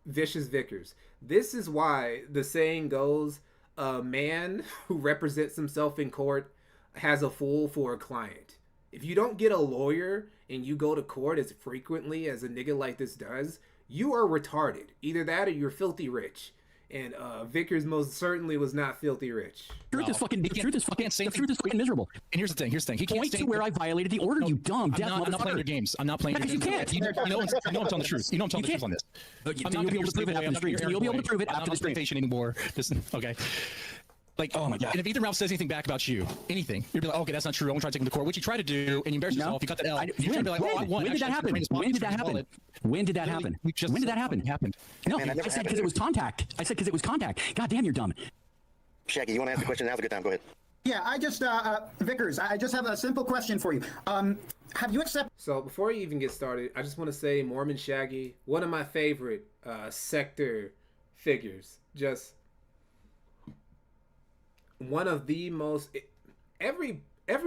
Vicious Vickers. This is why the saying goes, a man who represents himself in court has a fool for a client. If you don't get a lawyer and you go to court as frequently as a nigga like this does, you are retarded. Either that or you're filthy rich. And Vickers most certainly was not filthy rich. The truth is fucking miserable. And here's the thing. He can't point to where I violated the order. You dumb. I'm not playing your games. I'm not playing your games. You can't. You know I'm telling the truth. You know I'm telling the truth on this. You'll be able to prove it after the stream. You'll be able to prove it after the stream anymore. Okay. Like, oh my God. And if Ethan Ralph says anything back about you, anything, you'd be like, okay, that's not true. I won't try to take him to court, which you try to do, and you embarrass yourself. You got that L. You're going to be like, oh, I won. When did that happen? When did that happen? When did that happen? No, I said because it was contact. God damn, you're dumb. Shaggy, you want to ask the question? Now's a good time. Go ahead. Yeah, Vickers, I just have a simple question for you. Have you accepted... So before you even get started, I just want to say Mormon Shaggy, one of my favorite sector figures. Just one of the most... Every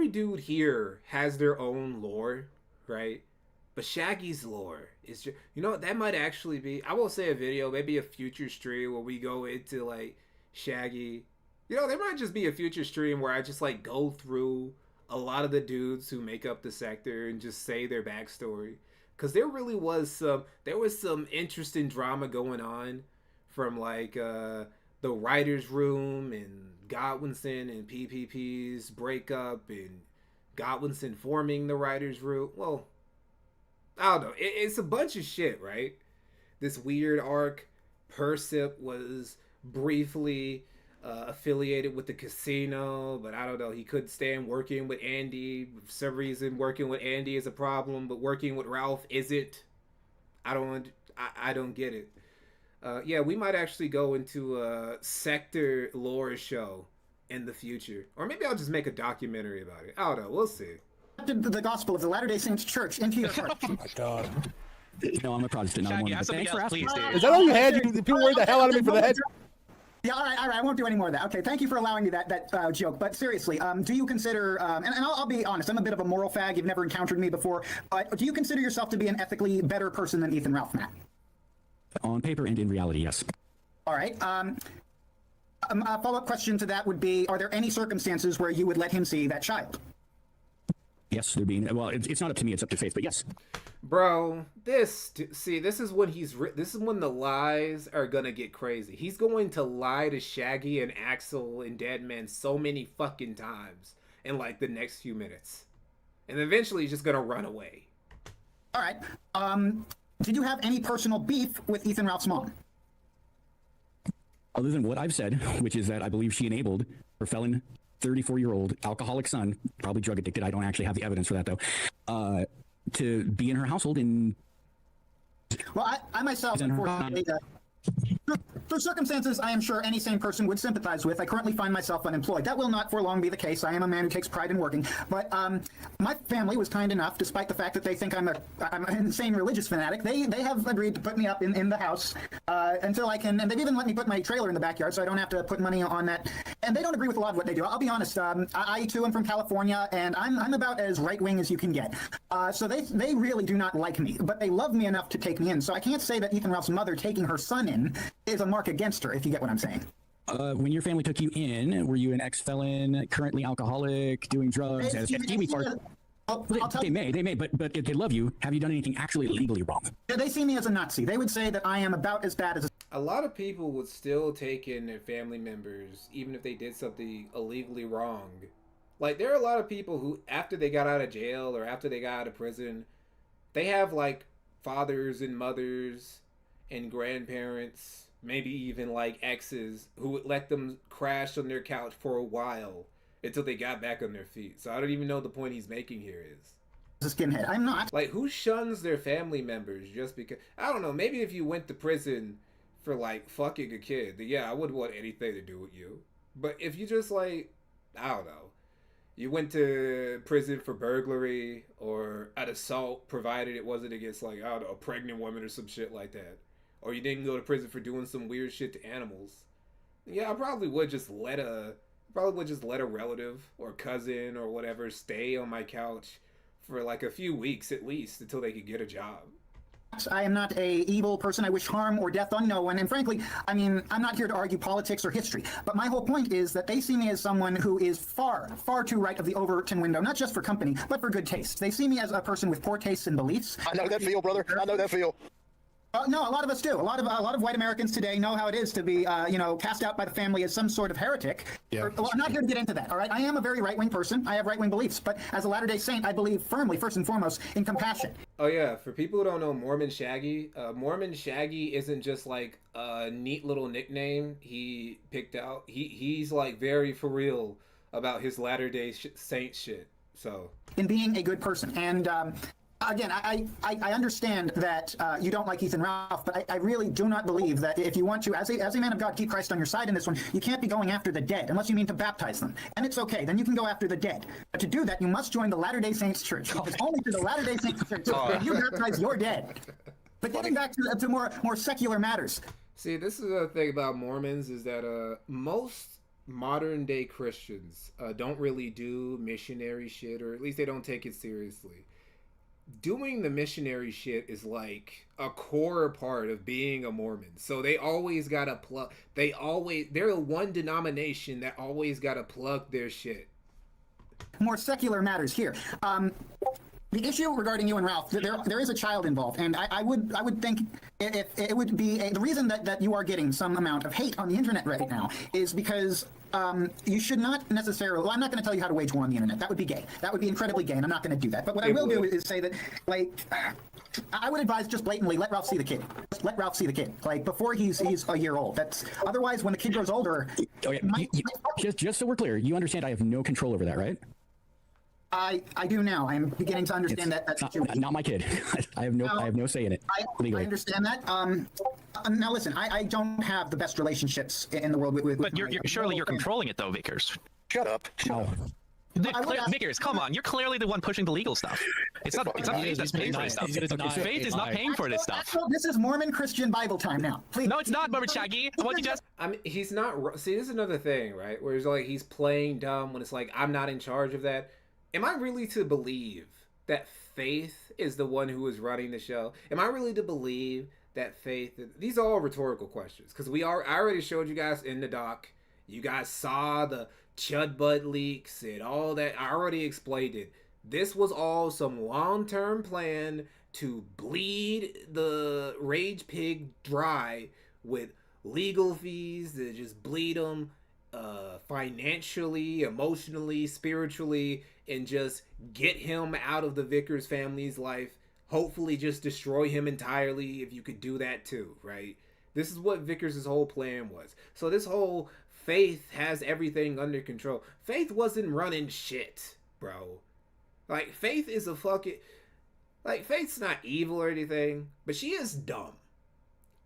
dude here has their own lore, right? But Shaggy's lore is just... You know, that might actually be... I won't say a video, maybe a future stream where we go into, like, Shaggy... You know, there might just be a future stream where I just, like, go through a lot of the dudes who make up the sector and just say their backstory. Because there really was some interesting drama going on from, like, the writer's room and Godwinson and PPP's breakup and Godwinson forming the writer's room. Well, I don't know. It's a bunch of shit, right? This weird arc. Persip was briefly... affiliated with the casino, but I don't know, he couldn't stand working with Andy. For some reason, working with Andy is a problem, but working with Ralph isn't. I don't get it. Yeah, we might actually go into a sector lore show in the future. Or maybe I'll just make a documentary about it. I don't know, we'll see. The gospel of the Latter-day Saints Church into your heart. Oh my God. No, I'm a Protestant. Shaggy, have somebody else, please, dude. Is that all you had? People worried the hell out of me for that? Yeah, all right, I won't do any more of that. Okay, thank you for allowing me that joke. But seriously, do you consider, and I'll be honest, I'm a bit of a moral fag. You've never encountered me before. But do you consider yourself to be an ethically better person than Ethan Ralph, Matt? On paper and in reality, yes. All right. A follow-up question to that would be, are there any circumstances where you would let him see that child? Yes, there being. Well, it's not up to me; it's up to faith. But yes, bro. This is when the lies are gonna get crazy. He's going to lie to Shaggy and Axel and Deadman so many fucking times in like the next few minutes, and eventually he's just gonna run away. All right. Did you have any personal beef with Ethan Ralph's mom? Other than what I've said, which is that I believe she enabled her felon 34-year-old alcoholic son, probably drug addicted, I don't actually have the evidence for that though, to be in her household in... Well, I myself, unfortunately, through circumstances I am sure any sane person would sympathize with, I currently find myself unemployed. That will not for long be the case. I am a man who takes pride in working. But my family was kind enough, despite the fact that they think I'm an insane religious fanatic, they have agreed to put me up in the house until I can, and they've even let me put my trailer in the backyard so I don't have to put money on that. And they don't agree with a lot of what they do. I'll be honest, I too am from California, and I'm about as right-wing as you can get. So they really do not like me, but they love me enough to take me in. So I can't say that Ethan Ralph's mother taking her son in is a mark against her, if you get what I'm saying. When your family took you in, were you an ex-felon, currently alcoholic, doing drugs? They may, but if they love you, have you done anything actually legally wrong? They see me as a Nazi. They would say that I am about as bad as a lot of people would still take in their family members, even if they did something illegally wrong. Like, there are a lot of people who, after they got out of jail or after they got out of prison, they have, like, fathers and mothers and grandparents, maybe even like exes, who would let them crash on their couch for a while until they got back on their feet. So I don't even know what the point he's making here is. A skinhead. I'm not. Like, who shuns their family members just because? I don't know. Maybe if you went to prison for like fucking a kid, then yeah, I wouldn't want anything to do with you. But if you just like, I don't know, you went to prison for burglary or an assault, provided it wasn't against like, I don't know, a pregnant woman or some shit like that, or you didn't go to prison for doing some weird shit to animals, yeah, I probably would just let a relative or cousin or whatever stay on my couch for like a few weeks at least until they could get a job. I am not a evil person. I wish harm or death on no one. And frankly, I mean, I'm not here to argue politics or history. But my whole point is that they see me as someone who is far, far too right of the Overton window, not just for company, but for good taste. They see me as a person with poor tastes and beliefs. I know that feel, brother. I know that feel. No, a lot of us do. A lot of white Americans today know how it is to be, cast out by the family as some sort of heretic. Yeah. Well, I'm not here to get into that, all right? I am a very right-wing person. I have right-wing beliefs. But as a Latter-day Saint, I believe firmly, first and foremost, in compassion. Oh, yeah. For people who don't know Mormon Shaggy isn't just like a neat little nickname he picked out. He's like very for real about his Latter-day Saint shit. So in being a good person. And again, I understand that you don't like Ethan Ralph, but I really do not believe that if you want to, as a man of God, keep Christ on your side in this one, you can't be going after the dead unless you mean to baptize them. And it's okay, then you can go after the dead. But to do that, you must join the Latter-day Saints Church. Because only to the Latter-day Saints Church can you baptize your dead. But getting back to more secular matters. See, this is the thing about Mormons is that most modern day Christians don't really do missionary shit, or at least they don't take it seriously. Doing the missionary shit is like a core part of being a Mormon. So they always gotta plug. They're the one denomination that always gotta plug their shit. More secular matters here. The issue regarding you and Ralph, there is a child involved, and I would think if it would be the reason that you are getting some amount of hate on the internet right now is because you should not necessarily. Well, I'm not going to tell you how to wage war on the internet. That would be gay. That would be incredibly gay, and I'm not going to do that. But what I will do is say that, like, I would advise just blatantly let Ralph see the kid. Just let Ralph see the kid, like before he's a year old. That's otherwise when the kid grows older. Oh yeah. Just so we're clear, you understand I have no control over that, right? I do now. I'm beginning to understand that's not my kid. I have no say in it legally. I understand that. Now listen, I don't have the best relationships in the world with But surely you're controlling it though, Vickers. Shut up. Vickers, come on! You're clearly the one pushing the legal stuff. It's not Faith that's paying for this stuff. Faith is not paying for this stuff. This is Mormon Christian Bible time now. Please. No, it's not, Mormon Shaggy. I want you just. I mean, he's not. See, this is another thing, right? Where it's like he's playing dumb when it's like I'm not in charge of that. Am I really to believe that Faith is the one who is running the show? Am I really to believe that Faith... These are all rhetorical questions, because I already showed you guys in the doc. You guys saw the Chud Bud leaks and all that. I already explained it. This was all some long-term plan to bleed the Rage Pig dry with legal fees, to just bleed them financially, emotionally, spiritually, and just get him out of the Vickers family's life, hopefully just destroy him entirely if you could do that too, right? This is what Vickers' whole plan was. So this whole Faith has everything under control. Faith wasn't running shit, bro. Like, Faith is a fucking... Like, Faith's not evil or anything, but she is dumb.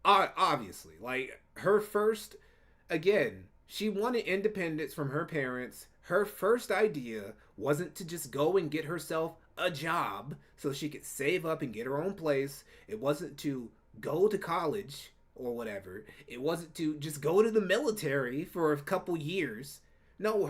Obviously. Like, her first... Again, she wanted independence from her parents. Her first idea wasn't to just go and get herself a job so she could save up and get her own place. It wasn't to go to college or whatever. It wasn't to just go to the military for a couple years. No,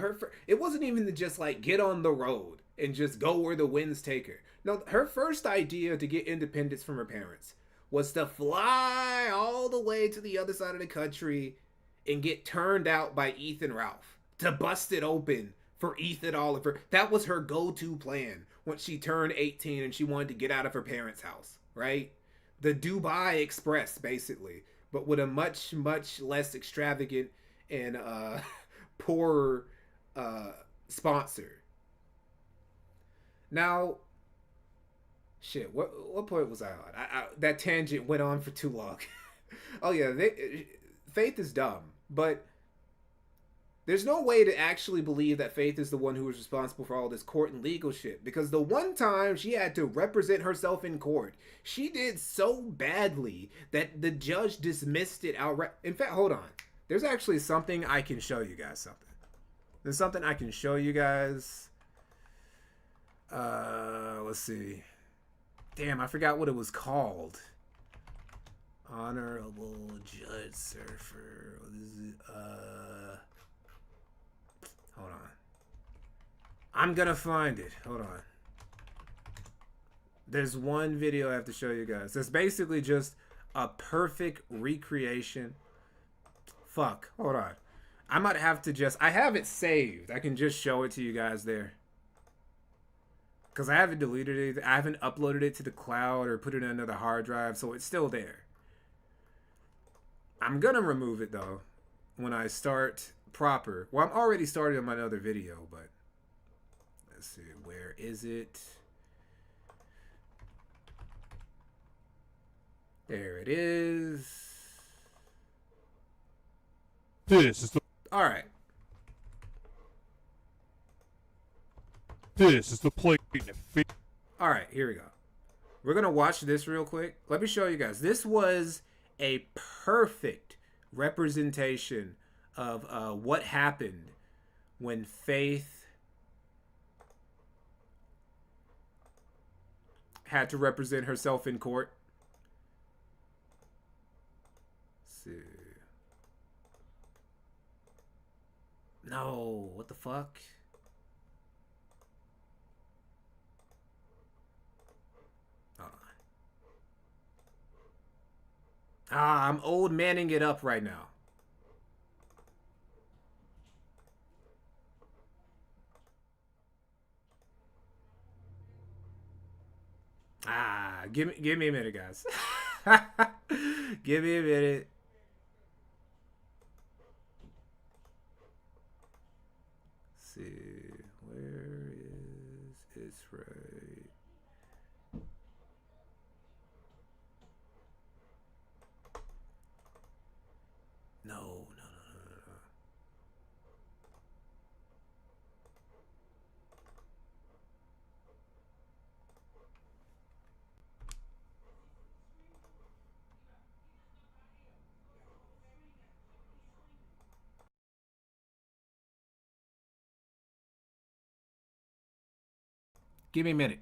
it wasn't even to just like get on the road and just go where the winds take her. No, her first idea to get independence from her parents was to fly all the way to the other side of the country and get turned out by Ethan Ralph, to bust it open for Ethan Oliver. That was her go-to plan once she turned 18 and she wanted to get out of her parents' house, right? The Dubai Express, basically, but with a much, much less extravagant and poor sponsor. Now, shit, what point was I on? That tangent went on for too long. Oh yeah, Faith is dumb, but there's no way to actually believe that Faith is the one who was responsible for all this court and legal shit, because the one time she had to represent herself in court, she did so badly that the judge dismissed it outright. In fact, hold on. There's actually something I can show you guys something. There's something I can show you guys. Let's see. Damn, I forgot what it was called. Honorable Judge Surfer. What is it? Hold on. I'm gonna find it. Hold on. There's one video I have to show you guys. It's basically just a perfect recreation. Fuck. Hold on. I might have to just... I have it saved. I can just show it to you guys there. Because I haven't deleted it. I haven't uploaded it to the cloud or put it in another hard drive, so it's still there. I'm gonna remove it though when I start proper. Well, I'm already started on my other video, but let's see, where is it? There it is. This is the... All right. This is the plate. All right, here we go. We're gonna watch this real quick. Let me show you guys. This was a perfect representation of what happened when Faith had to represent herself in court. Let's see. No, what the fuck? I'm old manning it up right now. Give me a minute, guys. Give me a minute. Let's see, where is it's right? No. Give me a minute.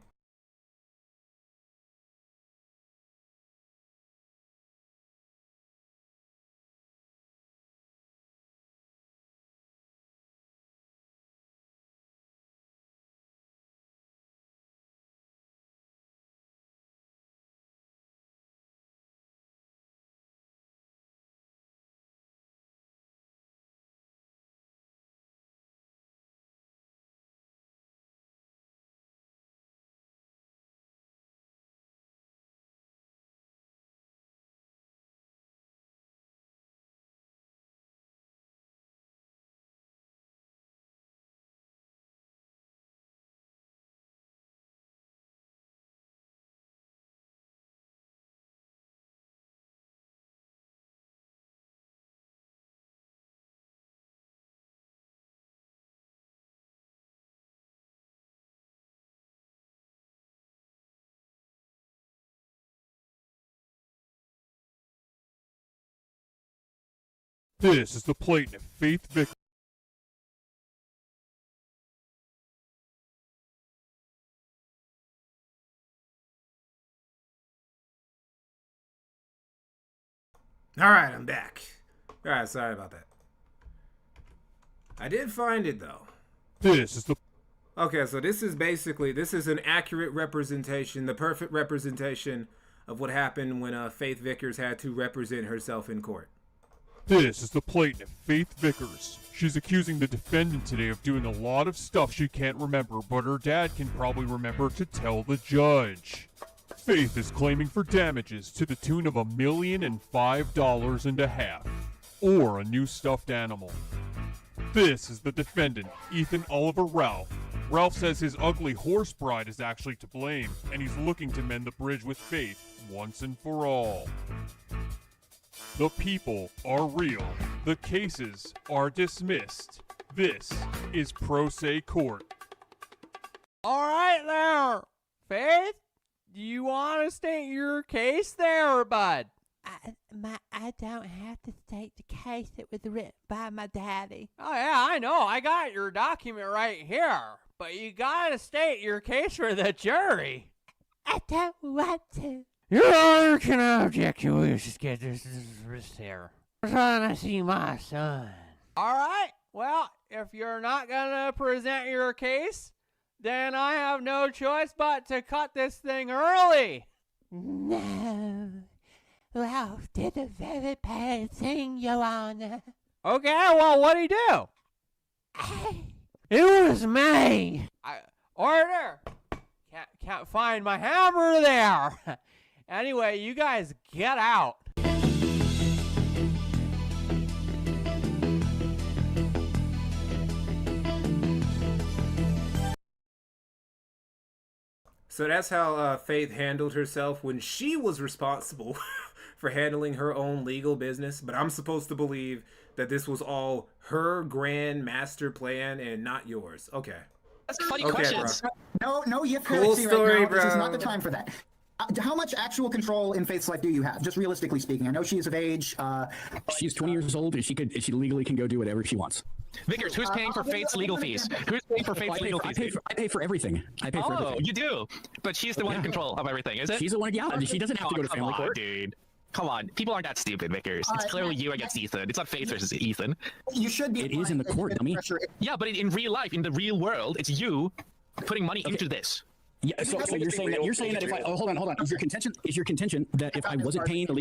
This is the Platinum Faith Vickers. Alright, I'm back. Alright, sorry about that. I did find it, though. This is the... Okay, so this is an accurate representation, the perfect representation of what happened when Faith Vickers had to represent herself in court. This is the Platinum Faith Vickers. She's accusing the defendant today of doing a lot of stuff she can't remember, but her dad can probably remember to tell the judge. Faith is claiming for damages to the tune of $1,005.50, or a new stuffed animal. This is the defendant, Ethan Oliver Ralph. Ralph says his ugly horse bride is actually to blame, and he's looking to mend the bridge with Faith once and for all. The people are real. The cases are dismissed. This is Pro Se Court. All right there, Faith. Do you want to state your case there, bud? I don't have to state the case that was written by my daddy. Oh, yeah, I know. I got your document right here. But you gotta state your case for the jury. I don't want to. Your Honor, can I object to this? Just get this here. I'm trying to see my son. All right. Well, if you're not gonna present your case, then I have no choice but to cut this thing early. No. Ralph did a very bad thing, Your Honor. Okay, well, what'd he do? It was me. Order. Can't find my hammer there. Anyway, you guys get out. So that's how Faith handled herself when she was responsible for handling her own legal business. But I'm supposed to believe that this was all her grand master plan and not yours. Okay. That's a funny question. No, you have cool story, right now. bro. This is not the time for that. How much actual control in Faith's life do you have, just realistically speaking? I know she is of age. She's 20 years old, and she legally can go do whatever she wants. Vickers, who's paying for Faith's legal fees? Who's paying for Faith's legal fees? I pay for everything. I pay for everything. You do, but she's the one in control of everything, is it? She's the one. Yeah, she doesn't have to go to family court. Dude. Come on, people aren't that stupid, Vickers. It's clearly you against Ethan. It's not Faith versus Ethan. You should be. It is in the court, dummy. Yeah, but in real life, in the real world, it's you putting money into this. Yeah, so you're saying that if I hold on. Is your contention that if I wasn't paying the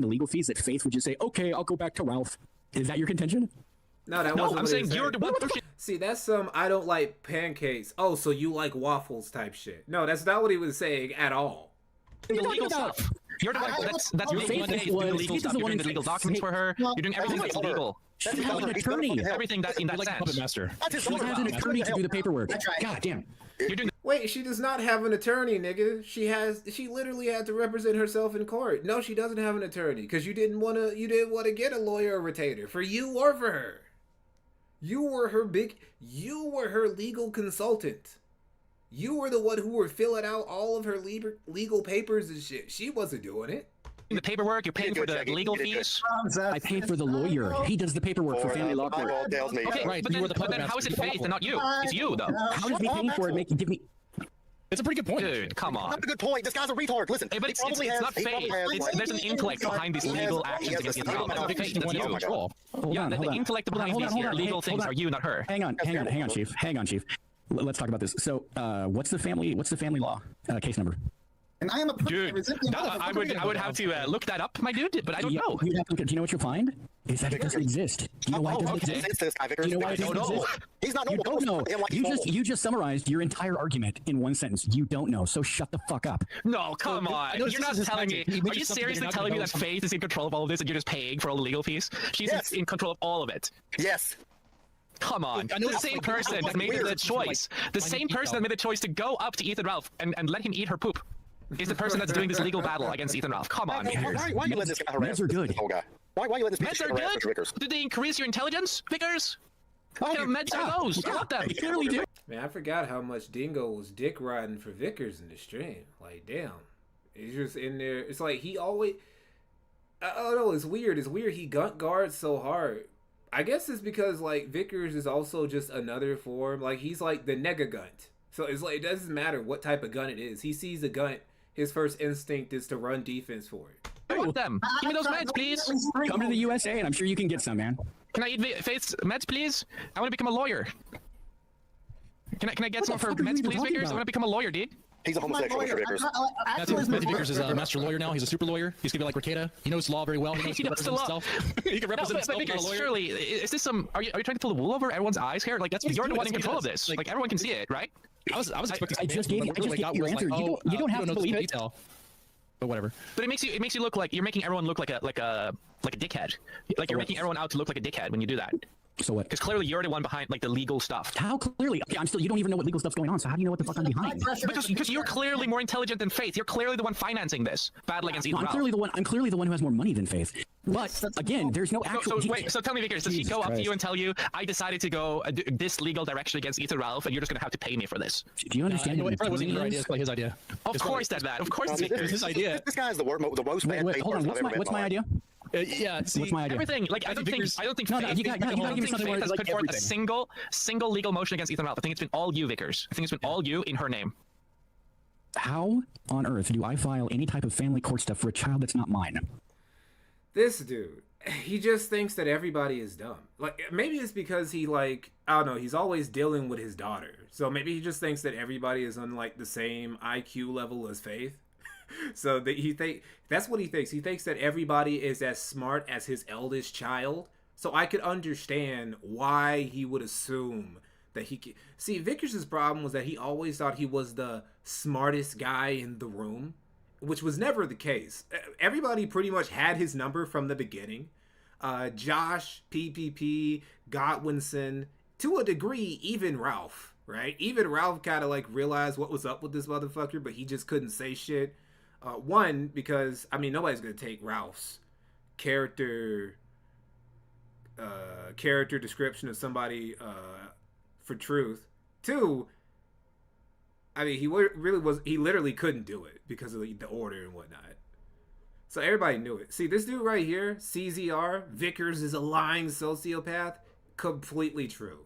legal fees that Faith would just say, okay, I'll go back to Ralph? Is that your contention? No, that wasn't. I'm saying you're the one. See, that's some I don't like pancakes. Oh, so you like waffles type shit. No, that's not what he was saying at all. The legal stuff. You're the one that's your one that is doing the legal stuff. You're doing the legal documents for her. You're doing everything that's legal. She has an attorney. Everything that in that sense. Master. She has an attorney to do the paperwork. God damn. Wait, she does not have an attorney, nigga. She literally had to represent herself in court. No, she doesn't have an attorney because you didn't want to get a lawyer or retainer for you or for her. You were her legal consultant. You were the one who were filling out all of her legal papers and shit. She wasn't doing it. The paperwork, you're paying for the legal fees. I paid for the lawyer. He does the paperwork for family law court. Okay, right, but then how is it Faith and not you? It's you, though. How does me paying for it give me... It's a pretty good point. Dude, come on. That's a good point. This guy's a retard. Listen, but it's not Faith. There's an intellect behind these legal actions against Ethan Ralph. That's you. Yeah, the intellect that believes these legal things are you, not her. Hang on, Chief. Hang on, Chief. Let's talk about this. So, what's the family law case number? And I am a dude. I would have to look that up, my dude, but I don't know. Do you know what you'll find? Is that it doesn't exist. Do you know why it doesn't exist? Do you know why it doesn't exist? He's not normal. You don't know. You just summarized your entire argument in one sentence. You don't know, so shut the fuck up. No, come on. You're not telling me. Are you seriously telling me that Faith is in control of all of this and you're just paying for all the legal fees? She's in control of all of it. Yes. Come on. The same person that made the choice. The same person that made the choice to go up to Ethan Ralph and let him eat her poop. Is the person that's doing this legal battle against Ethan Ralph. Come on. Why you let this guy harass this whole guy? Why you let this meds are good? Vickers? Did they increase your intelligence, Vickers? What kind of meds are those? I want them. They clearly do. Man, I forgot how much Dingo was dick riding for Vickers in the stream. Like, damn. He's just in there. It's like he always... Oh no, it's weird. It's weird. He gun guards so hard. I guess it's because like Vickers is also just another form. Like he's like the nega gunt. So it's like it doesn't matter what type of gun it is. He sees a gun, his first instinct is to run defense for it. I want them. Give me those meds, please. Come to the USA and I'm sure you can get some, man. Can I eat Faith's meds, please? I want to become a lawyer. Can I get some for meds, please, Vickers? I want to become a lawyer, dude. He's a homosexual, Mr. Vickers. Matthew Vickers is a master lawyer now. He's a super lawyer. He's gonna be like Ricada. He knows law very well. He knows He to knows the represent law. himself. He can represent himself. Vickers, Not a lawyer. surely, is this some? Are you trying to pull the wool over everyone's eyes here? Like That's what you're he's the one doing. in That's what control he of does. this. Like everyone can see it, right? I was expecting. I just gave you your answer. You don't have to believe it. Detail. But whatever. But it makes you look like you're making everyone look like a dickhead. Like you're making everyone out to look like a dickhead when you do that. So what? Because clearly you're the one behind like the legal stuff. How clearly? Okay, you don't even know what legal stuff's going on. So how do you know what the fuck I'm behind? Because you're clearly more intelligent than Faith. You're clearly the one financing this battle against Ethan I'm Ralph. clearly the one who has more money than Faith. But again, there's no actual. So tell me, Vickers, does he go up to you and tell you, I decided to go this legal direction against Ethan Ralph, and you're just gonna have to pay me for this? Do you understand? It probably wasn't your idea. It's like his idea. Of course, that's that. Of course, it's Vickers. His idea. This guy's the most bad Wait, hold on. What's my idea? Yeah. See, What's my idea? Everything. Like I don't think No, Faith, you gotta give me something where has it's put like forth a everything. single legal motion against Ethan Ralph. I think it's been all you, Vickers. I think it's been all you in her name. How on earth do I file any type of family court stuff for a child that's not mine? This dude, he just thinks that everybody is dumb. Like maybe it's because he like I don't know. He's always dealing with his daughter, so maybe he just thinks that everybody is on like the same IQ level as Faith. So that that's what he thinks. He thinks that everybody is as smart as his eldest child. So I could understand why he would assume that he could. See, Vickers' problem was that he always thought he was the smartest guy in the room, which was never the case. Everybody pretty much had his number from the beginning. Josh, PPP, Godwinson, to a degree, even Ralph, right? Even Ralph kind of like realized what was up with this motherfucker, but he just couldn't say shit. One, because, I mean, nobody's going to take Ralph's character description of somebody for truth. Two, I mean, he literally couldn't do it because of the order and whatnot. So everybody knew it. See, this dude right here, CZR, Vickers is a lying sociopath, completely true.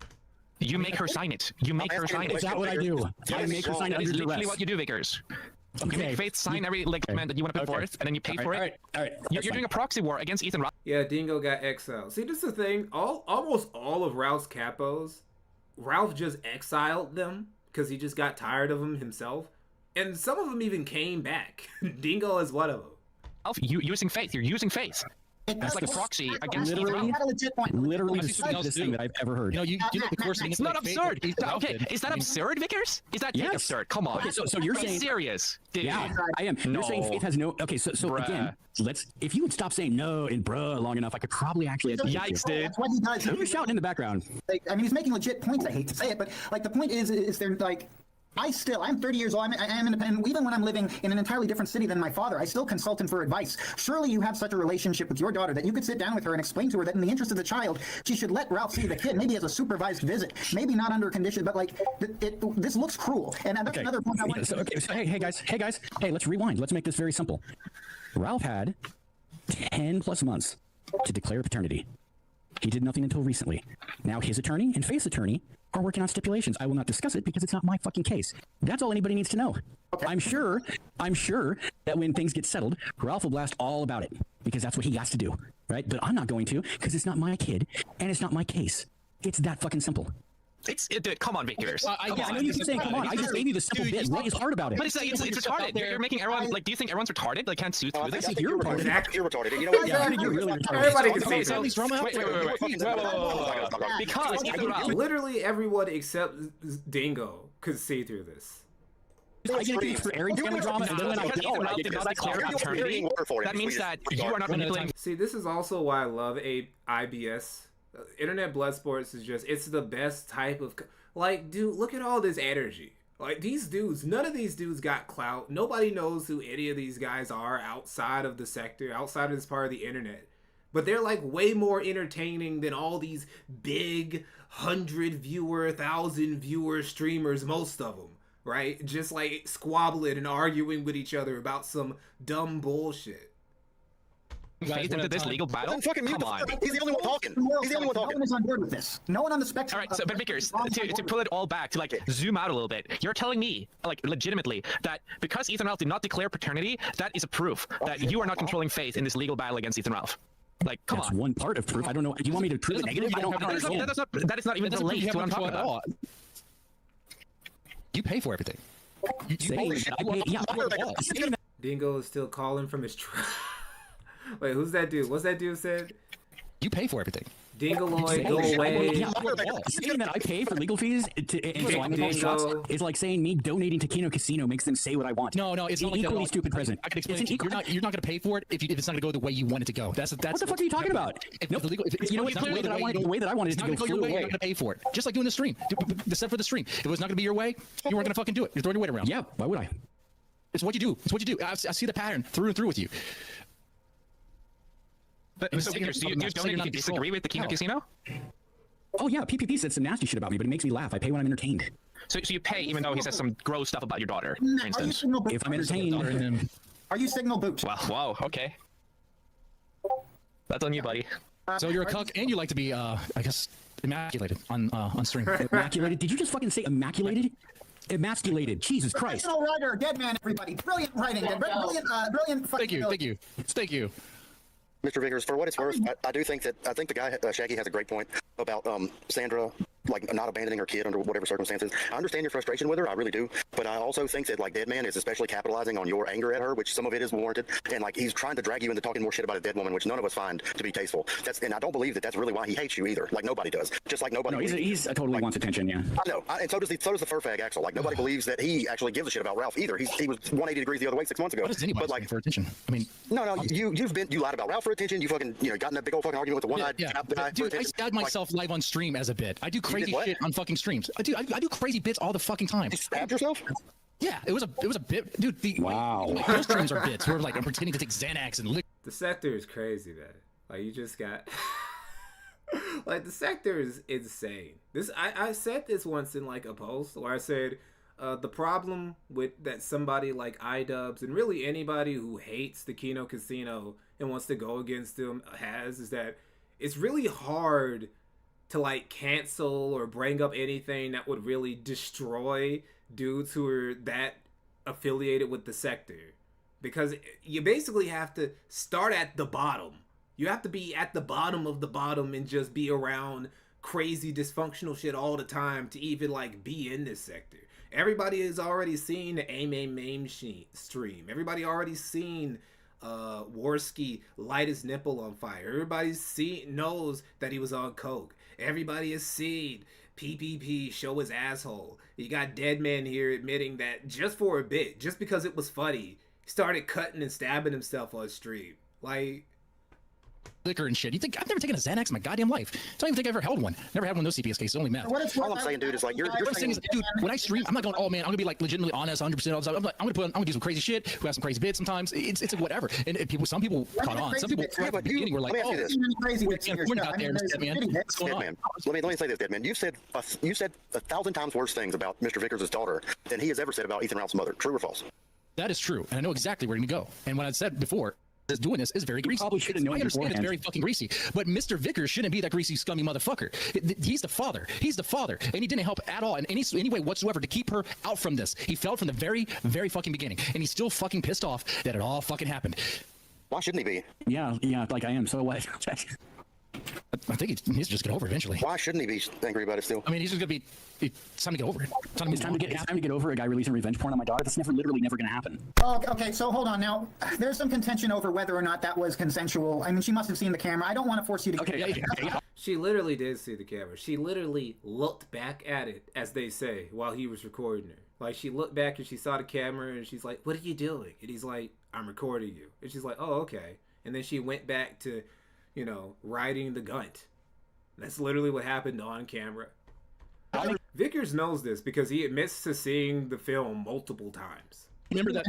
You make her sign it. You make her sign it. Is that what I do? I make her sign it That is under literally duress. what you do, Vickers. You Okay. make Faith sign every document that you want to put forth, and then you pay for it. All right. You're doing a proxy war against Ethan Ralph. Yeah, Dingo got exiled. See, this is the thing. Almost all of Ralph's capos, Ralph just exiled them because he just got tired of them himself. And some of them even came back. Dingo is one of them. You using Faith. You're using Faith. That's like a proxy against Ethan Ralph. Literally the stupidest thing that I've ever heard. You know the course. It's not absurd. Okay, is that absurd, Vickers? Is that Yes. absurd? Come on. Okay, so you're saying serious? Dude. Yeah, I am. No. You're saying Faith has no. Okay, so Bruh. again, if you would stop saying no and bruh long enough, I could probably actually. Yikes, dude. That's what he does. Who was shouting in the background? Like, I mean, he's making legit points. I hate to say it, but like the point is there like. I'm 30 years old. I am independent. Even when I'm living in an entirely different city than my father, I still consult him for advice. Surely you have such a relationship with your daughter that you could sit down with her and explain to her that in the interest of the child, she should let Ralph see the kid, maybe as a supervised visit, maybe not under condition, but like, this looks cruel. And that's another point I want So hey guys, hey, let's rewind. Let's make this very simple. Ralph had 10 plus months to declare paternity. He did nothing until recently. Now his attorney and Faith's attorney are working on stipulations. I will not discuss it because it's not my fucking case. That's all anybody needs to know. Okay. I'm sure that when things get settled, Ralph will blast all about it because that's what he has to do, right? But I'm not going to because it's not my kid and it's not my case. It's that fucking simple. Dude, come on, Vickers. I know you're saying come on. I just gave you the simple bit. What is hard about it? But it's retarded. You're making everyone like. Do you think everyone's retarded? Like, can't see through this? You're retarded. Exactly. You're retarded. You know what? Yeah, you're really retarded. Everybody can see So, it. wait. Because Ethan Ralph. Literally everyone except Dingo could see through this. I get accused for airing family drama, and then when I Because Ethan Ralph did not declare paternity, that means that you are not manipulating. See, this is also why I love IBS. Internet Blood Sports is just, it's the best type of, like, dude, look at all this energy. Like, these dudes, none of these dudes got clout. Nobody knows who any of these guys are outside of the sector, outside of this part of the internet. But they're, like, way more entertaining than all these big 100-viewer, 1,000-viewer streamers, most of them, right? Just, like, squabbling and arguing with each other about some dumb bullshit. faith into this legal battle? Fucking mute. Come on. He's the only one talking. He's the only one talking. No one is on board with this. No one on the spectrum. All right, so but Vickers, to pull it all back, to like zoom out a little bit, you're telling me, like legitimately, that because Ethan Ralph did not declare paternity, that is a proof that you are not controlling faith in this legal battle against Ethan Ralph. Like, come That's on. one part of proof. I don't know. Do you want me to prove it negative? I don't understand. That is not even related to what I'm talking about. You pay for everything. Dingo is still calling from his truck. Wait, who's that dude? What's that dude said? You pay for everything. Dingaloid, go away. Saying that I pay for legal fees and so I'm involved shots is like saying me donating to Kino Casino makes them say what I want. No, it's not like equally that. stupid president. I can explain to you. You're not going to pay for it if it's not going to go the way you want it to go. That's what the fuck are you talking about? You know what? The way that I wanted it to go your way. away. You're not going to pay for it. Just like doing the stream. Except for the stream. If it was not going to be your way, you weren't going to fucking do it. You're throwing your weight around. Yeah, why would I? It's what you do. It's what you do. I see the pattern through and through with you. But so Vickers, do you disagree with the Kino Casino? Oh yeah, PPP said some nasty shit about me, but it makes me laugh. I pay when I'm entertained. So you pay even though he says some gross stuff about your daughter, for instance. If I'm entertained. Are you signal boot? Wow, okay. That's on you, buddy. So you're a cuck and you like to be, I guess, emasculated on stream. Emasculated? Did you just fucking say emasculated? Emasculated. Jesus Christ. Professional writer, dead man, everybody. Brilliant writing. Brilliant. Thank you. Mr. Vickers, for what it's worth, I do think that the guy Shaggy has a great point about Sandra like not abandoning her kid under whatever circumstances. I understand your frustration with her, I really do, but I also think that like Dead Man is especially capitalizing on your anger at her, which some of it is warranted, and like he's trying to drag you into talking more shit about a dead woman, which none of us find to be tasteful. And I don't believe that that's really why he hates you either. Like nobody does. Just like nobody. No, he's totally wants attention. Yeah. I know, and so does the fur fag Axel. Like nobody believes that he actually gives a shit about Ralph either. He was 180 degrees the other way 6 months ago. What does anybody like for attention? I mean, no, you lied about Ralph for attention. You fucking got in that big old fucking argument with the one-eyed guy. Dude, I stabbed myself live on stream as a bit. I do crazy shit on fucking streams. I do crazy bits all the fucking time. You stabbed yourself? Yeah, it was a bit, dude. Wow. Those streams are bits where like I'm pretending to take Xanax and lick. The sector is crazy, man. Like you just got. Like the sector is insane. I said this once in like a post where I said the problem with that somebody like iDubbbz and really anybody who hates the Kino Casino and wants to go against them is that it's really hard to like cancel or bring up anything that would really destroy dudes who are that affiliated with the sector, because you basically have to start at the bottom. You have to be at the bottom of the bottom and just be around crazy dysfunctional shit all the time to even like be in this sector. Everybody has already seen the AIM stream. Everybody already seen Worski light his nipple on fire. Everybody knows that he was on coke. Everybody has seen PPP show his asshole. You got Dead Man here admitting that just for a bit, just because it was funny, he started cutting and stabbing himself on stream. Like, liquor and shit. You think I've never taken a Xanax in my goddamn life? I don't even think I ever held one. Never had one of those CPS cases. Only meth. All I'm saying, dude, is like you're saying is, dude, when I stream, I'm not going, oh man, I'm gonna be like legitimately honest 100% all the time. I'm gonna do some crazy shit. We have some crazy bits sometimes. It's like whatever. And some people caught on. Some people at the beginning were like, oh, out there, man. What's going on? Let me say this, Dead Man. You said 1,000 times worse things about Mr. Vickers' daughter than he has ever said about Ethan Ralph's mother. True or false? That is true, and I know exactly where we're gonna go. And what I said before. Doing this is very greasy. Probably should have known. I understand it's very fucking greasy, but Mr. Vickers shouldn't be that greasy, scummy motherfucker. He's the father. He's the father, and he didn't help at all in any way whatsoever to keep her out from this. He felt from the very, very fucking beginning, and he's still fucking pissed off that it all fucking happened. Why shouldn't he be? Yeah, like I am. So what? I think he needs to just get over it eventually. Why shouldn't he be angry about it still? I mean, he's just gonna be. It's time to get over it. It's time to get over a guy releasing revenge porn on my daughter. That's literally never gonna happen. Oh, okay, so hold on now. There's some contention over whether or not that was consensual. I mean, she must have seen the camera. I don't want to force you to. Okay. She literally did see the camera. She literally looked back at it, as they say, while he was recording her. Like she looked back and she saw the camera and she's like, "What are you doing?" And he's like, "I'm recording you." And she's like, "Oh, okay." And then she went back to, riding the gunt. That's literally what happened on camera. Vickers knows this because he admits to seeing the film multiple times. Remember that?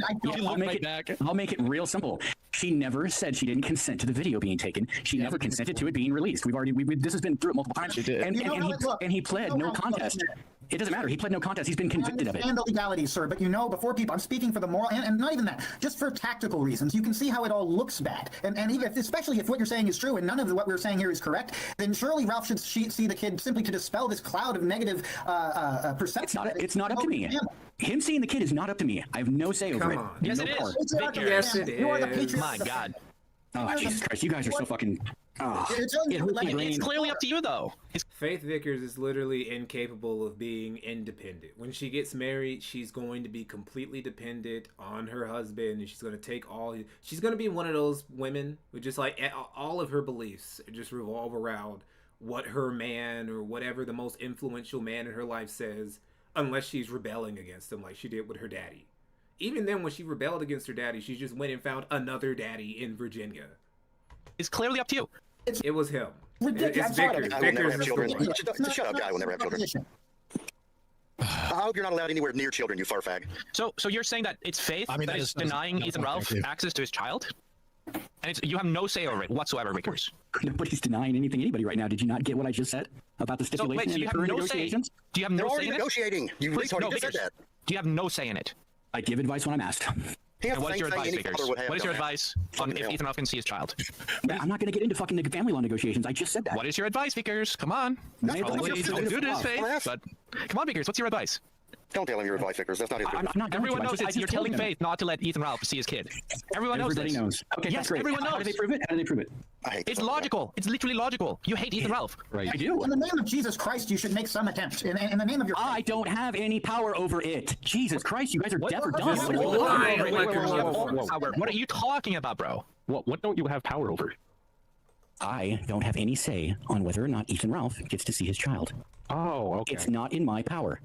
I'll make it real simple. She never said she didn't consent to the video being taken. She never consented to it being released. This has been through it multiple times. She did. And he pled no contest. It doesn't matter. He pled no contest. He's been convicted of it. And the legalities, sir, but before people, I'm speaking for the moral, and not even that, just for tactical reasons. You can see how it all looks bad. And even especially if what you're saying is true and none of what we're saying here is correct, then surely Ralph should see the kid simply to dispel this cloud of negative perception. It's not up to me. Him seeing the kid is not up to me. I have no say over it. Yes, it is. Yes, it is. You are the patriot. My God. Oh, Jesus Christ. You guys are so fucking... It's clearly up to you, though. Faith Vickers is literally incapable of being independent. When she gets married, she's going to be completely dependent on her husband, and she's going to take she's going to be one of those women who just like all of her beliefs just revolve around what her man or whatever the most influential man in her life says, unless she's rebelling against him like she did with her daddy. Even then, when she rebelled against her daddy, she just went and found another daddy in Virginia. It's clearly up to you. It was him. Ridiculous. It's Vickers. I will never have Vickers children. is the one. Shut up, guy. I will never have children. I hope you're not allowed anywhere near children, you farfag. So you're saying that it's Faith that is denying Ethan Ralph access to his child? And you have no say over it whatsoever, Vickers. Nobody's denying anybody right now. Did you not get what I just said about the stipulation in the current negotiations? Do you have no say in it? Negotiating. You already said that. Do you have no say in it? I give advice when I'm asked. And what is your advice, Vickers? What is your advice on if Ethan Ralph can see his child? I'm not going to get into fucking family law negotiations. I just said that. What is your advice, Vickers? Come on. Don't do this, Faith. But come on, Vickers. What's your advice? Don't tell him your advice, Vickers. That's not his business. Everyone knows you're telling Faith not to let Ethan Ralph see his kid. Everybody knows. Okay, yes, great. Everyone knows. How do they prove it? How do they prove it? It's logical. It's literally logical. You hate Ethan Ralph. Right. I do. In the name of Jesus Christ, you should make some attempt. In the name of your... I don't have any power over it. Jesus Christ, you guys are deaf or dumb. What are you talking about, bro? What don't you have power over? I don't have any say on whether or not Ethan Ralph gets to see his child. Oh, okay. It's not in my power.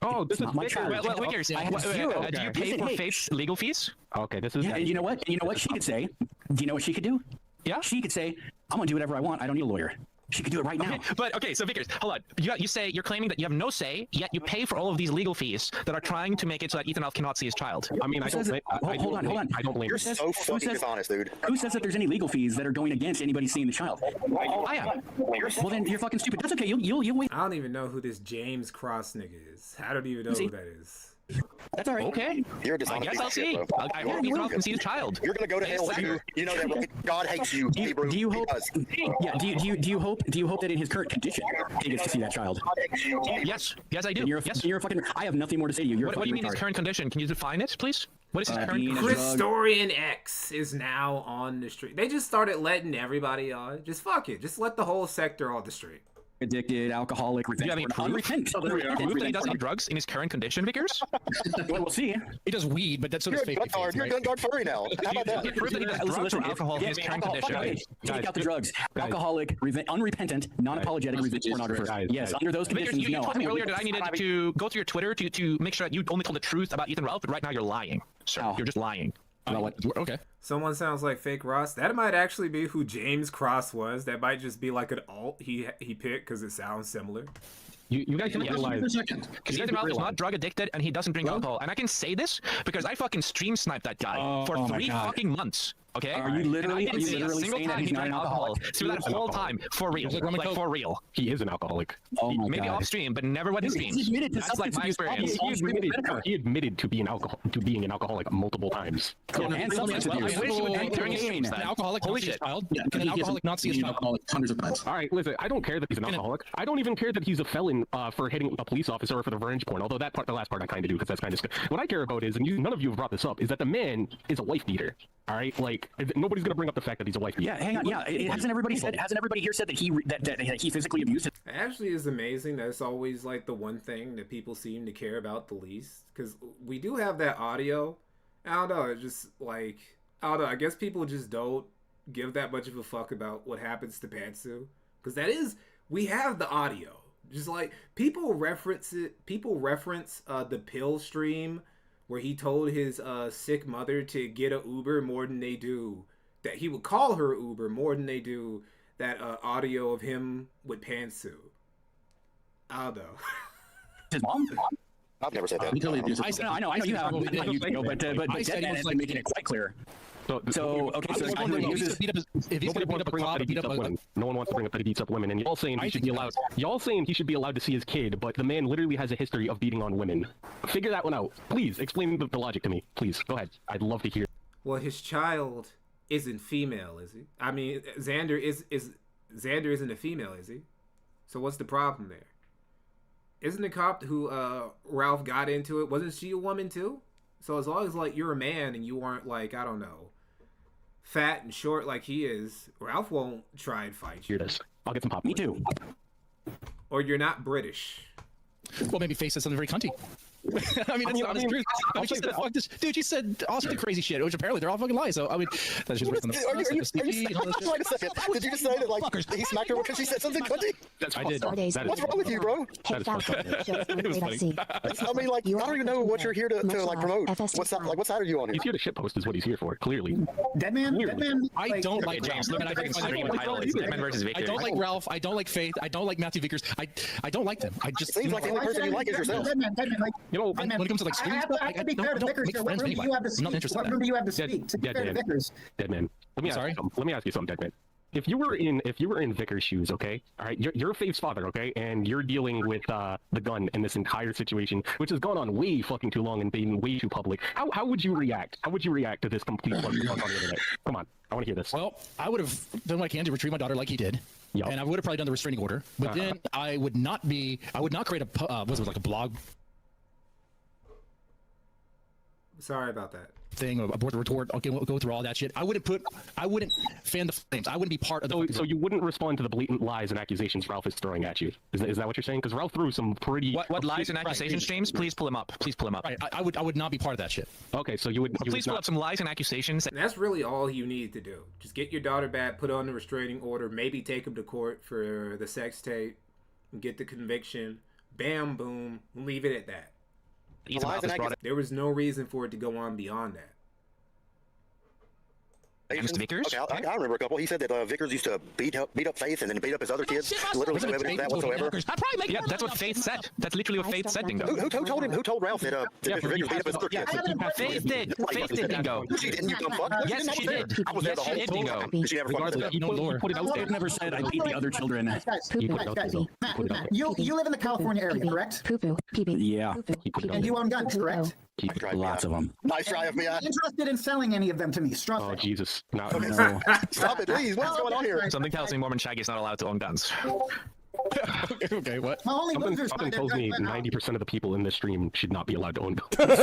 Oh, this is my child. Vickers, do you pay for Faith's legal fees? Okay, this is... Yeah, and you know what? You know what she could say? Do you know what she could do? Yeah? She could say, I'm going to do whatever I want. I don't need a lawyer. She could do it right now. Okay, so Vickers, hold on. You're claiming that you have no say, yet you pay for all of these legal fees that are trying to make it so that Ethan Ralph cannot see his child. I mean, hold on. I don't blame you. You're so fucking dishonest, dude. Who says that there's any legal fees that are going against anybody seeing the child? I am. Well, then you're fucking stupid. That's okay. You'll wait. I don't even know who this James Cross nigga is. I don't even know who that is. That's all right. Okay. You're a I guess I'll see. I hope Ethan Ralph can see the child. You're gonna go to hell. You know that, right? God hates you, Hebrew. Do you hope? Yeah. Do you hope that in his current condition he gets to see that child? Yes. Yes, I do. You're a fucking. I have nothing more to say to you. What do you mean his current condition? Can you define it, please? What is his current condition? Christorian X is now on the street. They just started letting everybody on. Just fuck it. Just let the whole sector on the street. Addicted, alcoholic, Do you have any proof that he does any drugs in his current condition, Vickers? Well, we'll see. He does weed, but that's sort of fake. You're a gun guard furry now. How about that? Do you prove that he does drugs or alcohol in his current condition? Take out the drugs. Alcoholic, unrepentant, non-apologetic, revenge pornographer. Yes, under those conditions, you told me earlier that I needed to go through your Twitter to make sure that you only told the truth about Ethan Ralph, but right now you're lying, sir. You're just lying. Okay. Someone sounds like fake Ross. That might actually be who James Cross was. That might just be like an alt he picked because it sounds similar. You guys can realize for a second. Because Ethan Ralph is not drug addicted and he doesn't drink alcohol. And I can say this because I fucking stream sniped that guy for 3 fucking months. Okay. Are you literally saying that he's not an alcoholic? Through that whole time, for real, like for real. He is an alcoholic. Oh my Maybe off stream, but never when he streams. He's admitted to That's like my experience. He admitted to being an alcoholic multiple times. And substance abuse. Can an alcoholic not see his child? Can an alcoholic not see his child? Hundreds of times. All right, listen. I don't care that he's an alcoholic. I don't even care that he's a felon for hitting a police officer or for the revenge porn. Although that part, the last part, I kind of do because that's kind of. What I care about is, and none of you have brought this up, is that the man is a wife beater. All right, like nobody's gonna bring up the fact that he's a wife beater. Yeah, hang on. Yeah, hasn't everybody here said that he physically abused it? It actually is amazing that it's always like the one thing that people seem to care about the least, because we do have that audio. I don't know. It's just like I don't know. I guess people just don't give that much of a fuck about what happens to Pantsu, because we have the audio. Just like people reference it. People reference the pill stream where he told his sick mother to get an Uber more than they do. That he would call her Uber more than they do that audio of him with Pantsu. I don't know. His mom? I've never said that. I know you have. But Deadman is making it quite clear. So okay, so if he's going to beat up a cop, no one wants to bring up that he beats up women, and y'all saying he should be allowed. Y'all saying he should be allowed to see his kid, but the man literally has a history of beating on women. Figure that one out, please. Explain the logic to me, please. Go ahead. I'd love to hear. Well, his child isn't female, is he? I mean, Xander isn't a female, is he? So what's the problem there? Isn't the cop who Ralph got into it, wasn't she a woman too? So as long as like you're a man and you aren't like, I don't know, fat and short like he is, Ralph won't try and fight you. Hear this. I'll get some popcorn. Me too. Or you're not British. Well, maybe Faith said something very cunty. I mean, that's the honest truth. I mean, she said, fuck this. Dude, she said all sorts of crazy shit, which apparently they're all fucking lies. So, I mean, that's just wait a second. Did you just say that, like, he smacked her because she said something cunty? That's I did. What's wrong with you, bro? That is It was funny. I mean, like, I don't even know what you're here to like, promote. What side are you on here? He's here to shitpost is what he's here for, clearly. Deadman? I don't like Ralph. Deadman versus Vickers. I don't like Ralph. I don't like Faith. I don't like Matthew Vickers. I don't like them. I just seems like the only person you like is yourself. You know, when it comes to like I have to be fair to Vickers. What room do you have to speak? What room do you have to speak? To be fair to Vickers. Deadman. Let me ask you something, Deadman. If you were in Vickers' shoes, okay, all right, you're Faith's father, okay, and you're dealing with the gun in this entire situation, which has gone on way fucking too long and been way too public. How would you react? How would you react to this complete fucking talk on the internet? Come on, I want to hear this. Well, I would have done what I can to retrieve my daughter like he did. Yep. And I would have probably done the restraining order, but then I would not create like a blog. Sorry about that. Thing abort the retort. Okay, we'll go through all that shit. I wouldn't fan the flames. I wouldn't be part of the. So you wouldn't respond to the blatant lies and accusations Ralph is throwing at you. Is that what you're saying? Because Ralph threw some pretty. What lies and accusations, James? Please pull him up. Please pull him up. Right. I would not be part of that shit. Okay, so you would. Please pull up some lies and accusations. And that's really all you need to do. Just get your daughter back, put on the restraining order, maybe take him to court for the sex tape, get the conviction. Bam, boom, leave it at that. There was no reason for it to go on beyond that. Vickers? Okay, I remember a couple. He said that Vickers used to beat up Faith and then beat up his other kids. Literally no evidence of that whatsoever. Yeah, that's what Faith said. That's literally what Faith said, Dingo. Who told him? Who told Ralph that Vickers beat up his other kids? Faith did. Faith did, Dingo. She didn't, you dumb fuck. Yes, she did. I was there the whole Dingo. time. She never fucking said that. Put it out there. Never said I beat the other children. Guys, you live in the California area, correct? Yeah. And you own guns, correct? Lots of them. Nice try, FBI. Interested in selling any of them to me? Stress Oh, it. Jesus. No. Stop it, please. What's going on here? Something tells me Mormon Shaggy's not allowed to own guns. Okay, what? Something tells me 90% of the people in this stream should not be allowed to own guns.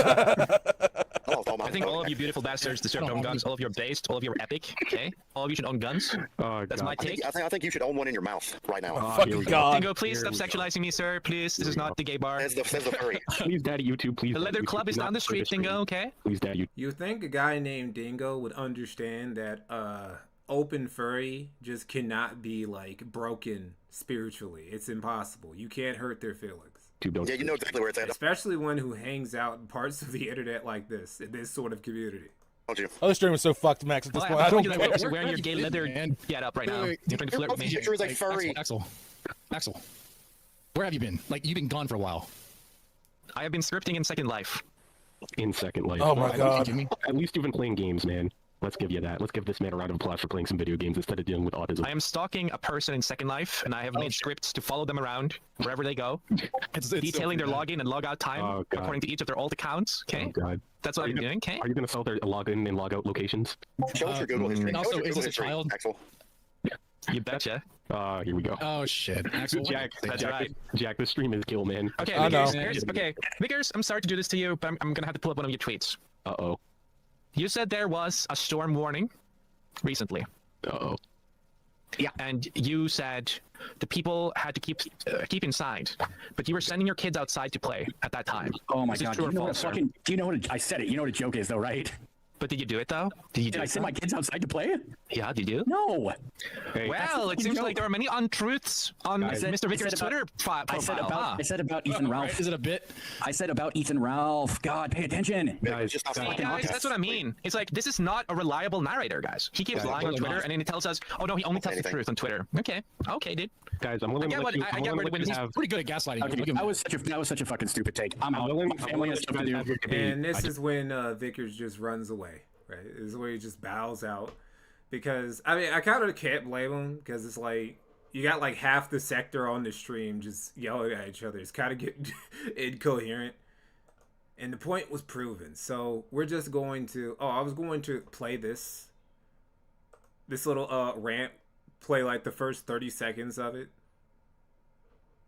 I think all of you beautiful bastards deserve to own guns. All of you are based. All of you are epic. Okay? All of you should own guns. That's my take. I think you should own one in your mouth right now. Fucking God. Dingo, please stop sexualizing me, sir. Please. This is not the gay bar. Says the furry. Please, Daddy YouTube, please. The leather club is down the street, Dingo, okay? Please, Daddy. You think a guy named Dingo would understand that open furry just cannot be like broken spiritually? It's impossible. You can't hurt their feelings. Yeah, you know exactly where it's at. Especially one who hangs out in parts of the internet like this, in this sort of community. Don't you? Oh, this stream is so fucked, Max, at this point. I don't care. You're wearing your gay leather get up right now. You're trying to flirt with me. Picture is like furry. Axel, where have you been? Like, you've been gone for a while. I have been scripting in Second Life. In Second Life. Oh my God. At least you've been playing games, man. Let's give you that. Let's give this man a round of applause for playing some video games instead of dealing with autism. I am stalking a person in Second Life, and I have made scripts to follow them around wherever they go, detailing their login and logout time according to each of their alt accounts. Okay, oh, God. That's what I'm doing. Okay, are you going to sell their login and logout locations? Show us your Google history. Also, is this a child? Axel. You betcha. Here we go. Oh shit, Axel. Jack, that's right. Jack, this stream is kill, man. Okay, Vickers, I'm sorry to do this to you, but I'm gonna have to pull up one of your tweets. Uh-oh. You said there was a storm warning recently. Uh-oh. Yeah, and you said the people had to keep inside, but you were sending your kids outside to play at that time. Oh my God! Do you know what I said it? You know what a joke is, though, right? But did you do it though? Did I send my kids outside to play? Yeah, did you? No. Hey. Well, it seems like there are many untruths on Mr. Vickers' Twitter profile. I said about Ethan Ralph. Right, is it a bit? I said about Ethan Ralph. God, pay attention. Guys, that's what I mean. It's like, this is not a reliable narrator, guys. He keeps lying on Twitter, and then he tells us, oh no, he only tells the truth on Twitter. Okay, dude. Guys, I'm willing to let you He's pretty good at gaslighting. Okay, that was such a fucking stupid take. I'm out. My family has stuff to do. And this is when Vickers just runs away. right? This is where he just bows out. Because, I mean, I kind of can't blame him, because it's like, you got like half the sector on the stream just yelling at each other. It's kind of getting incoherent. And the point was proven. So we're just going to, I was going to play this little rant, play like the first 30 seconds of it.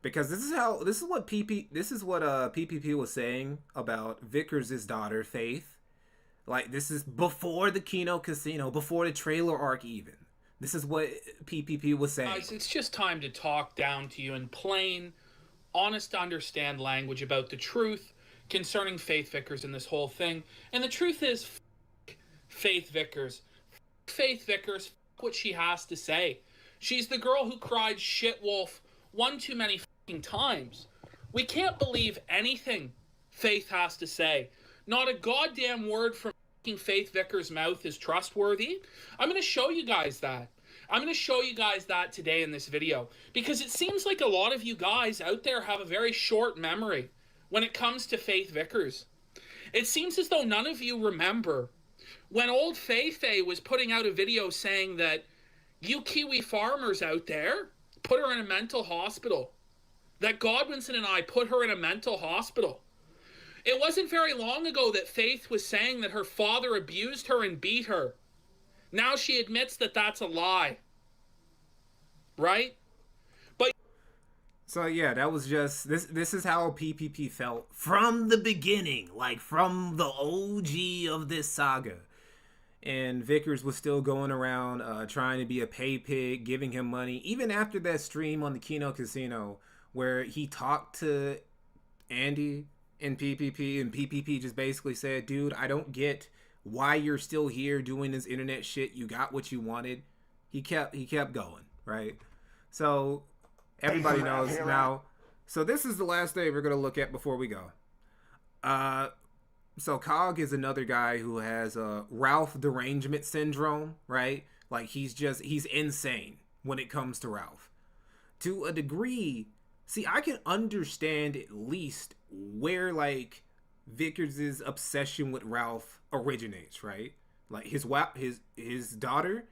Because this is what PPP was saying about Vickers' daughter, Faith. Like, this is before the Kino Casino, before the trailer arc even. This is what PPP was saying. Guys, it's just time to talk down to you in plain, honest to understand language about the truth concerning Faith Vickers and this whole thing. And the truth is, Faith Vickers. Faith Vickers, what she has to say. She's the girl who cried shit wolf one too many fucking times. We can't believe anything Faith has to say. Not a goddamn word from Faith Vickers' mouth is trustworthy. I'm going to show you guys that. I'm going to show you guys that today in this video, because it seems like a lot of you guys out there have a very short memory when it comes to Faith Vickers. It seems as though none of you remember when old Faith was putting out a video saying that you Kiwi farmers out there put her in a mental hospital. That Godwinson and I put her in a mental hospital. It wasn't very long ago that Faith was saying that her father abused her and beat her. Now she admits that that's a lie. Right? But so yeah, that was just this is how PPP felt from the beginning, like from the OG of this saga. And Vickers was still going around trying to be a pay pig, giving him money, even after that stream on the Kino Casino where he talked to Andy and PPP just basically said, dude, I don't get why you're still here doing this internet shit. You got what you wanted. He kept going, right? So everybody knows now. So this is the last day we're going to look at before we go. So Cog is another guy who has Ralph derangement syndrome, right? Like he's insane when it comes to Ralph. To a degree, see, I can understand at least where like Vickers' obsession with Ralph originates, right? Like his daughter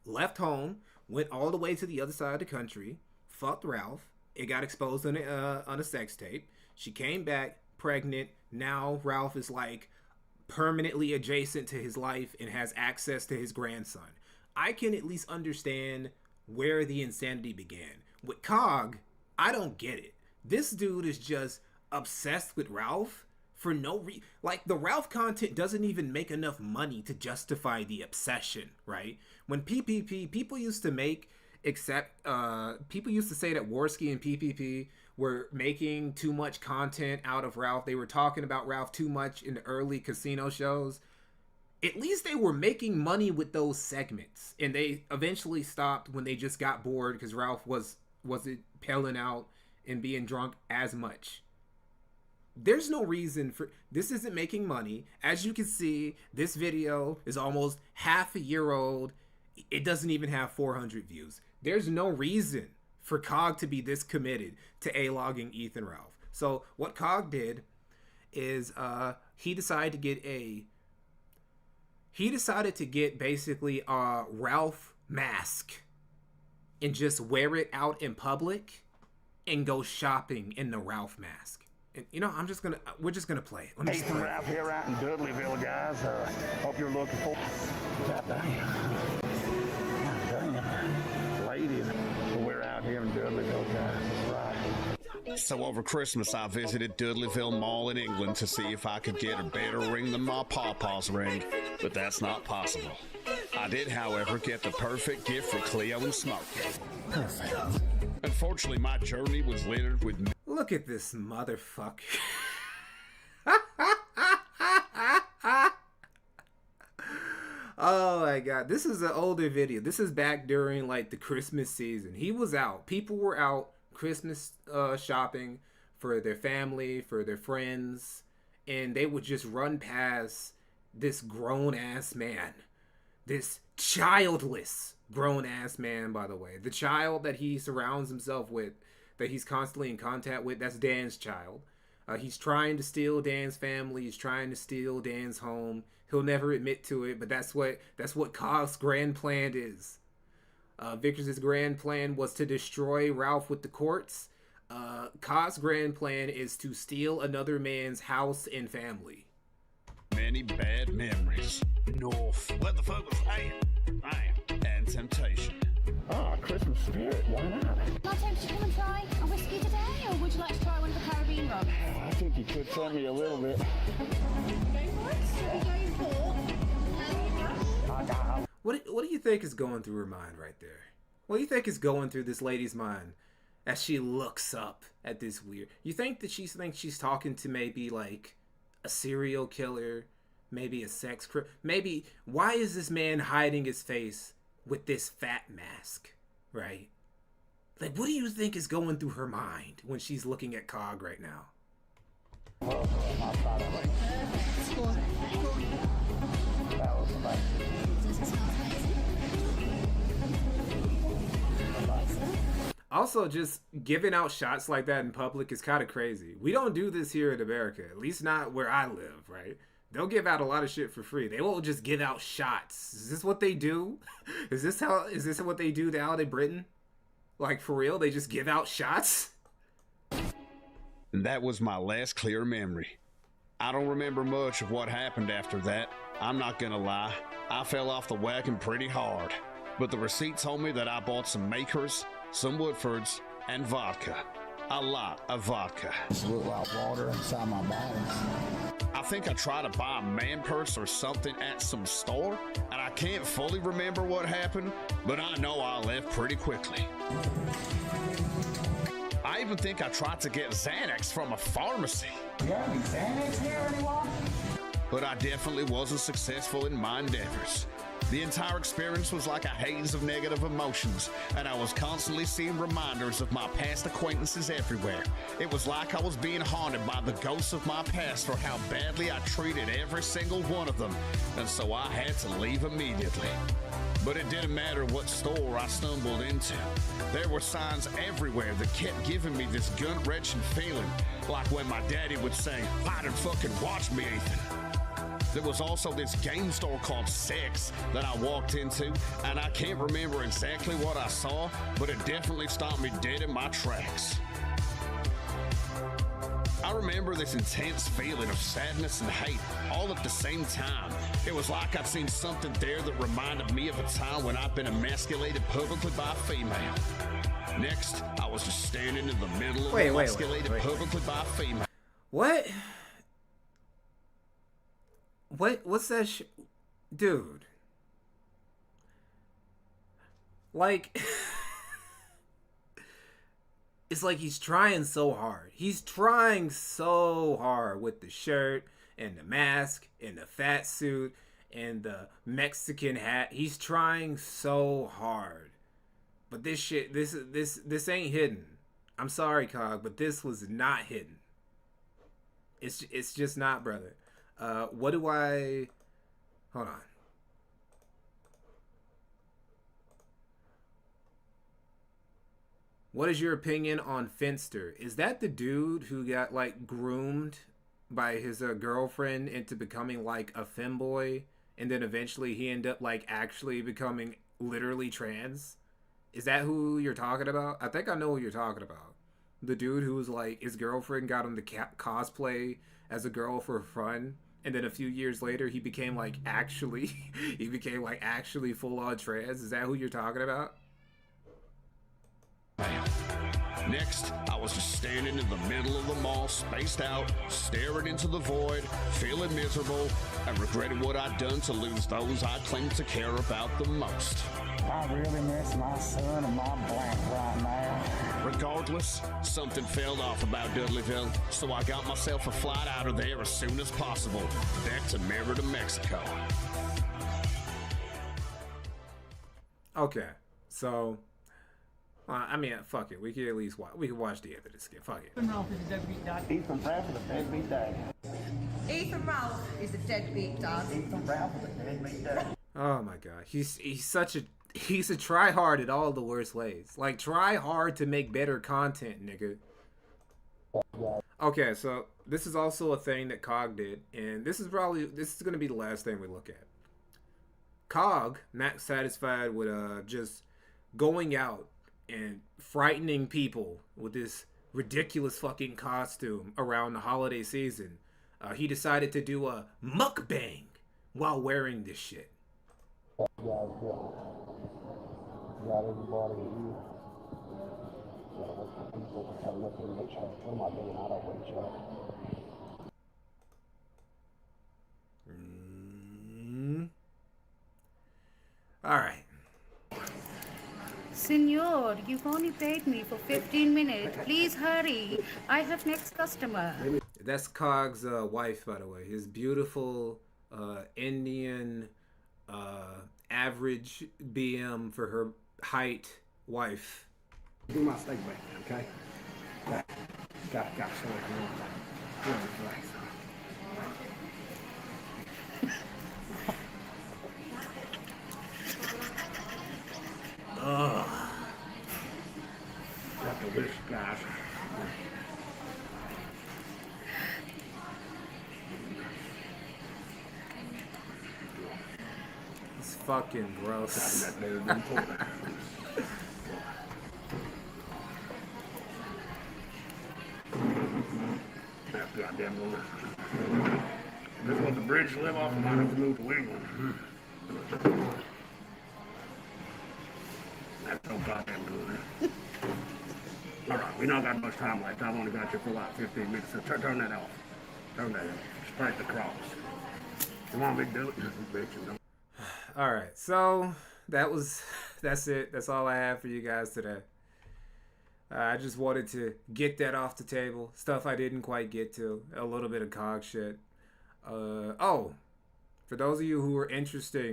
left home, went all the way to the other side of the country, fucked Ralph. It got exposed on a sex tape. She came back pregnant. Now Ralph is like permanently adjacent to his life and has access to his grandson. I can at least understand where the insanity began. With Cog, I don't get it. This dude is just obsessed with Ralph for no reason. Like, the Ralph content doesn't even make enough money to justify the obsession, right? When people used to say that Worski and PPP were making too much content out of Ralph. They were talking about Ralph too much in the early casino shows. At least they were making money with those segments. And they eventually stopped when they just got bored because Ralph wasn't pelling out and being drunk as much. There's no reason for this. Isn't making money. As you can see, this video is almost half a year old. It doesn't even have 400 views. There's no reason for Cog to be this committed to A-logging Ethan Ralph. So what Cog did is he decided to get basically a Ralph mask and just wear it out in public and go shopping in the Ralph mask. And you know, we're just gonna play it. Ethan Ralph here out in Dudleyville, guys. Hope you're looking for. God damn. Lady, we're out here in Dudleyville, guys. That's right. So over Christmas, I visited Dudleyville Mall in England to see if I could get a better ring than my pawpaw's ring, but that's not possible. I did, however, get the perfect gift for Cleo and Smokey. Perfect. Unfortunately, my journey was littered with... Look at this motherfucker. Oh my god, this is an older video. This is back during like the Christmas season. He was out. People were out Christmas shopping for their family, for their friends, and they would just run past this grown-ass man. This childless grown-ass man, by the way. The child that he surrounds himself with, that he's constantly in contact with, that's Dan's child. He's trying to steal Dan's family. He's trying to steal Dan's home. He'll never admit to it, but that's what Cog's grand plan is. Vickers' grand plan was to destroy Ralph with the courts. Cog's grand plan is to steal another man's house and family. Many bad memories. North. Let the focus hang. And temptation. Ah, Christmas spirit, why not? Can I tempt you to come and try a whiskey today, or would you like to try one of the Caribbean rums? I think you could send me a little bit. What do you think is going through her mind right there? What do you think is going through this lady's mind as she looks up at this weird? You think that she thinks she's talking to maybe like a serial killer, maybe a sex criminal? Maybe why is this man hiding his face with this fat mask, right? Like, what do you think is going through her mind when she's looking at Cog right now? Also, just giving out shots like that in public is kind of crazy. We don't do this here in America, at least not where I live, right? They'll give out a lot of shit for free. They won't just give out shots. Is this what they do? Is this what they do out in Britain? Like, for real? They just give out shots? And that was my last clear memory. I don't remember much of what happened after that. I'm not gonna lie. I fell off the wagon pretty hard. But the receipt told me that I bought some Makers, some Woodfords, and vodka. A lot of vodka. This looked like water inside my bottoms. I think I tried to buy a man purse or something at some store, and I can't fully remember what happened, but I know I left pretty quickly. I even think I tried to get Xanax from a pharmacy. You got any Xanax here, anyone? But I definitely wasn't successful in my endeavors. The entire experience was like a haze of negative emotions, and I was constantly seeing reminders of my past acquaintances everywhere. It was like I was being haunted by the ghosts of my past for how badly I treated every single one of them, and so I had to leave immediately. But it didn't matter what store I stumbled into. There were signs everywhere that kept giving me this gut-wrenching feeling, like when my daddy would say, "Hide and fucking watch me, Ethan." There was also this game store called Sex that I walked into, and I can't remember exactly what I saw, but it definitely stopped me dead in my tracks. I remember this intense feeling of sadness and hate all at the same time. It was like I'd seen something there that reminded me of a time when I'd been emasculated publicly by a female. Next, I was just standing in the middle of emasculated publicly by a female. What? What's that dude? Like, it's like he's trying so hard. He's trying so hard with the shirt and the mask and the fat suit and the Mexican hat. He's trying so hard. But this shit, this ain't hidden. I'm sorry, Cog, but this was not hidden. It's just not, brother. What do I... Hold on. What is your opinion on Finster? Is that the dude who got, like, groomed by his girlfriend into becoming, like, a femboy? And then eventually he ended up, like, actually becoming literally trans? Is that who you're talking about? I think I know who you're talking about. The dude who was, like, his girlfriend got him to cosplay as a girl for fun. And then a few years later, he became like actually full on trans. Is that who you're talking about? Next, I was just standing in the middle of the mall, spaced out, staring into the void, feeling miserable, and regretting what I'd done to lose those I claimed to care about the most. I really miss my son and my blank right now. Regardless, something failed off about Dudleyville, so I got myself a flight out of there as soon as possible, back to Merida, Mexico. Okay, so, I mean, fuck it. We can at least watch. We can watch the end of this skit. Fuck it. Ethan Ralph is a deadbeat dad. Ethan Ralph is a deadbeat dad. Ethan Ralph is a deadbeat dad. Ethan Ralph is a deadbeat dad. Oh my god, he's a try hard in all the worst ways. Like, try hard to make better content, nigga. Okay, so this is also a thing that Cog did, and this is going to be the last thing we look at. Cog, not satisfied with just going out and frightening people with this ridiculous fucking costume around the holiday season, he decided to do a mukbang while wearing this shit. Got everybody here. Gotta wait for people to come up in the chat. What am I doing? I don't wait chat. All right. Senor, you've only paid me for 15 minutes. Please hurry. I have next customer. That's Cog's wife, by the way. His beautiful Indian average BM for her height wife. Do my steak back, okay? Got so Got the wish, guys. It's fucking gross. That goddamn woman. This was the bridge to live off, and I have to move to England. That's so goddamn good. All right, we not got much time left. I've only got you for like 15 minutes, so turn that off. Turn that off. Strike the cross. Come on, big dude. All right, so that's it. That's all I have for you guys today. I just wanted to get that off the table. Stuff I didn't quite get to. A little bit of Cog shit. For those of you who are interested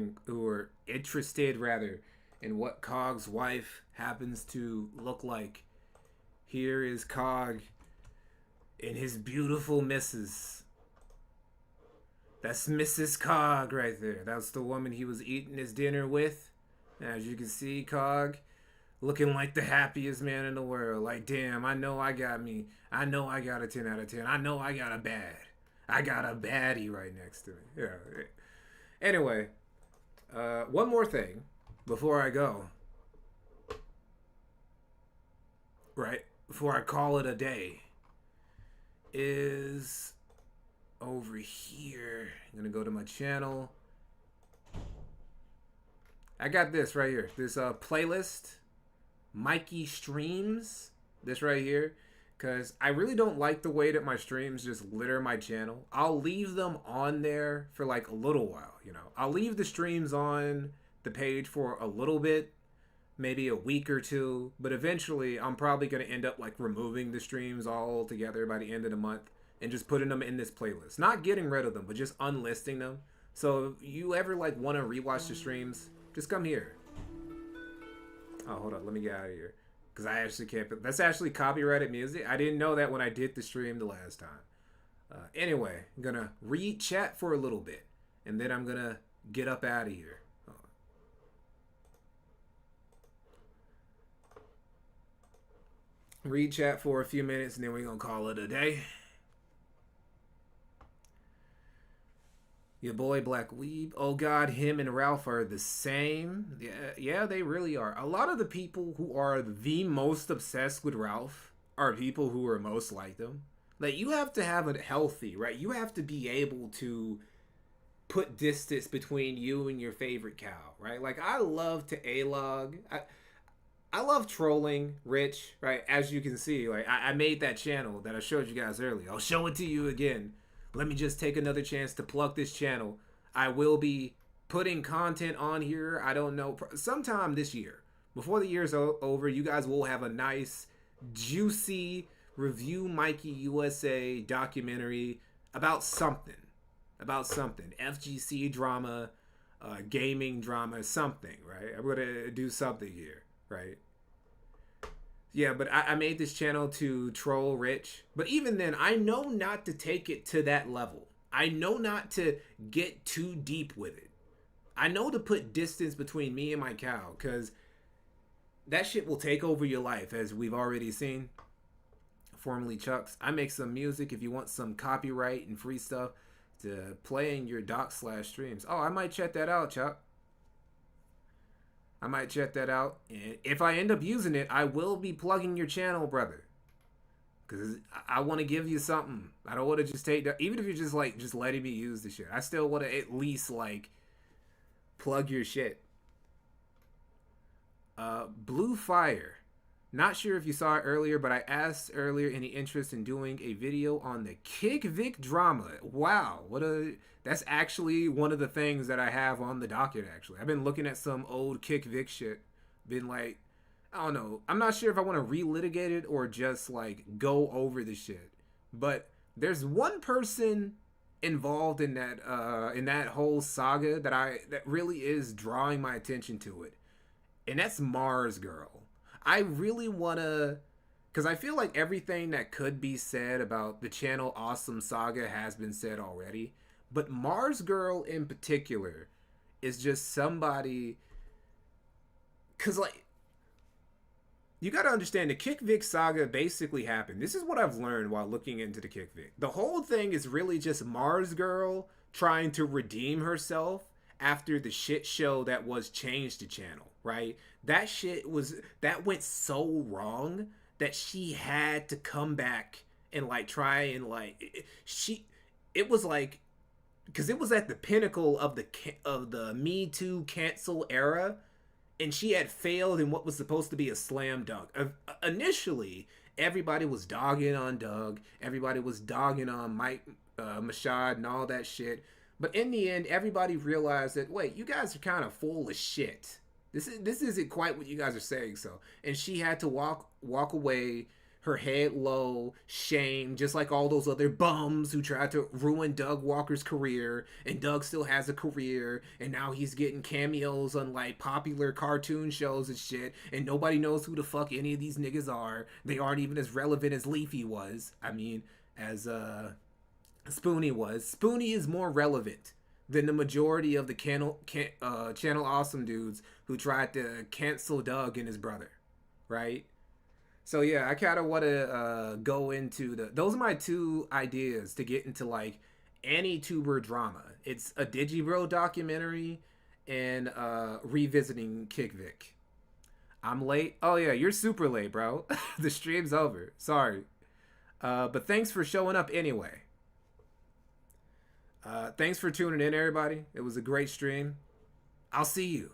in what Cog's wife happens to look like, here is Cog and his beautiful missus. That's Mrs. Cog right there. That's the woman he was eating his dinner with. As you can see, Cog looking like the happiest man in the world. Like, damn, I know I got a 10 out of 10. I know I got a baddie right next to me. Yeah. Anyway, one more thing before I go. Right? Before I call it a day. Is over here. I'm gonna go to my channel. I got this right here. This playlist. Mikey streams. This right here. Because I really don't like the way that my streams just litter my channel. I'll leave them on there for like a little while, you know. I'll leave the streams on the page for a little bit. Maybe a week or two. But eventually, I'm probably going to end up like removing the streams all together by the end of the month. And just putting them in this playlist. Not getting rid of them, but just unlisting them. So if you ever like want to rewatch the streams, just come here. Oh, hold on. Let me get out of here. Because I actually can't. That's actually copyrighted music. I didn't know that when I did the stream the last time. Anyway, I'm going to read chat for a little bit. And then I'm going to get up out of here. Read chat for a few minutes and then we're going to call it a day. Your boy Black Weeb. Oh God, him and Ralph are the same. Yeah, they really are. A lot of the people who are the most obsessed with Ralph are people who are most like them. Like, you have to have it healthy, right? You have to be able to put distance between you and your favorite cow, right? Like, I love to A-log. I love trolling Rich, right? As you can see, like, I made that channel that I showed you guys earlier. I'll show it to you again. Let me just take another chance to plug this channel. I will be putting content on here. I don't know. Sometime this year. Before the year's over, you guys will have a nice, juicy Review Mikey USA documentary about something. FGC drama, gaming drama, something, right? I'm going to do something here, right? Yeah, but I made this channel to troll Rich. But even then, I know not to take it to that level. I know not to get too deep with it. I know to put distance between me and my cow, because that shit will take over your life, as we've already seen. formerly Chuck's. I make some music if you want some copyright and free stuff to play in your doc/streams. Oh, I might check that out, Chuck. I might check that out. And if I end up using it, I will be plugging your channel, brother. Because I want to give you something. I don't want to just take that. Even if you're just like, just letting me use the shit. I still want to at least like plug your shit. Blue Fire. Not sure if you saw it earlier, but I asked earlier any interest in doing a video on the Kick Vic drama. Wow. That's actually one of the things that I have on the docket, actually. I've been looking at some old Kick Vic shit. Been like, I don't know. I'm not sure if I want to relitigate it or just like go over the shit. But there's one person involved in that whole saga that really is drawing my attention to it. And that's Mars Girl. I really want to, because I feel like everything that could be said about the Channel Awesome saga has been said already. But Mars Girl in particular is just somebody, because like, you got to understand the Kick Vic saga basically happened. This is what I've learned while looking into the Kick Vic. The whole thing is really just Mars Girl trying to redeem herself after the shit show that was Change the Channel, right? That went so wrong that she had to come back and like try and like, it was like, because it was at the pinnacle of the Me Too cancel era. And she had failed in what was supposed to be a slam dunk. Initially, everybody was dogging on Doug. Everybody was dogging on Mike Mashad and all that shit. But in the end, everybody realized that, wait, you guys are kind of full of shit. This isn't quite what you guys are saying. So, and she had to walk away, her head low, shame, just like all those other bums who tried to ruin Doug Walker's career. And Doug still has a career, and now he's getting cameos on like popular cartoon shows and shit, and nobody knows who the fuck any of these niggas are. They aren't even as relevant as Leafy was. I mean, as Spoonie was. Spoonie is more relevant than the majority of the Channel Awesome dudes who tried to cancel Doug and his brother, right? So yeah, I kind of want to go into those are my two ideas to get into like any tuber drama. It's a Digibro documentary and revisiting Kick Vic. I'm late. Oh yeah, you're super late, bro. The stream's over. Sorry. But thanks for showing up anyway. Thanks for tuning in, everybody. It was a great stream. I'll see you.